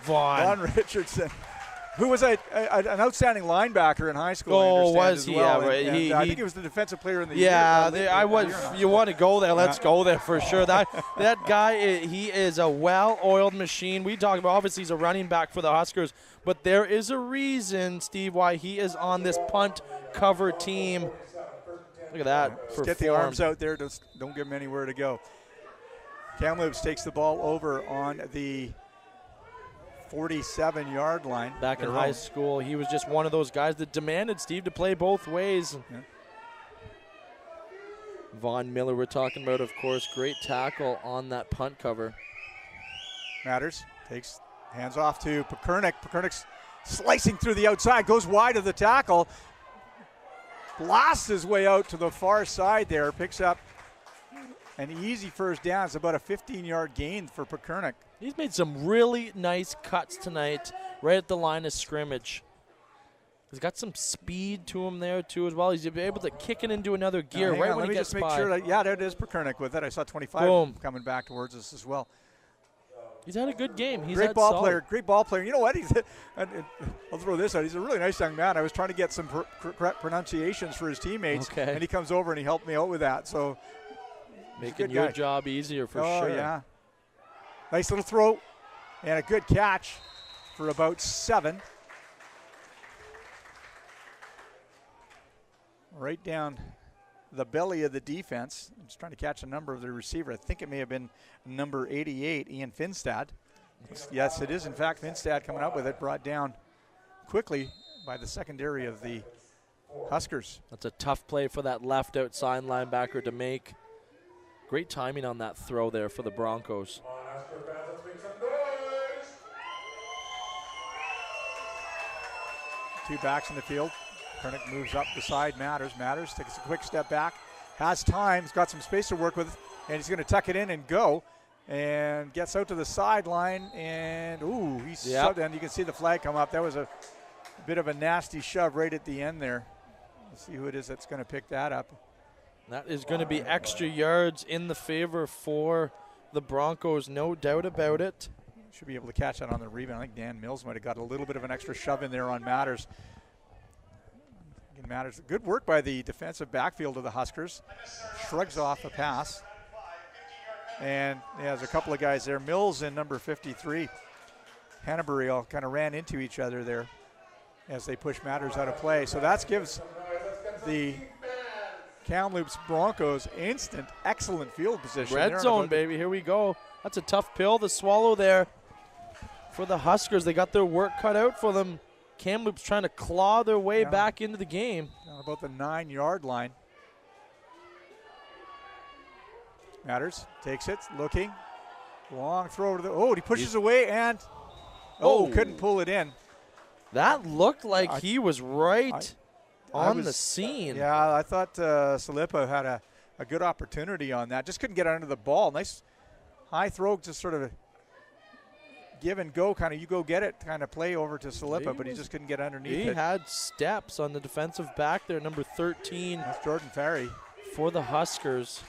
Vaughn Richardson who was an outstanding linebacker in high school. I Oh, understand, was as he? well. Yeah, right. And I think he was the defensive player in the Yeah, year. I was. You want to go there? Let's go there for sure. That guy, he is a well-oiled machine. We talk about, obviously he's a running back for the Huskers, but there is a reason, Steve, why he is on this punt cover team. Look at that. Just get the arms out there. Just don't give him anywhere to go. Kamloops takes the ball over on the 47-yard line. Back in high school, he was just one of those guys that demanded Steve to play both ways. Yeah. Von Miller, we're talking about, of course, great tackle on that punt cover. Matters takes hands off to Pakurnik. Pakurnik's slicing through the outside, goes wide of the tackle, blasts his way out to the far side there, picks up an easy first down. It's about a 15-yard gain for Pakurnik. He's made some really nice cuts tonight right at the line of scrimmage. He's got some speed to him there, too, as well. He's able to kick it into another gear right when he gets by. Let me just make sure that, yeah, there it is, Pakurnik with it. I saw 25 Boom. coming back towards us as well. He's had a good game. He's great had ball solid. player, great ball player. You know what? I'll throw this out. He's a really nice young man. I was trying to get some correct pronunciations for his teammates, and he comes over and he helped me out with that. So making your job easier for sure. Oh, yeah. Nice little throw and a good catch for about 7. Right down the belly of the defense. I'm just trying to catch a number of the receiver. I think it may have been number 88, Ian Finstad. Yes, it is, in fact, Finstad coming up with it, brought down quickly by the secondary of the Huskers. That's a tough play for that left outside linebacker to make. Great timing on that throw there for the Broncos. Two backs in the field. Kernick moves up beside Matters. Matters takes a quick step back, has time, he's got some space to work with, and he's going to tuck it in and go, and gets out to the sideline, and ooh, he's shoved, and you can see the flag come up. That was a bit of a nasty shove right at the end there. Let's see who it is that's going to pick that up. That is going to be extra yards in the favor for the Broncos, no doubt about it. Should be able to catch that on the rebound. I think Dan Mills might have got a little bit of an extra shove in there on Matters. Matters. Good work by the defensive backfield of the Huskers. Shrugs off a pass. And there's a couple of guys there. Mills and number 53. Hannabury all kind of ran into each other there as they push Matters out of play. So that gives the Kamloops Broncos instant, excellent field position. Red zone, baby. Here we go. That's a tough pill to swallow there for the Huskers. They got their work cut out for them. Kamloops trying to claw their way back into the game. Down about the 9-yard line. Matters takes it, looking. Long throw to the, he pushes away and, couldn't pull it in. That looked like he was right on the scene. Yeah, I thought Salipa had a good opportunity on that. Just couldn't get under the ball. Nice high throw, just sort of a give and go, kind of you go get it kind of play over to Salipa, but he just couldn't get underneath it. He had steps on the defensive back there, number 13. That's Jordan Ferry. For the Huskers.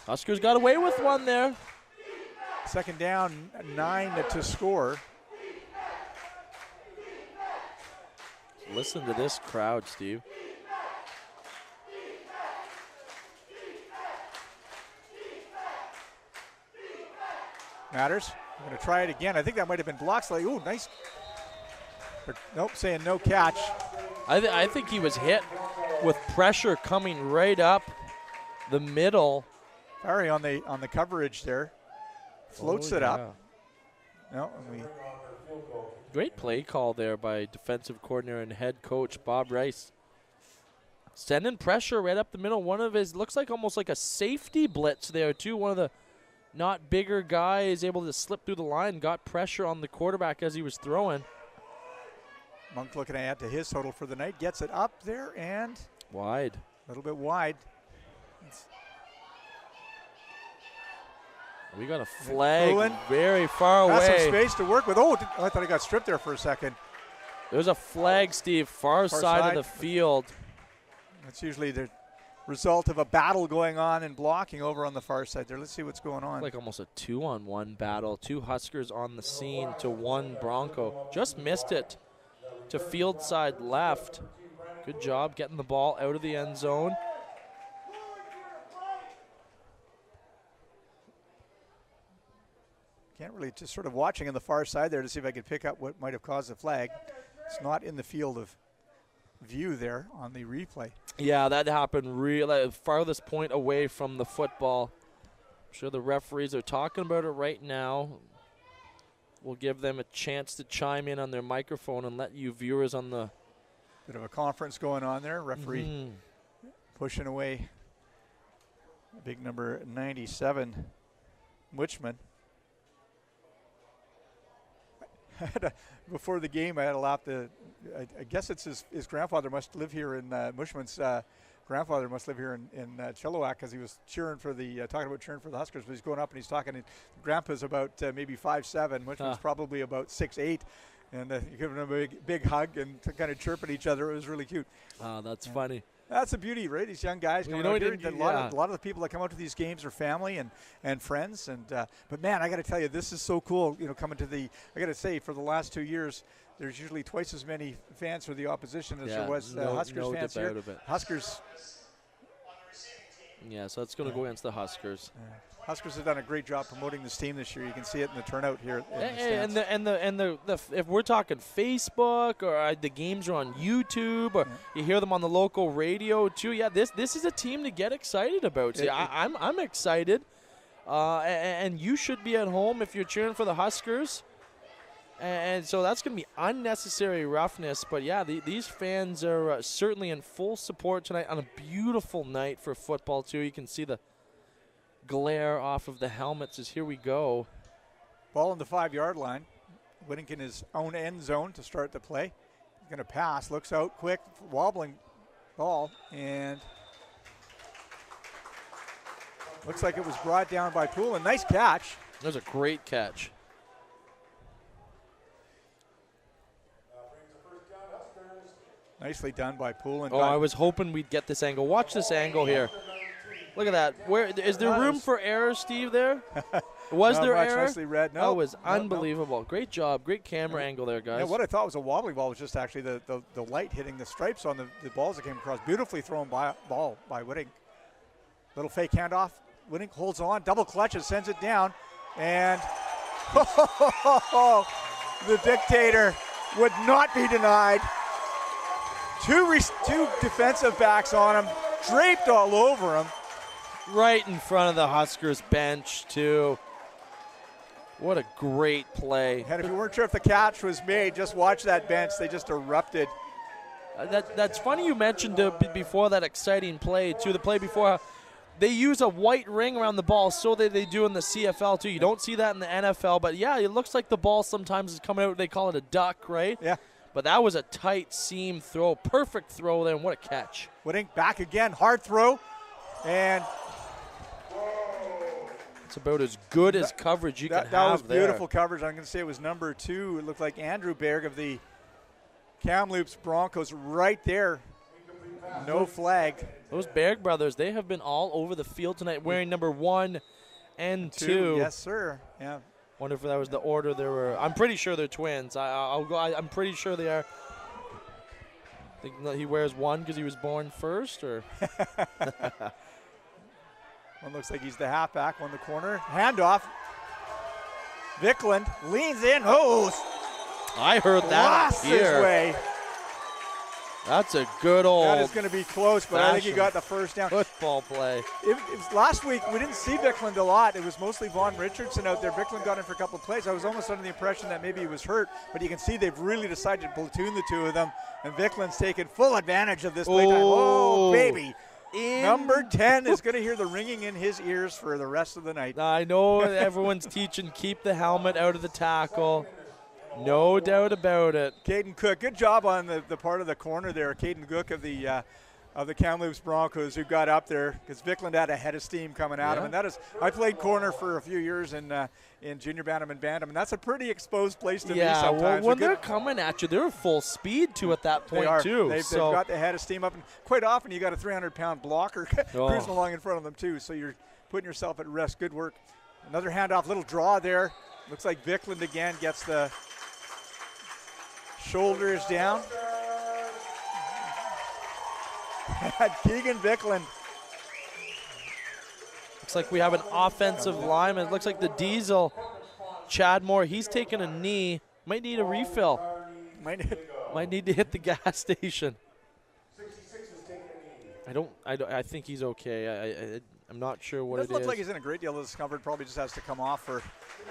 Huskers got away with one there. Second down, 9 to score. Listen to this crowd, Steve. Matters. I'm going to try it again. I think that might have been blocked. Like, ooh, nice. Nope, saying no catch. I think he was hit with pressure coming right up the middle. Ferry on the coverage there. Floats it up. No, Great play call there by defensive coordinator and head coach Bob Rice. Sending pressure right up the middle. One of his, looks like almost like a safety blitz there too. One of the not bigger guys able to slip through the line, got pressure on the quarterback as he was throwing. Monk looking to add to his total for the night. Gets it up there and wide. A little bit wide. We got a flag very far away. Got some space to work with. Oh, I thought he got stripped there for a second. There's a flag, Steve, far side of the field. That's usually the result of a battle going on and blocking over on the far side there. Let's see what's going on. Like almost a 2-on-1 battle. 2 Huskers on the scene to 1 Bronco. Just missed it to field side left. Good job getting the ball out of the end zone. Can't really, just sort of watching on the far side there to see if I could pick up what might have caused the flag. It's not in the field of view there on the replay. Yeah, that happened really farthest point away from the football. I'm sure the referees are talking about it right now. We'll give them a chance to chime in on their microphone and let you viewers on the... Bit of a conference going on there. Referee pushing away big number 97, Witchman. Before the game, I had a laugh. I guess it's his grandfather must live here in Mushman's grandfather must live here in Chilliwack, because he was cheering for the talking about cheering for the Huskers. But he's going up and he's talking. And Grandpa's about maybe 5'7", Mushman's probably about 6'8", and giving him a big hug and kind of chirping each other. It was really cute. Oh, that's funny. That's the beauty, right? These young guys coming out here. A lot of the people that come out to these games are family and friends. And but man, I got to tell you, this is so cool. You know, coming to the. I got to say, for the last 2 years, there's usually twice as many fans for the opposition as there was Huskers fans here. Huskers. Yeah, so it's going to go against the Huskers. Huskers have done a great job promoting this team this year. You can see it in the turnout here. If we're talking Facebook or the games are on YouTube or you hear them on the local radio too. Yeah, this is a team to get excited about. See, I'm excited, and you should be at home if you're cheering for the Huskers. And so that's going to be unnecessary roughness. But, yeah, these fans are certainly in full support tonight on a beautiful night for football, too. You can see the glare off of the helmets as here we go. Ball on the 5-yard line. Whitting in his own end zone to start the play. He's going to pass. Looks out quick. Wobbling ball. And looks like it was brought down by Poole. Nice catch. That was a great catch. Nicely done by Poole. I was hoping we'd get this angle. Watch this angle here. Look at that. Where is there room for error, Steve? There was there error? Nicely read. No, that was unbelievable. Great job. Great camera angle there, guys. Yeah, what I thought was a wobbly ball was just actually the light hitting the stripes on the balls that came across. Beautifully thrown ball by Whitting. Little fake handoff. Whitting holds on, double clutches, sends it down, and the dictator would not be denied. Two defensive backs on him, draped all over him. Right in front of the Huskers bench, too. What a great play. And if you weren't sure if the catch was made, just watch that bench. They just erupted. That's funny you mentioned before that exciting play, too. The play before, they use a white ring around the ball, so they do in the CFL, too. You don't see that in the NFL, but, yeah, it looks like the ball sometimes is coming out. They call it a duck, right? Yeah. But that was a tight seam throw. Perfect throw there, and what a catch. Whitting back again, hard throw. And it's about as good as coverage you can have there. That was beautiful coverage. I'm going to say it was number 2. It looked like Andrew Berg of the Kamloops Broncos right there. No flag. Those Berg brothers, they have been all over the field tonight wearing number 1 and 2. Yes, sir. Yeah. Wonder if that was the order they were. I'm pretty sure they're twins. I'm pretty sure they are. Think that he wears 1 because he was born first, or? One looks like he's the halfback on the corner. Handoff. Vickland leans in. Oh! I heard that Lost here. His way. That's a good old. That is going to be close, but I think he got the first down. Football play. Last week, we didn't see Vickland a lot. It was mostly Vaughn Richardson out there. Vickland got in for a couple of plays. I was almost under the impression that maybe he was hurt, but you can see they've really decided to platoon the two of them, and Vickland's taken full advantage of this playtime. Oh, baby. Number 10 is going to hear the ringing in his ears for the rest of the night. I know everyone's teaching keep the helmet out of the tackle. No doubt about it. Caden Cook, good job on the part of the corner there. Caden Cook of of the Kamloops Broncos who got up there because Vickland had a head of steam coming at him. And that is, I played corner for a few years in junior bantam and bantam, and that's a pretty exposed place to be sometimes. Well, when they're coming at you, they're full speed too at that point too. They've got the head of steam up, and quite often you got a 300-pound blocker cruising along in front of them too, so you're putting yourself at risk. Good work. Another handoff, little draw there. Looks like Vickland again gets the shoulders down. Keegan Vickland. Looks like we have an offensive lineman. It looks like the Diesel, Chad Moore, he's taking a knee. Might need a refill. Might need to hit the gas station. I think he's okay. I'm not sure what it is. Doesn't look like he's in a great deal of discomfort. Probably just has to come off for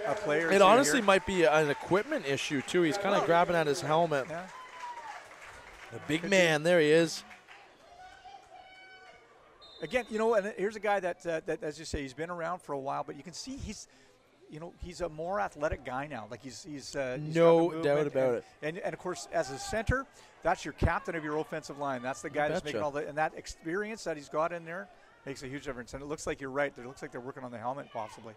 a player. It honestly might be an equipment issue too. He's kind of grabbing at his helmet. Yeah. The big man, there he is. Again, and here's a guy that, as you say, he's been around for a while, but you can see he's a more athletic guy now. Like he's no doubt about it. And of course, as a center, that's your captain of your offensive line. That's the guy that's making all the, and that experience that he's got in there makes a huge difference. And it looks like you're right. It looks like they're working on the helmet possibly.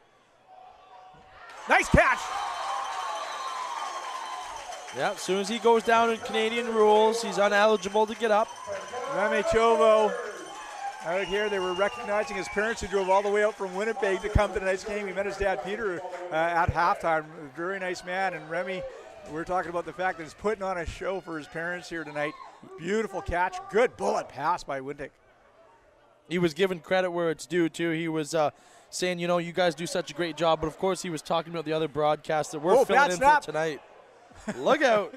Nice catch. Yeah, as soon as he goes down in Canadian rules, he's ineligible to get up. Remy Chovo out here. They were recognizing his parents who drove all the way out from Winnipeg to come to tonight's game. He met his dad, Peter, at halftime. A very nice man. And Remy, we're talking about the fact that he's putting on a show for his parents here tonight. Beautiful catch. Good bullet pass by Windick. He was given credit where it's due, too. He was saying, you guys do such a great job. But, of course, he was talking about the other broadcasts that we're filling in for tonight. Look out.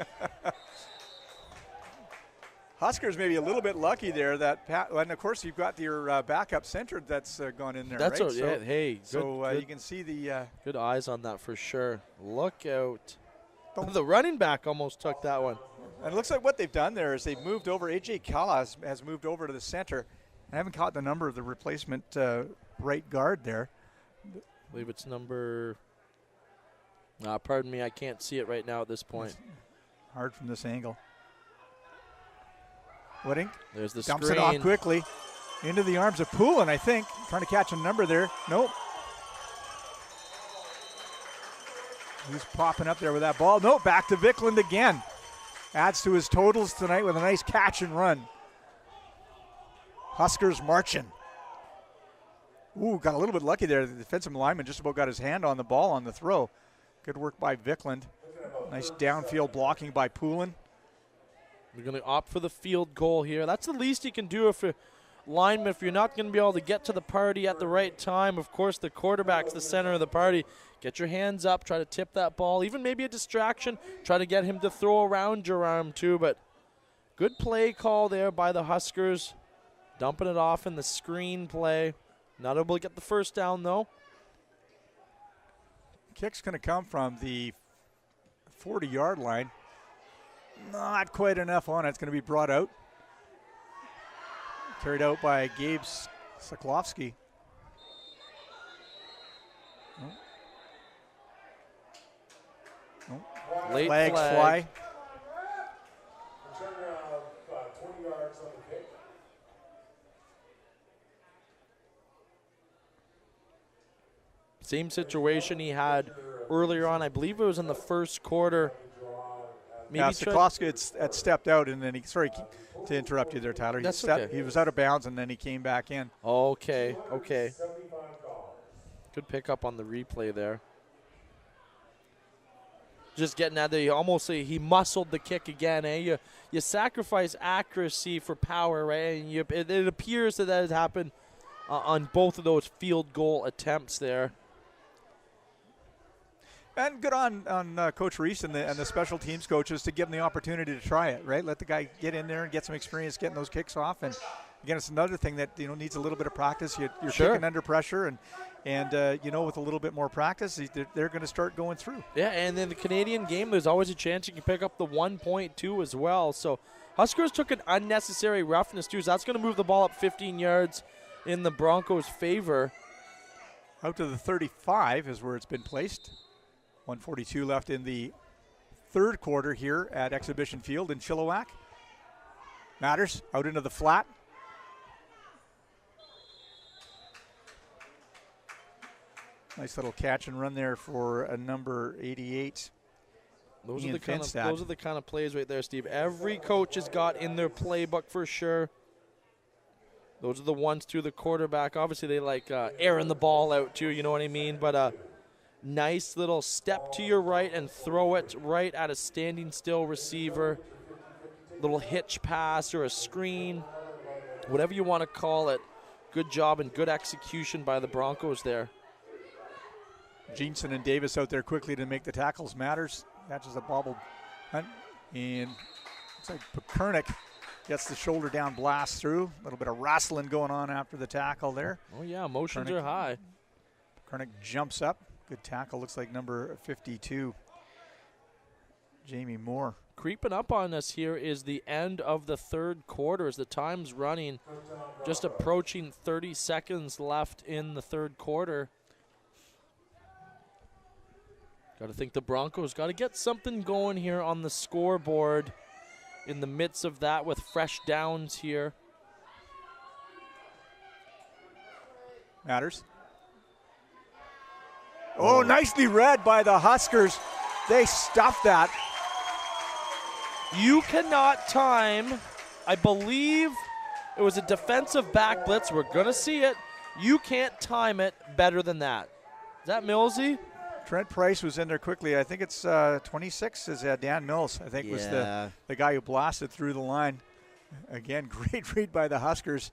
Huskers maybe a little bit lucky there. And, of course, you've got your backup center that's gone in there, that's right? Good, you can see the good eyes on that for sure. Look out. The running back almost took that one. And it looks like what they've done there is they've moved over. A.J. Callas has moved over to the center. I haven't caught the number of the replacement right guard there. I believe it's number pardon me, I can't see it right now at this point. It's hard from this angle. Wooding there's the dumps screen. It off quickly into the arms of Poulin, I think. Trying to catch a number there. Nope. He's popping up there with that ball. Nope, back to Vickland again. Adds to his totals tonight with a nice catch and run. Huskers marching. Ooh, got a little bit lucky there. The defensive lineman just about got his hand on the ball on the throw. Good work by Vickland. Nice downfield blocking by Poulin. We're going to opt for the field goal here. That's the least you can do if you're lineman, if you're not going to be able to get to the party at the right time. Of course, the quarterback's the center of the party. Get your hands up, try to tip that ball. Even maybe a distraction. Try to get him to throw around your arm too. But good play call there by the Huskers. Dumping it off in the screen play. Not able to get the first down, though. Kick's going to come from the 40-yard line. Not quite enough on it. It's going to be brought out. Carried out by Gabe Sokolowski. Late flags flag. fly. Return 20 yards on the kick. Same situation he had earlier on. I believe it was in the first quarter. Maybe Sokolowski had stepped out, and then sorry to interrupt you there, Tyler. He was out of bounds, and then he came back in. Okay. Good pickup on the replay there. Just getting at the almost he muscled the kick again. You sacrifice accuracy for power, right? And it appears that has happened on both of those field goal attempts there. And good on Coach Reese and the special teams coaches to give him the opportunity to try it, right? Let the guy get in there and get some experience getting those kicks off. And again, it's another thing that needs a little bit of practice. You're kicking under pressure, and with a little bit more practice, they're going to start going through. Yeah, and in the Canadian game, there's always a chance you can pick up the 1.2 as well. So Huskers took an unnecessary roughness too. So that's going to move the ball up 15 yards in the Broncos' favor. Out to the 35 is where it's been placed. 1:42 left in the third quarter here at Exhibition Field in Chilliwack. Matters out into the flat. Nice little catch and run there for a number 88. Those Ian are Finstad. the kind of plays right there, Steve. Every coach has got in their playbook for sure. Those are the ones to the quarterback. Obviously, they like airing the ball out too, you know what I mean? But a nice little step to your right and throw it right at a standing still receiver. Little hitch pass or a screen, whatever you want to call it. Good job and good execution by the Broncos there. Jeanson and Davis out there quickly to make the tackles. Matters catches a bobbled hunt, and looks like Pakernick gets the shoulder down blast through. A little bit of wrestling going on after the tackle there. Oh yeah, emotions are high. Pakernick jumps up. Good tackle. Looks like number 52, Jamie Moore. Creeping up on us here is the end of the third quarter as the time's running. Just approaching 30 seconds left in the third quarter. Got to think the Broncos got to get something going here on the scoreboard in the midst of that with fresh downs here. Matters. Oh, nicely read by the Huskers. They stuffed that. You cannot time, I believe it was a defensive back blitz. We're going to see it. You can't time it better than that. Is that Millsy? Trent Price was in there quickly. I think it's 26 is Dan Mills, I think, was the guy who blasted through the line. Again, great read by the Huskers.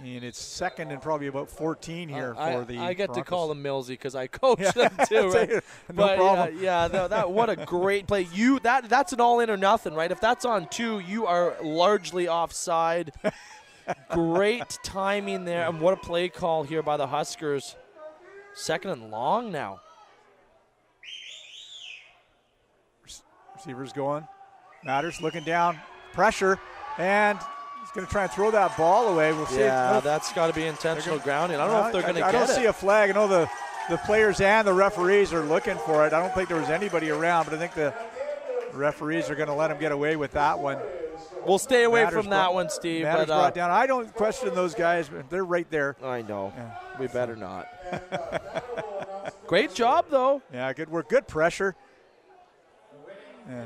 And it's second and probably about 14 here for the I get Broncos. to call him Millsy because I coach them too, right? No problem. That what a great play. That's an all in or nothing, right? If that's on two, you are largely offside. Great timing there, and what a play call here by the Huskers. Second and long now. Receivers going. Matters looking down. Pressure. And he's going to try and throw that ball away. We'll see. Yeah, that's got to be intentional grounding. I don't know if they're going to get it. I don't see a flag. I know the players and the referees are looking for it. I don't think there was anybody around, but I think the referees are going to let him get away with that one. We'll stay away from that one, Steve. Matters brought down. I don't question those guys, but they're right there. I know. Yeah. We better not. Great job, though. Yeah, good work. Good pressure. Yeah.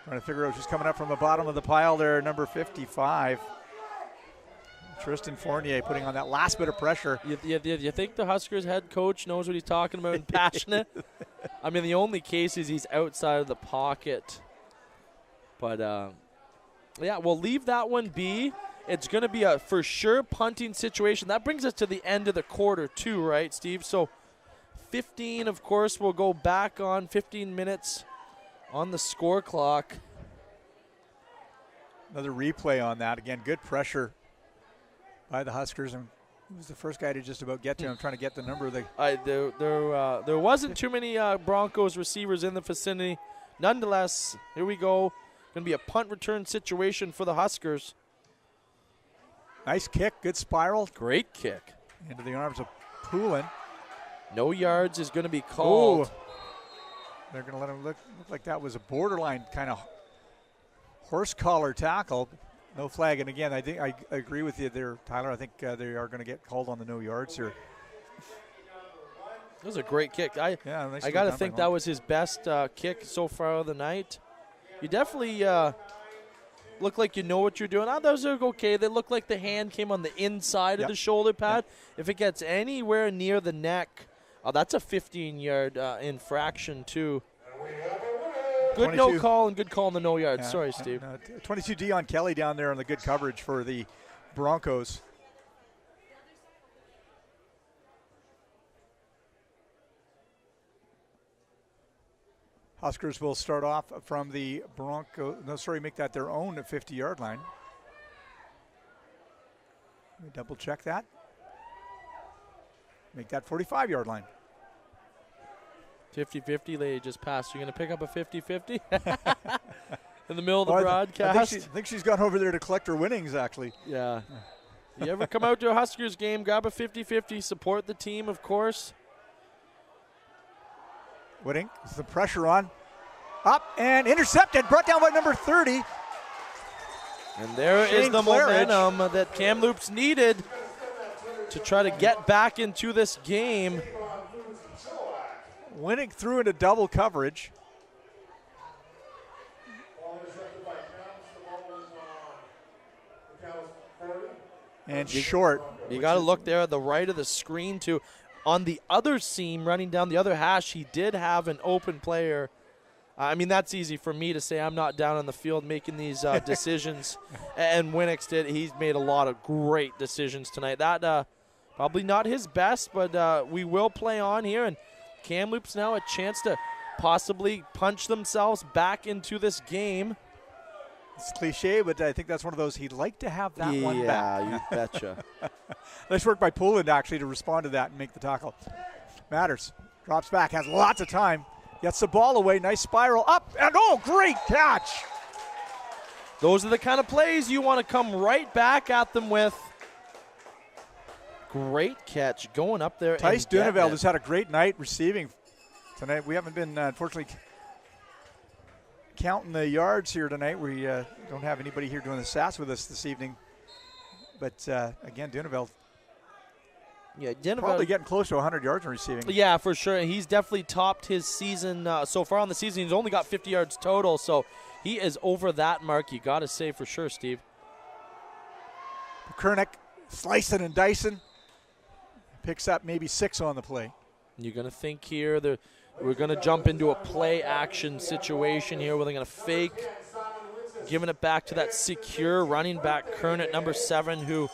Trying to figure out who's coming up from the bottom of the pile there, number 55. Tristan Fournier putting on that last bit of pressure. You think the Huskers head coach knows what he's talking about and passionate? I mean, the only case is he's outside of the pocket. But, yeah, we'll leave that one be. It's going to be a for sure punting situation. That brings us to the end of the quarter, too, right, Steve? So 15, of course, will go back on 15 minutes on the score clock. Another replay on that. Again, good pressure by the Huskers. And he was the first guy to just about get to him, trying to get the number of the. There wasn't too many Broncos receivers in the vicinity. Nonetheless, here we go. Going to be a punt return situation for the Huskers. Nice kick, good spiral. Great kick. Into the arms of Poulin. No yards is going to be called. Ooh. They're going to let him look like that was a borderline kind of horse collar tackle. No flag. And again, I think I agree with you there, Tyler. I think they are going to get called on the no yards here. That was a great kick. I nice got to think that was his best kick so far of the night. You definitely look like you know what you're doing. Those are okay. They look like the hand came on the inside of the shoulder pad. If it gets anywhere near the neck, that's a 15-yard infraction too. Good 22. no call and good call on the no yards. Sorry, Steve. 22 Dion Kelly down there on the good coverage for the Broncos. Huskers will start off from the make that their own 50-yard line. Let me double check that. Make that 45-yard line. 50-50, lady just passed. You're going to pick up a 50-50 in the middle of the broadcast? I think she's gone over there to collect her winnings, actually. Yeah. You ever come out to a Huskers game, grab a 50-50, support the team, of course. Whitting, the pressure on. Up and intercepted, brought down by number 30. And there is the momentum that Kamloops needed. to try to get back into this game. Winning through into double coverage. And short. You got to look there at the right of the screen, too. On the other seam, running down the other hash, he did have an open player. I mean, that's easy for me to say. I'm not down on the field making these decisions. And Winnick's did. He's made a lot of great decisions tonight. That probably not his best, but we will play on here. And Kamloops now a chance to possibly punch themselves back into this game. It's cliche, but I think that's one of those he'd like to have that one back. Yeah, you betcha. Nice work by Poland, actually, to respond to that and make the tackle. Matters. Drops back, has lots of time. Gets the ball away. Nice spiral up. And, oh, great catch. Those are the kind of plays you want to come right back at them with. Great catch going up there. Tice Duneveld has had a great night receiving tonight. We haven't been, unfortunately, counting the yards here tonight. We don't have anybody here doing the stats with us this evening. But, again, Duneveld. Yeah, Duneveld probably getting close to 100 yards in receiving. Yeah, for sure. He's definitely topped his season so far on the season. He's only got 50 yards total, so he is over that mark. You got to say for sure, Steve. Kernick slicing and dicing. Picks up maybe 6 on the play. You're going to think here that we're going to jump into a play action situation here where they're going to fake, giving it back to that secure running back, Kernick, number 7, who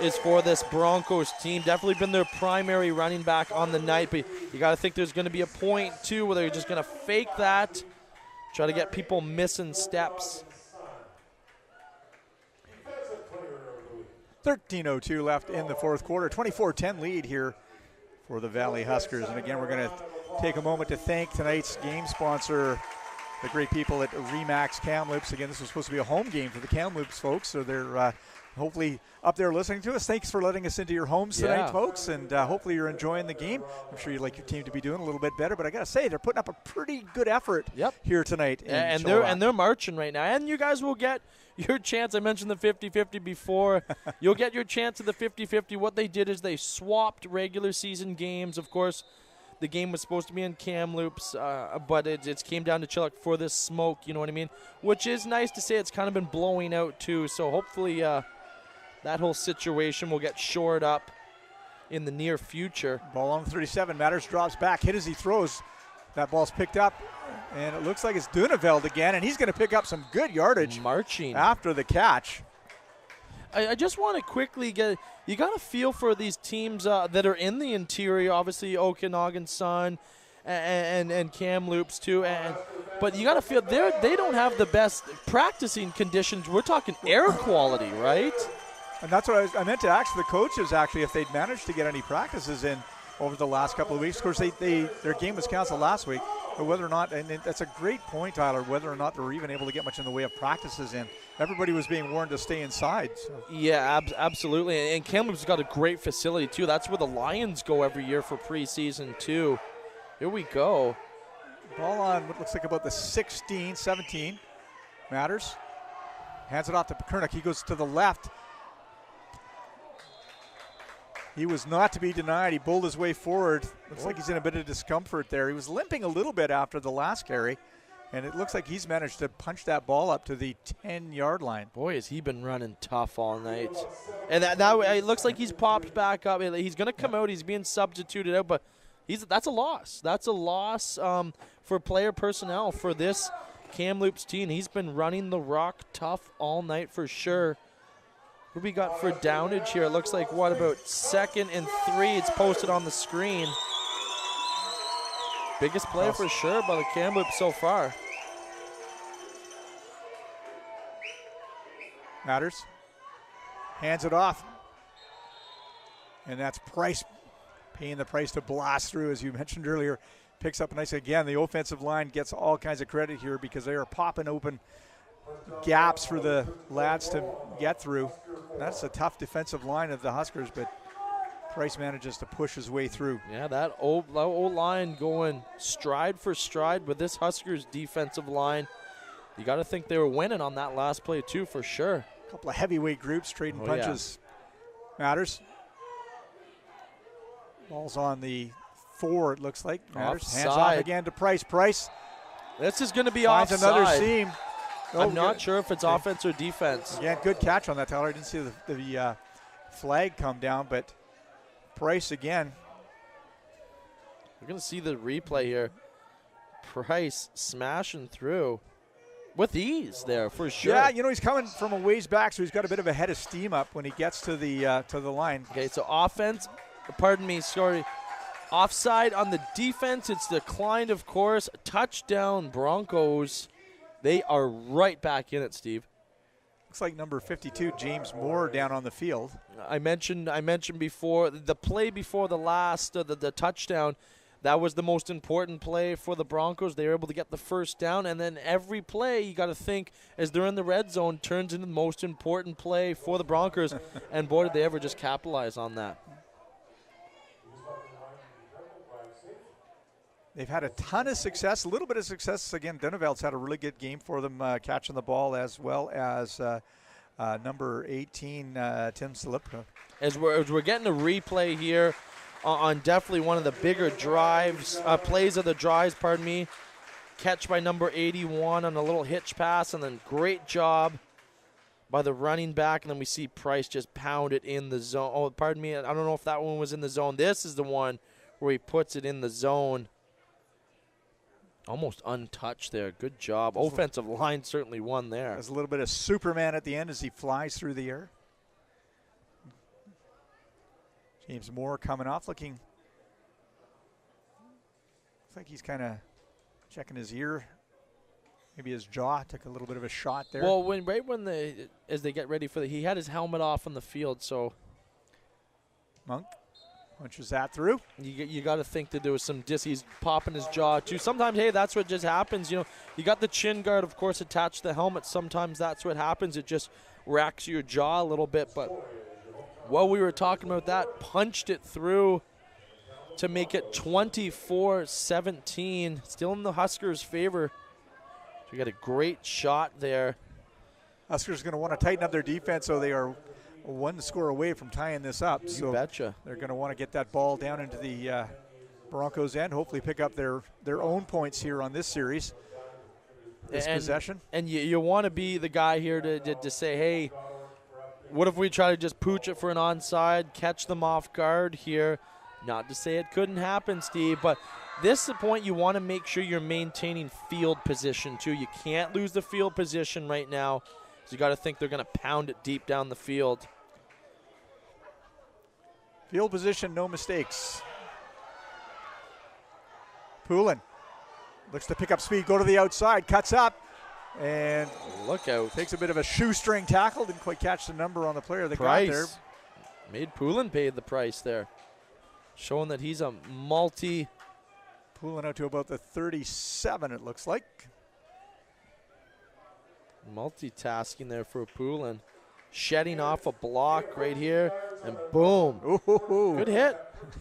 is for this Broncos team. Definitely been their primary running back on the night, but you got to think there's going to be a point, too, where they're just going to fake that, try to get people missing steps. 13:02 left in the fourth quarter. 24-10 lead here for the Valley Huskers. And again, we're going to take a moment to thank tonight's game sponsor, the great people at Remax Kamloops. Again, this was supposed to be a home game for the Kamloops folks, so they're hopefully up there listening to us. Thanks for letting us into your homes tonight, folks, and hopefully you're enjoying the game. I'm sure you'd like your team to be doing a little bit better, but I got to say, they're putting up a pretty good effort here tonight. And they're marching right now. And you guys will get your chance. I mentioned the 50-50 before. You'll get your chance at the 50-50. What they did is they swapped regular season games. Of course, the game was supposed to be in Kamloops, but it came down to Chilliwack for this smoke, you know what I mean? Which is nice to say. It's kind of been blowing out, too. So hopefully that whole situation will get shored up in the near future. Ball on 37. Matters drops back. Hit as he throws. That ball's picked up, and it looks like it's Duneveld again, and he's going to pick up some good yardage marching after the catch. I just want to quickly get – you got to feel for these teams that are in the interior, obviously Okanagan Sun and Kamloops too, but you got to feel they don't have the best practicing conditions. We're talking air quality, right? And that's what I meant to ask the coaches, actually, if they'd managed to get any practices in over the last couple of weeks. Of course, their game was canceled last week, but whether or not, and that's a great point, Tyler, whether or not they were even able to get much in the way of practices in. Everybody was being warned to stay inside. So. Yeah, absolutely. And Kamloops has got a great facility, too. That's where the Lions go every year for preseason, too. Here we go. Ball on what looks like about the 16, 17. Matters. Hands it off to Kernick. He goes to the left. He was not to be denied. He bowled his way forward. Looks like he's in a bit of discomfort there. He was limping a little bit after the last carry, and it looks like he's managed to punch that ball up to the 10-yard line. Boy, has he been running tough all night. And that it looks like he's popped back up. He's going to come out. He's being substituted out, but that's a loss. That's a loss for player personnel for this Kamloops team. He's been running the rock tough all night for sure. What we got for downage here? It looks like, what, about 2nd and 3? It's posted on the screen. Biggest play for sure by the Kamloops so far. Matters. Hands it off. And that's Price paying the price to blast through, as you mentioned earlier. Picks up a nice, again, the offensive line gets all kinds of credit here because they are popping open gaps for the lads to get through. That's a tough defensive line of the Huskers, but Price manages to push his way through. Yeah, that old line going stride for stride with this Huskers defensive line. You got to think they were winning on that last play too, for sure. A couple of heavyweight groups trading punches. Yeah. Matters Ball's on the 4, it looks like. Matters. Hands off Offside. again to Price. Price This is going to be finds offside. another seam. I'm not sure if it's offense or defense. Again, good catch on that, Tyler. I didn't see the flag come down, but Price again. We're going to see the replay here. Price smashing through with ease there for sure. Yeah, you know, he's coming from a ways back, so he's got a bit of a head of steam up when he gets to the line. Okay, so offense, pardon me, sorry. Offside on the defense. It's declined, of course. Touchdown, Broncos. They are right back in it, Steve. Looks like number 52, James Moore, down on the field. I mentioned before the play before the last the touchdown. That was the most important play for the Broncos. They were able to get the first down, and then every play you got to think as they're in the red zone turns into the most important play for the Broncos. And boy, did they ever just capitalize on that. They've had a ton of success, a little bit of success. Again, Dunneveld's had a really good game for them, catching the ball, as well as number 18, Tim Slipka. As we're getting a replay here on definitely one of the bigger drives, plays of the drives, pardon me. Catch by number 81 on a little hitch pass, and then great job by the running back. And then we see Price just pound it in the zone. Oh, pardon me, I don't know if that one was in the zone. This is the one where he puts it in the zone. Almost untouched there. Good job. Offensive line certainly won there. There's a little bit of Superman at the end as he flies through the air. James Moore coming off, looks like he's kind of checking his ear. Maybe his jaw took a little bit of a shot there. Well, as they get ready for he had his helmet off on the field, so Monk punches that through. You got to think that there was some he's popping his jaw too. Sometimes, hey, that's what just happens. You know, you got the chin guard, of course, attached to the helmet. Sometimes that's what happens. It just racks your jaw a little bit. But while we were talking about that, punched it through to make it 24-17. Still in the Huskers' favor. So we got a great shot there. Huskers going to want to tighten up their defense, so they are one score away from tying this up. You betcha. They're going to want to get that ball down into the Broncos' end, hopefully pick up their own points here on this series, this possession. And you want to be the guy here to say, hey, what if we try to just pooch it for an onside, catch them off guard here? Not to say it couldn't happen, Steve, but this is the point you want to make sure you're maintaining field position, too. You can't lose the field position right now. So you got to think they're going to pound it deep down the field. Field position, no mistakes. Poulin looks to pick up speed, go to the outside, cuts up, and look out. Takes a bit of a shoestring tackle. Didn't quite catch the number on the player that Price got there. Made Poulin pay the price there. Showing that he's a multi. Poulin out to about the 37, it looks like. Multitasking there for Poulin. Shedding off a block right here, and boom. Ooh. Good hit.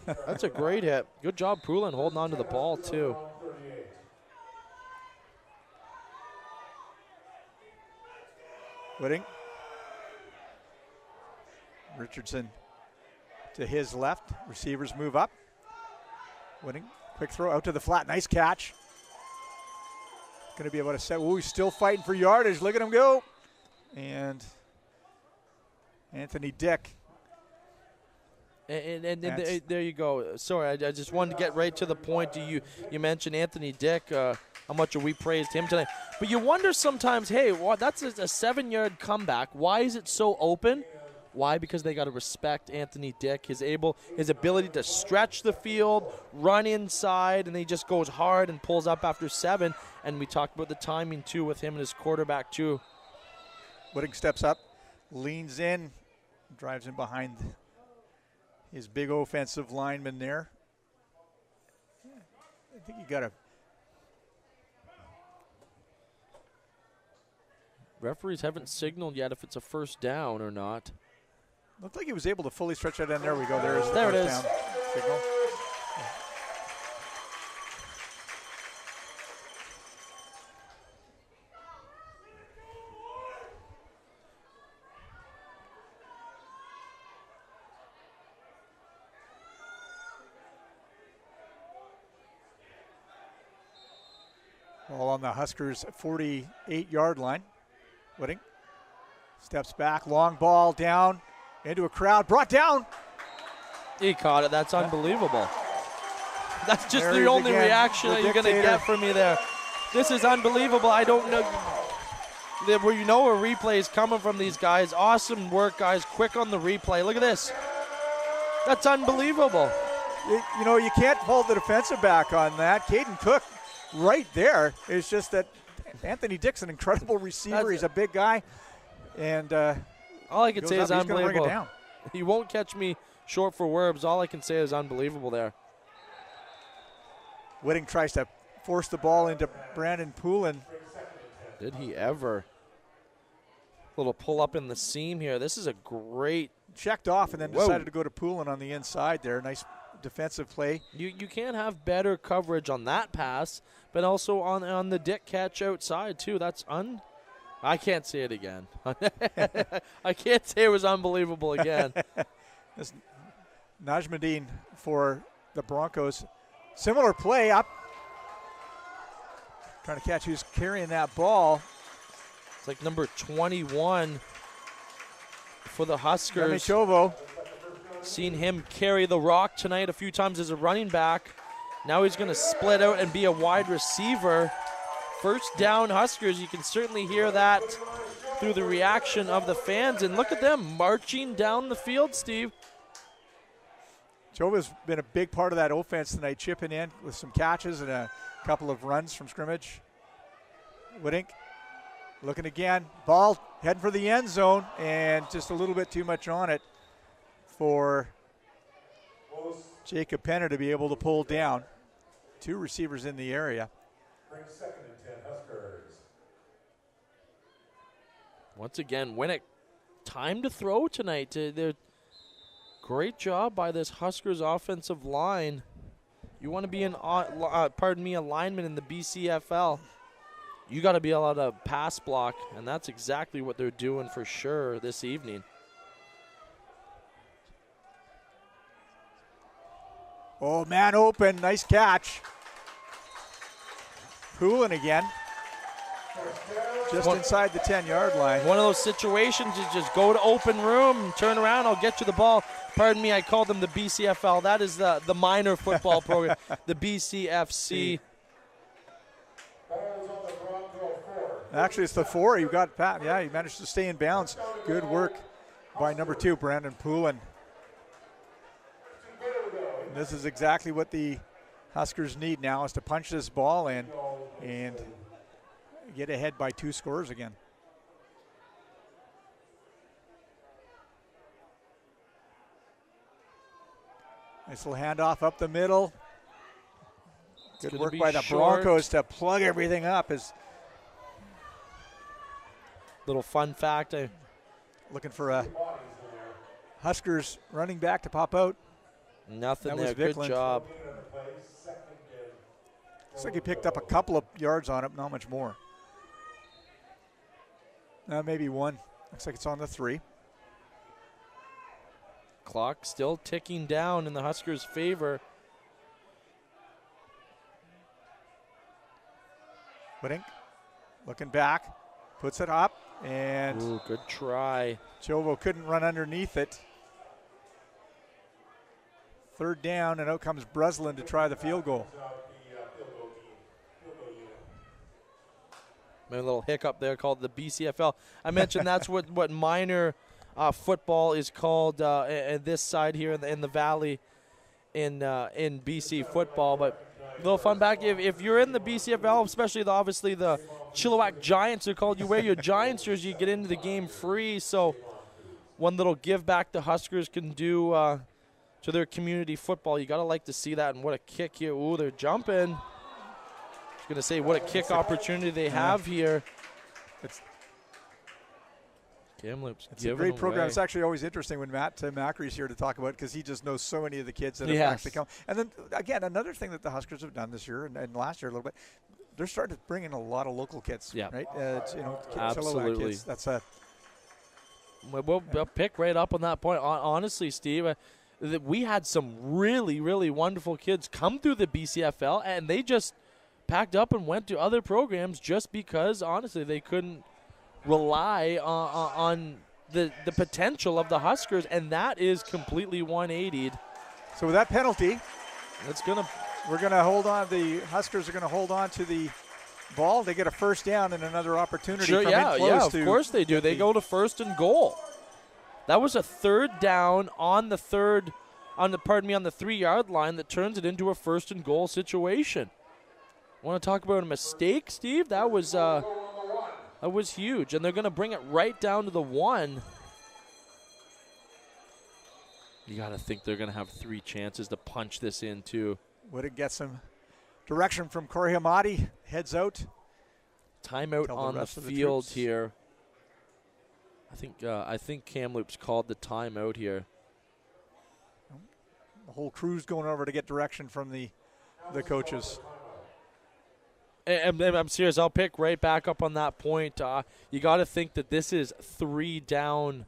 That's a great hit. Good job, Poulin, holding on to the ball, too. Whitting. Richardson to his left. Receivers move up. Whitting, quick throw out to the flat. Nice catch. Going to be about a set. Ooh, he's still fighting for yardage. Look at him go. And Anthony Dick. And there you go. Sorry, I just wanted to get right to the point. You mentioned Anthony Dick. How much we praised him tonight. But you wonder sometimes, hey, that's a 7-yard comeback. Why is it so open? Why? Because they got to respect Anthony Dick, his ability to stretch the field, run inside, and he just goes hard and pulls up after 7. And we talked about the timing, too, with him and his quarterback, too. Whitting steps up, leans in, drives in behind his big offensive lineman there. I think you got to. Referees haven't signaled yet if it's a first down or not. Looked like he was able to fully stretch that in. There we go. There it is. Down signal. Ball on the Huskers 48-yard line. Whitting steps back, long ball down into a crowd, brought down. He caught it. That's unbelievable. That's just There the he is only again, reaction the that you're going to dictator. get from me there. This is unbelievable. I don't know. Where you know a replay is coming from these guys. Awesome work, guys. Quick on the replay. Look at this. That's unbelievable. You know, you can't hold the defensive back on that. Caden Cook right there. It's just that Anthony Dick's an incredible receiver. He's a big guy. And all I can say is he's gonna bring it unbelievable. down. You won't catch me short for words. All I can say is unbelievable there. Whitting tries to force the ball into Brandon Poulin. Did he ever? Little pull up in the seam here. This is a great. Checked off and then Whoa. decided to go to Poulin on the inside there. Nice defensive play. You can't have better coverage on that pass, but also on the Dick catch outside too. That's I can't say it again. I can't say it was unbelievable again. This Najmuddin for the Broncos. Similar play up. Trying to catch who's carrying that ball. It's like number 21 for the Huskers. Chovo. Seen him carry the rock tonight a few times as a running back. Now he's going to split out and be a wide receiver. First down Huskers. You can certainly hear that through the reaction of the fans. And look at them marching down the field, Steve. Chova's been a big part of that offense tonight, chipping in with some catches and a couple of runs from scrimmage. Whitting looking again. Ball heading for the end zone, and just a little bit too much on it for Jacob Penner to be able to pull down. Two receivers in the area. Bring 2nd and 10 Huskers. Once again, Winnick, time to throw tonight. They're great job by this Huskers offensive line. You want to be an a lineman in the BCFL, you got to be allowed to pass block, and that's exactly what they're doing for sure this evening. Oh, man open. Nice catch. Poulin again. Just inside the 10-yard line. One of those situations is just go to open room, turn around, I'll get you the ball. Pardon me, I called them the BCFL. That is the minor football program, the BCFC. Actually, it's the 4. You got Pat. Yeah, he managed to stay in bounds. Good work by number 2, Brandon Poulin. And this is exactly what the Huskers need now, is to punch this ball in and get ahead by 2 scores again. Nice little handoff up the middle. Good work by the Broncos to plug everything up. Little fun fact. Looking for a Huskers running back to pop out. Nothing That there. was Good Vickland. job. Looks like he picked up a couple of yards on it, not much more. Maybe 1. Looks like it's on the 3. Clock still ticking down in the Huskers' favor. Whitting looking back, puts it up, and Ooh, good try. Chovo couldn't run underneath it. 3rd down, and out comes Breslin to try the field goal. Maybe a little hiccup there called the BCFL. I mentioned that's what minor football is called this side here in the valley in BC football. But a little fun back. If you're in the BCFL, especially obviously the Chilliwack Giants are called, you wear your Giants jersey, you get into the game free. So one little give back the Huskers can do to their community football. You got to like to see that. And what a kick here. Ooh, they're jumping. I was going to say what a kick opportunity they have here. Kamloops. It's a great program. It's actually always interesting when Matt Macri here to talk about it, because he just knows so many of the kids that have actually come. And then, again, another thing that the Huskers have done this year and last year a little bit, they're starting to bring in a lot of local kids, right? Absolutely. Kids. That's a We'll pick right up on that point. Honestly, Steve, we had some really, really wonderful kids come through the BCFL, and they just packed up and went to other programs just because, honestly, they couldn't rely on the potential of the Huskers, and that is completely 180'd. So with that penalty, We're going to hold on. The Huskers are going to hold on to the ball. They get a first down and another opportunity Sure, from yeah, in close. yeah, of course they do. They go to 1st and goal. That was a 3rd down on the 3-yard line that turns it into a 1st and goal situation. Want to talk about a mistake, Steve? That was huge, and they're going to bring it right down to the 1. You got to think they're going to have 3 chances to punch this in, too. Would it get some direction from Corey Hamadi? Heads out. Timeout on the field here. I think Kamloops called the timeout here. The whole crew's going over to get direction from the coaches. And I'm serious. I'll pick right back up on that point. You got to think that this is 3-down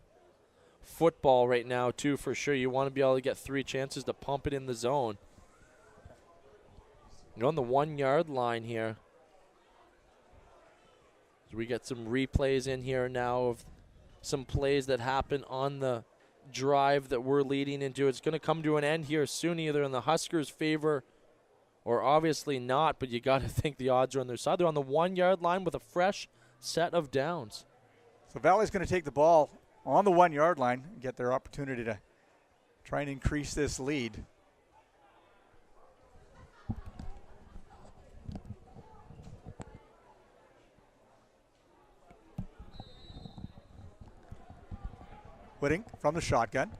football right now, too, for sure. You want to be able to get 3 chances to pump it in the zone. You're on the 1-yard line here. So we get some replays in here now of some plays that happen on the drive that we're leading into. It's going to come to an end here soon, either in the Huskers' favor or obviously not, but you got to think the odds are on their side. They're on the 1-yard line with a fresh set of downs. So Valley's going to take the ball on the 1-yard line and get their opportunity to try and increase this lead. Whitting from the shotgun.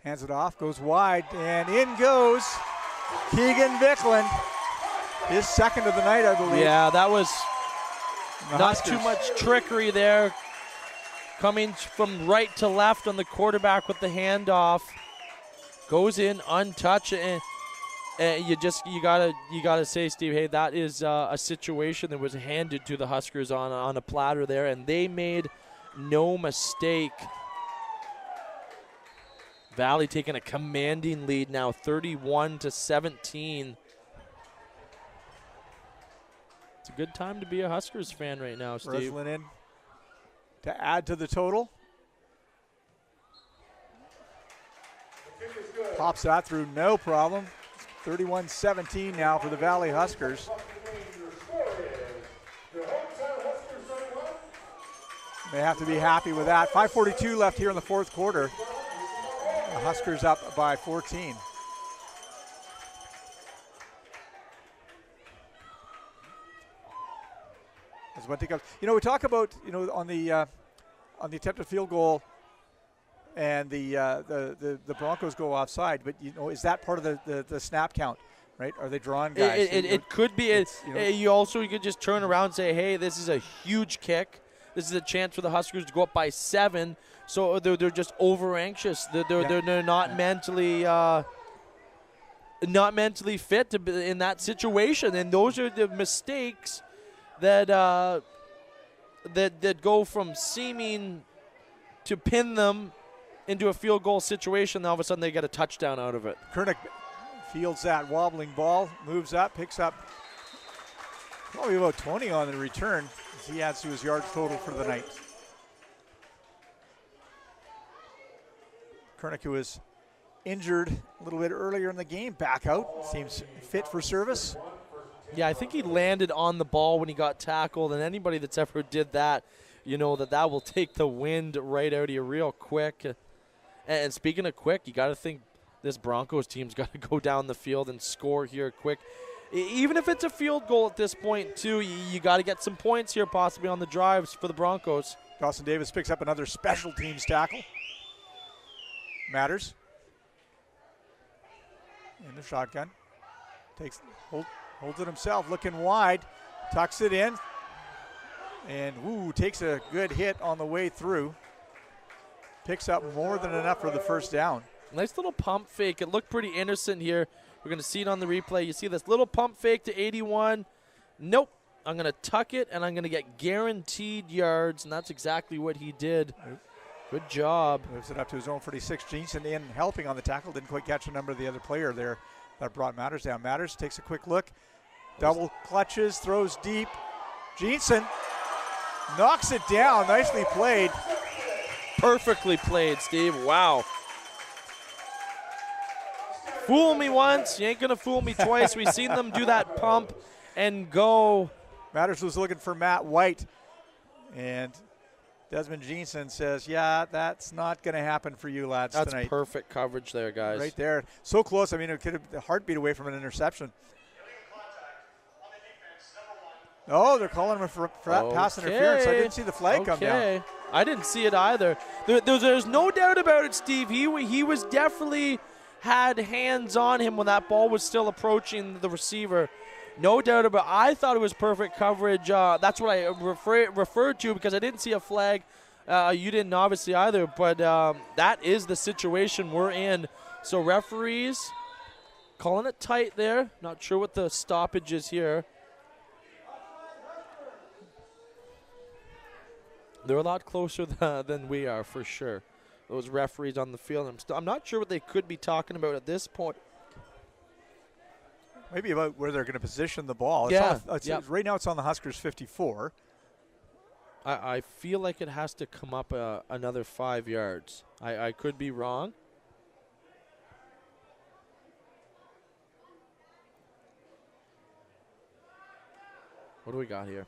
Hands it off, goes wide, and in goes Keegan Bicklin. His 2nd of the night, I believe. Yeah, that was not Huskers. too much trickery there. Coming from right to left on the quarterback with the handoff. Goes in untouched, and you gotta say, Steve, hey, that is a situation that was handed to the Huskers on a platter there, and they made no mistake. Valley taking a commanding lead now, 31-17. It's a good time to be a Huskers fan right now, Steve. Breslin in to add to the total. Pops that through, no problem. 31-17 now for the Valley Huskers. They have to be happy with that. 5:42 left here in the 4th quarter. The Huskers up by 14. As one thing, we talk about on the attempted field goal, and the Broncos go offside, but is that part of the snap count? Right? Are they drawing guys? It could be. You could just turn around and say, hey, this is a huge kick. This is a chance for the Huskers to go up by 7. So they're just over anxious. They're not mentally fit to be in that situation, and those are the mistakes that go from seeming to pin them into a field goal situation. All of a sudden they get a touchdown out of it. Kernick fields that wobbling ball, moves up, picks up probably about 20 on the return as he adds to his yards total for the night. Kernick, who was injured a little bit earlier in the game, back out, seems fit for service. Yeah, I think he landed on the ball when he got tackled, and anybody that's ever did that, that will take the wind right out of you real quick. And speaking of quick, you got to think this Broncos team's got to go down the field and score here quick. Even if it's a field goal at this point, too, you got to get some points here possibly on the drives for the Broncos. Dawson Davis picks up another special teams tackle. Matters in the shotgun. Holds it himself, looking wide, tucks it in, and takes a good hit on the way through. Picks up more than enough for the first down. Nice little pump fake. It looked pretty innocent here. We're going to see it on the replay. You see this little pump fake to 81. Nope. I'm going to tuck it, and I'm going to get guaranteed yards, and that's exactly what he did. Good job. Moves it up to his own 46. Jeanson in helping on the tackle. Didn't quite catch the number of the other player there that brought Matters down. Matters takes a quick look. Double clutches, throws deep. Jeanson knocks it down. Nicely played. Perfectly played, Steve. Wow. Fool me once, you ain't gonna fool me twice. We've seen them do that pump and go. Matters was looking for Matt White, and Desmond Jeanson says, yeah, that's not going to happen for you lads That's tonight. perfect coverage there, guys. Right there. So close. I mean, it could have a heartbeat away from an interception. Oh, they're calling him for pass interference. I didn't see the flag come down. I didn't see it either. There's no doubt about it, Steve. He was definitely had hands on him when that ball was still approaching the receiver. No doubt about it. I thought it was perfect coverage. That's what I referred to because I didn't see a flag. You didn't obviously either, but that is the situation we're in. So referees calling it tight there. Not sure what the stoppage is here. They're a lot closer than we are for sure. Those referees on the field. I'm not sure what they could be talking about at this point. Maybe about where they're going to position the ball. Right now it's on the Huskers 54. I feel like it has to come up another 5 yards. I could be wrong. What do we got here?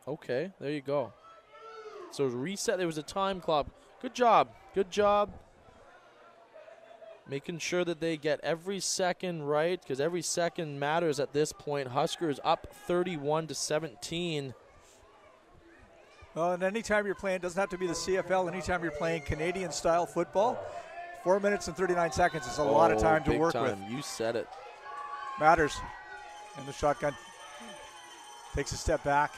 Okay, there you go. So reset, there was a time clock. Good job. Good job. Making sure that they get every second right because every second matters at this point. Huskers up 31-17. Well, and anytime you're playing, it doesn't have to be the CFL. Anytime you're playing Canadian-style football, 4 minutes and 39 seconds is a lot of time to work with. You said it. Matters. And the shotgun takes a step back.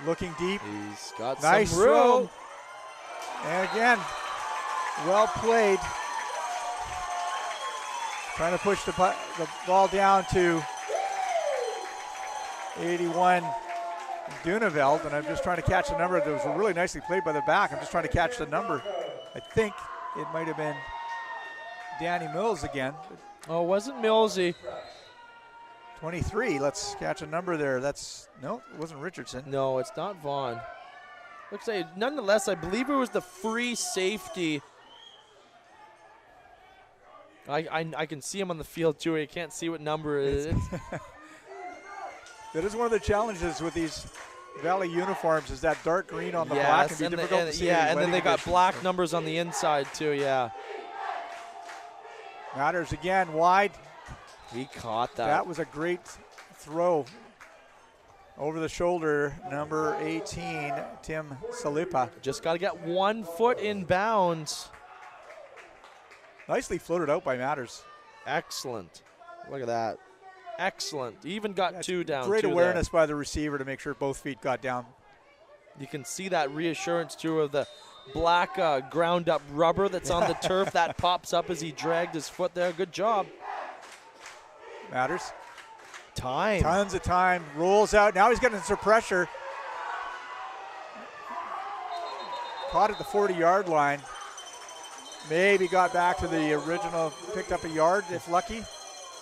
Looking deep. He's got nice some room. Throw. And again, well played. Trying to push the ball down to 81 Duneveld, and I'm just trying to catch the number. That was really nicely played by the back. I'm just trying to catch the number. I think it might have been Danny Mills again. Oh, it wasn't Millsy. 23. Let's catch a number there. No, it wasn't Richardson. No, it's not Vaughn. Looks like, nonetheless, I believe it was the free safety. I can see him on the field too. I can't see what number it is. That is one of the challenges with these Valley uniforms is that dark green on the black. Can be difficult to see. Yeah, and then they got black numbers on the inside too. Yeah. Matters again wide. He caught that. That was a great throw. Over the shoulder, number 18, Tim Salipa. Just got to get 1 foot in bounds. Nicely floated out by Matters. Excellent. Look at that. Excellent. Even got two down. Great awareness by the receiver to make sure both feet got down. You can see that reassurance too of the black ground up rubber that's on the turf. That pops up as he dragged his foot there. Good job. Matters. Time. Tons of time. Rolls out. Now he's getting some pressure. Caught at the 40-yard line. Maybe got back to the original, picked up a yard if lucky.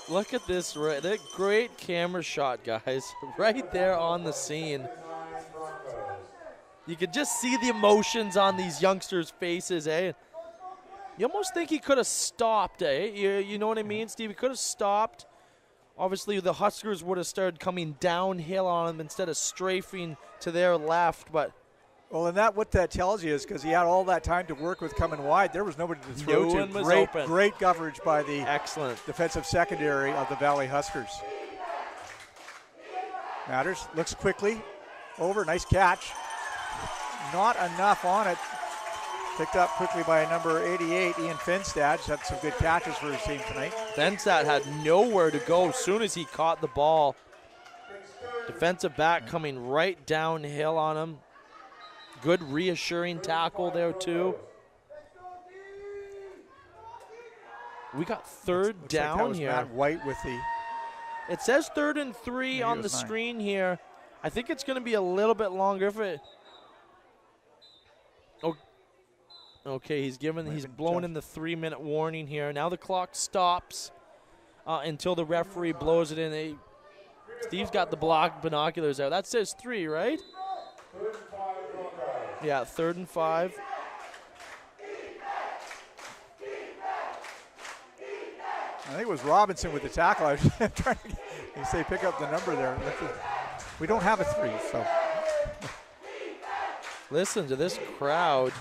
Look at this, that great camera shot, guys. Right there on the scene. You could just see the emotions on these youngsters' faces, eh? You almost think he could have stopped, eh? You know what I mean, Steve? He could have stopped. Obviously, the Huskers would have started coming downhill on him instead of strafing to their left, but... Well, and what that tells you is because he had all that time to work with coming wide, there was nobody to throw to. Was open. Great coverage by the excellent defensive secondary of the Valley Huskers. Matters looks quickly over, nice catch. Not enough on it. Picked up quickly by number 88, Ian Finstad. He's had some good catches for his team tonight. Finstad had nowhere to go as soon as he caught the ball. Defensive back coming right downhill on him. Good reassuring tackle there too. We got third down like that was here. Matt White with the. It says 3rd and 3 on the screen here. I think it's going to be a little bit longer if it. Oh, okay, he's blowing in the 3-minute warning here. Now the clock stops. until the referee blows it in. Steve's got the binoculars out. That says 3, right? Yeah, 3rd and 5. I think it was Robinson with the tackle. I was trying to say pick up the number there. We don't have a 3, so. Listen to this crowd.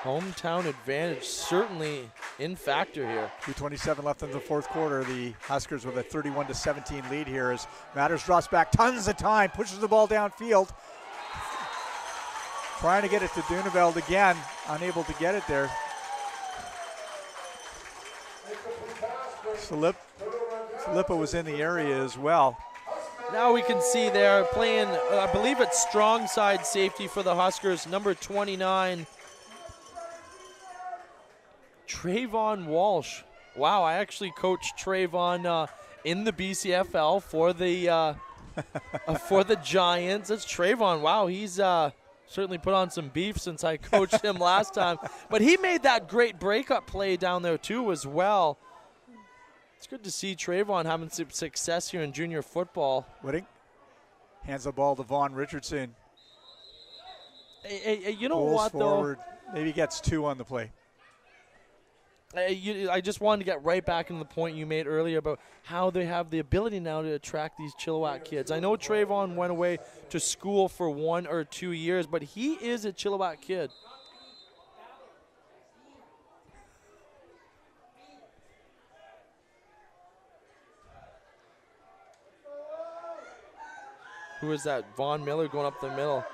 Hometown advantage certainly in factor here. 2:27 left in the fourth quarter. The Huskers with a 31-17 lead here as Matters drops back tons of time, pushes the ball downfield. Trying to get it to Duneveld again, unable to get it there. Salippa was in the area as well. Now we can see they're playing, I believe it's strong side safety for the Huskers, number 29. Trayvon Walsh. Wow, I actually coached Trayvon in the BCFL for the Giants. It's Trayvon. Wow, he's certainly put on some beef since I coached him last time. But he made that great breakup play down there too as well. It's good to see Trayvon having some success here in junior football. Whitting hands the ball to Vaughn Richardson. Hey, you know Pulls what forward. Maybe gets 2 on the play. I just wanted to get right back into the point you made earlier about how they have the ability now to attract these Chilliwack kids. I know Trayvon went away to school for 1 or 2 years, but he is a Chilliwack kid. Who is that? Vaughn Miller going up the middle.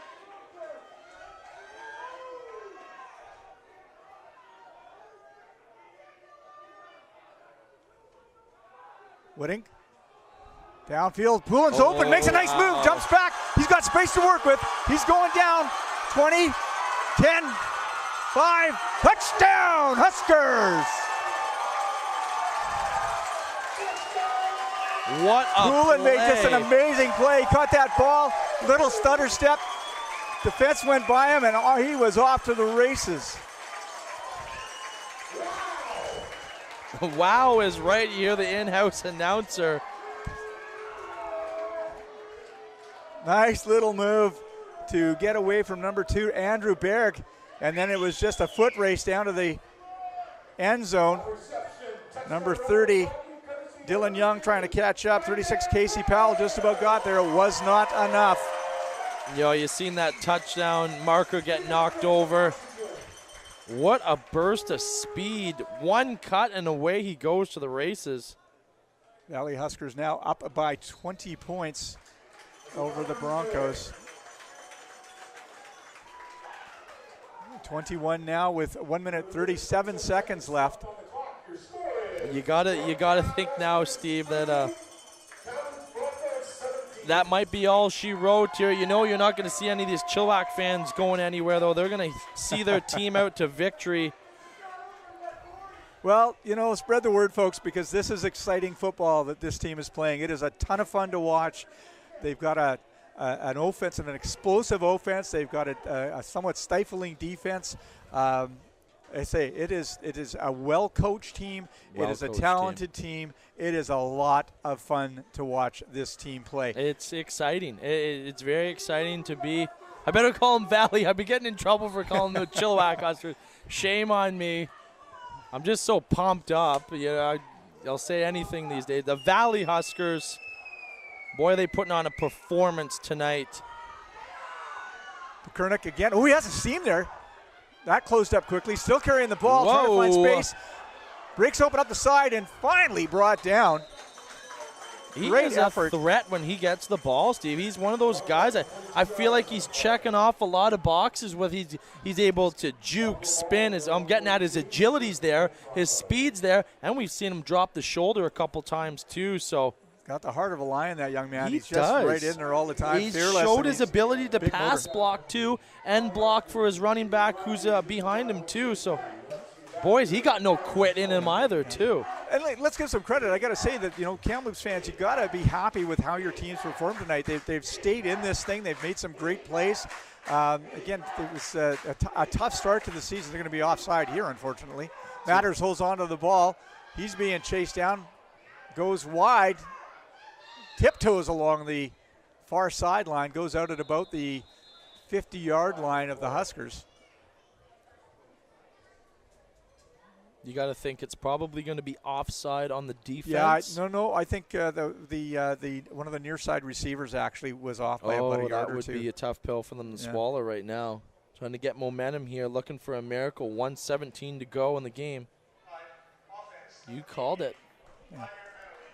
Whitting. Downfield. Poulin's open. Makes a nice move. Jumps back. He's got space to work with. He's going down. 20, 10, 5. Touchdown, Huskers. What a Poulin play. made just an amazing play. Caught that ball. Little stutter step. Defense went by him, and he was off to the races. Wow is right here, the in-house announcer. Nice little move to get away from number 2, Andrew Berg. And then it was just a foot race down to the end zone. Number 30, Dylan Young trying to catch up. 36, Casey Powell just about got there. It was not enough. You seen that touchdown marker get knocked over. What a burst of speed. One cut and away he goes to the races. Valley Huskers now up by 20 points over the Broncos. 21 now with 1 minute 37 seconds left. You gotta think now, Steve, that that might be all she wrote here. You know you're not going to see any of these Chilliwack fans going anywhere, though. They're going to see their team out to victory. Well, spread the word, folks, because this is exciting football that this team is playing. It is a ton of fun to watch. They've got an offense and an explosive offense. They've got a somewhat stifling defense. I say it is a well-coached team. It is a talented team. It is a lot of fun to watch this team play. It's exciting. It's very exciting to be. I better call them Valley. I've been getting in trouble for calling them the Chilliwack Huskers. Shame on me. I'm just so pumped up. I'll say anything these days. The Valley Huskers, boy, are they putting on a performance tonight. Pakurnik again. Oh, he has a seam there. That closed up quickly. Still carrying the ball. Whoa. Trying to find space. Breaks open up the side and finally brought down. Great effort. A threat when he gets the ball, Steve. He's one of those guys. I feel like he's checking off a lot of boxes with he's able to juke, spin. I'm getting at his agility's there, his speed's there, and we've seen him drop the shoulder a couple times too. So got the heart of a lion, that young man. He's does. Just right in there all the time. He fearless, showed his ability to pass motor. block too and block for his running back who's behind him too. So, boys, he got no quit in him either too. And let's give some credit. I got to say that, Kamloops fans, you got to be happy with how your teams performed tonight. They've stayed in this thing. They've made some great plays. Again, it was a tough start to the season. They're going to be offside here, unfortunately. Matters holds on to the ball. He's being chased down. goes wide, tiptoes along the far sideline, goes out at about the 50-yard line of the Huskers. You got to think it's probably going to be offside on the defense. Yeah, no. I think the one of the near side receivers actually was off by about a yard or two. That would be a tough pill for them to swallow right now. Trying to get momentum here, looking for a miracle. 1:17 to go in the game. You called it. Yeah.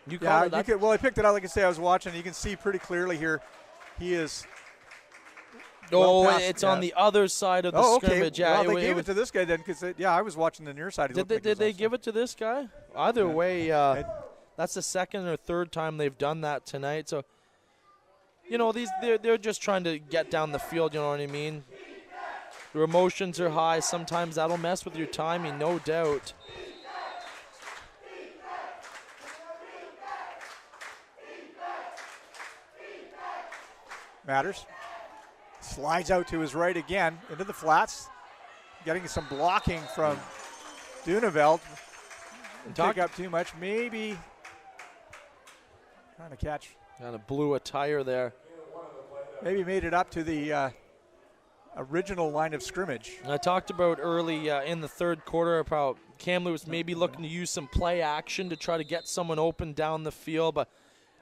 You called it. Well, I picked it out. Like I say, I was watching. You can see pretty clearly here. He is. It's on the other side of the scrimmage. Yeah, well, they gave it to this guy then because, I was watching the near side. Did they give it to this guy? Either way, that's the second or third time they've done that tonight. So, they're just trying to get down the field, you know what I mean? Their emotions are high. Sometimes that'll mess with your timing, no doubt. Matters. Slides out to his right again into the flats. Getting some blocking from Duneveld. Pick up too much. Maybe trying to catch. Kind of blew a tire there. Maybe made it up to the original line of scrimmage. I talked about early in the third quarter about Kamloops maybe looking to use some play action to try to get someone open down the field, but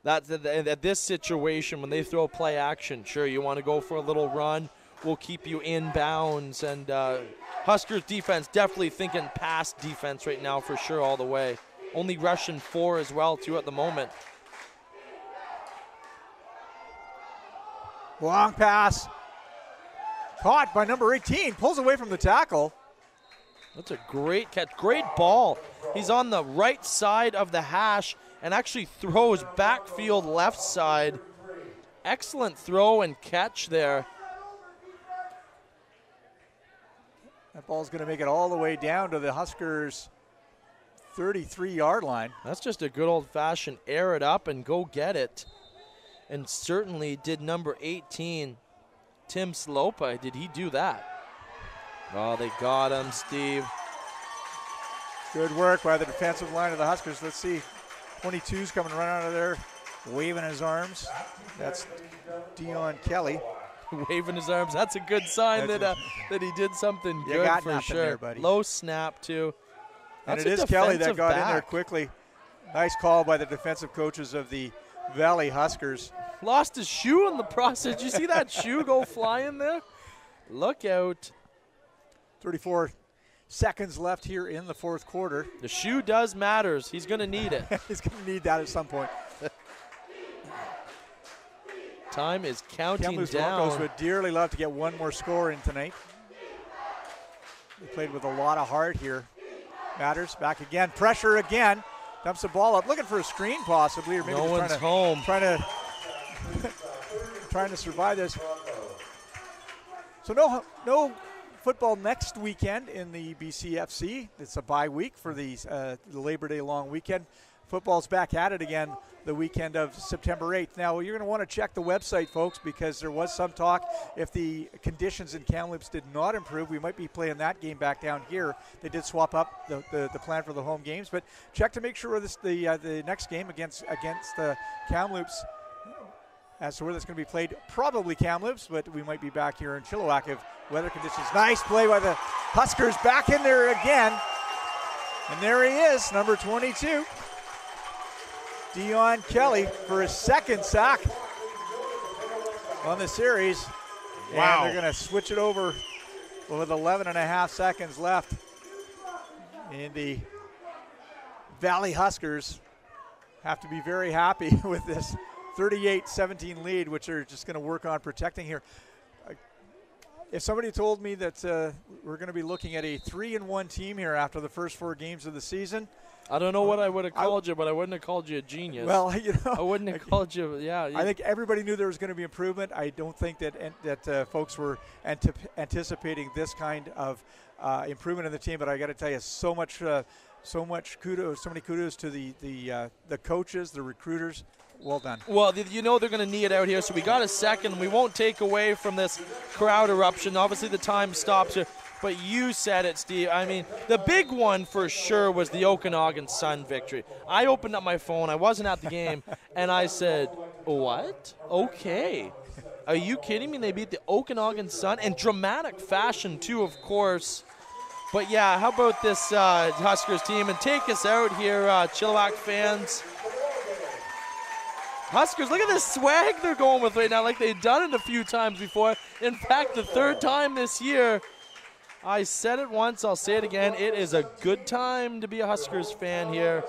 at this situation, when they throw play action, sure, you want to go for a little run. We'll keep you in bounds. And Huskers defense definitely thinking pass defense right now for sure all the way. Only rushing 4 as well, too, at the moment. Long pass. Caught by number 18. Pulls away from the tackle. That's a great catch. Great ball. He's on the right side of the hash and actually throws backfield left side. Excellent throw and catch there. That ball's going to make it all the way down to the Huskers' 33-yard line. That's just a good old-fashioned air it up and go get it. And certainly did number 18, Tim Slopa. Did he do that? Oh, they got him, Steve. Good work by the defensive line of the Huskers. Let's see. 22's coming right out of there, waving his arms. That's Dion Kelly. Waving his arms. That's a good sign that he did something good for sure. There, buddy. Low snap, too. And it is Kelly that got in there quickly. Nice call by the defensive coaches of the Valley Huskers. Lost his shoe in the process. Did you see that shoe go flying there? Look out. 34 seconds left here in the fourth quarter. The shoe does matters. He's going to need it. He's going to need that at some point. Time is counting Kamloops down. Broncos would dearly love to get one more score in tonight. They played with a lot of heart here. Matters back again. Pressure again. Dumps the ball up. Looking for a screen possibly. Or maybe no one's home. Trying to survive this. So no football next weekend in the BCFC. It's a bye week for the Labor Day long weekend. Football's back at it again the weekend of September 8th. Now, you're going to want to check the website, folks, because there was some talk if the conditions in Kamloops did not improve, we might be playing that game back down here. They did swap up the plan for the home games, but check to make sure the next game against Kamloops as to where that's going to be played. Probably Kamloops, but we might be back here in Chilliwack if weather conditions. Nice play by the Huskers, back in there again. And there he is, number 22. Dion Kelly for his second sack on the series. Wow. And they're going to switch it over with 11 and a half seconds left. And the Valley Huskers have to be very happy with this 38-17 lead, which they're just going to work on protecting here. If somebody told me that we're going to be looking at a 3-1 team here after the first 4 games of the season, I don't know what I would have called you, but I wouldn't have called you a genius. Well, I wouldn't have called you. Yeah, I think everybody knew there was going to be improvement. I don't think that folks were anticipating this kind of improvement in the team. But I got to tell you, so many kudos to the coaches, the recruiters. Well done. Well, they're going to need it out here, so we got a second. We won't take away from this crowd eruption. Obviously, the time stops here. but you said it, Steve. I mean, the big one for sure was the Okanagan Sun victory. I opened up my phone. I wasn't at the game, and I said, what? Okay. Are you kidding me? They beat the Okanagan Sun in dramatic fashion, too, of course. But, yeah, how about this Huskers team? And take us out here, Chilliwack fans. Huskers, look at this swag they're going with right now, like they've done it a few times before. In fact, the third time this year. I said it once, I'll say it again. It is a good time to be a Huskers fan here.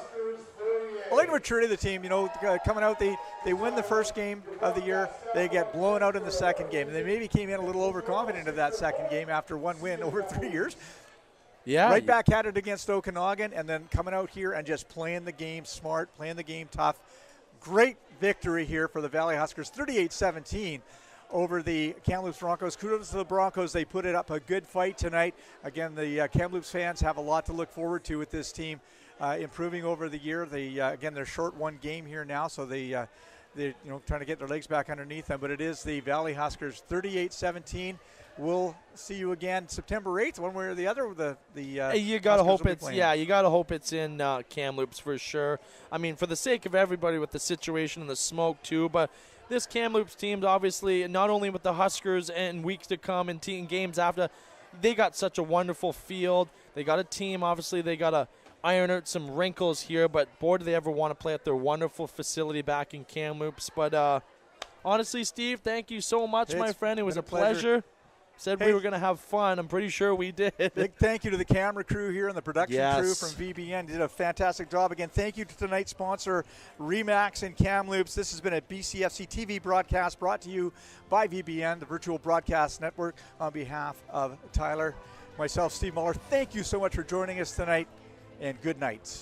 I like the maturity of the team. You know, coming out, they win the first game of the year. They get blown out in the second game. And they maybe came in a little overconfident of that second game after one win over 3 years. Yeah. Right back at it against Okanagan, and then coming out here and just playing the game smart, playing the game tough. Great victory here for the Valley Huskers, 38-17 over the Kamloops Broncos. Kudos to the Broncos. They put it up a good fight tonight. Again, the Kamloops fans have a lot to look forward to with this team improving over the year. They again, they're short one game here now, so they're trying to get their legs back underneath them. But it is the Valley Huskers, 38-17. We'll see you again September 8th, one way or the other. You gotta hope it's you gotta hope it's in Kamloops for sure. I mean, for the sake of everybody with the situation and the smoke too. But this Kamloops team, obviously, not only with the Huskers and weeks to come and games after, they got such a wonderful field. They got a team. Obviously, they got to iron out some wrinkles here. But boy, do they ever want to play at their wonderful facility back in Kamloops. But honestly, Steve, thank you so much, my friend. It was a pleasure. Said we were going to have fun. I'm pretty sure we did. Big thank you to the camera crew here and the production crew from VBN. Did a fantastic job. Again, thank you to tonight's sponsor, Remax in Kamloops. This has been a BCFC TV broadcast brought to you by VBN, the Virtual Broadcast Network. On behalf of Tyler, myself, Steve Muller, thank you so much for joining us tonight, and good night.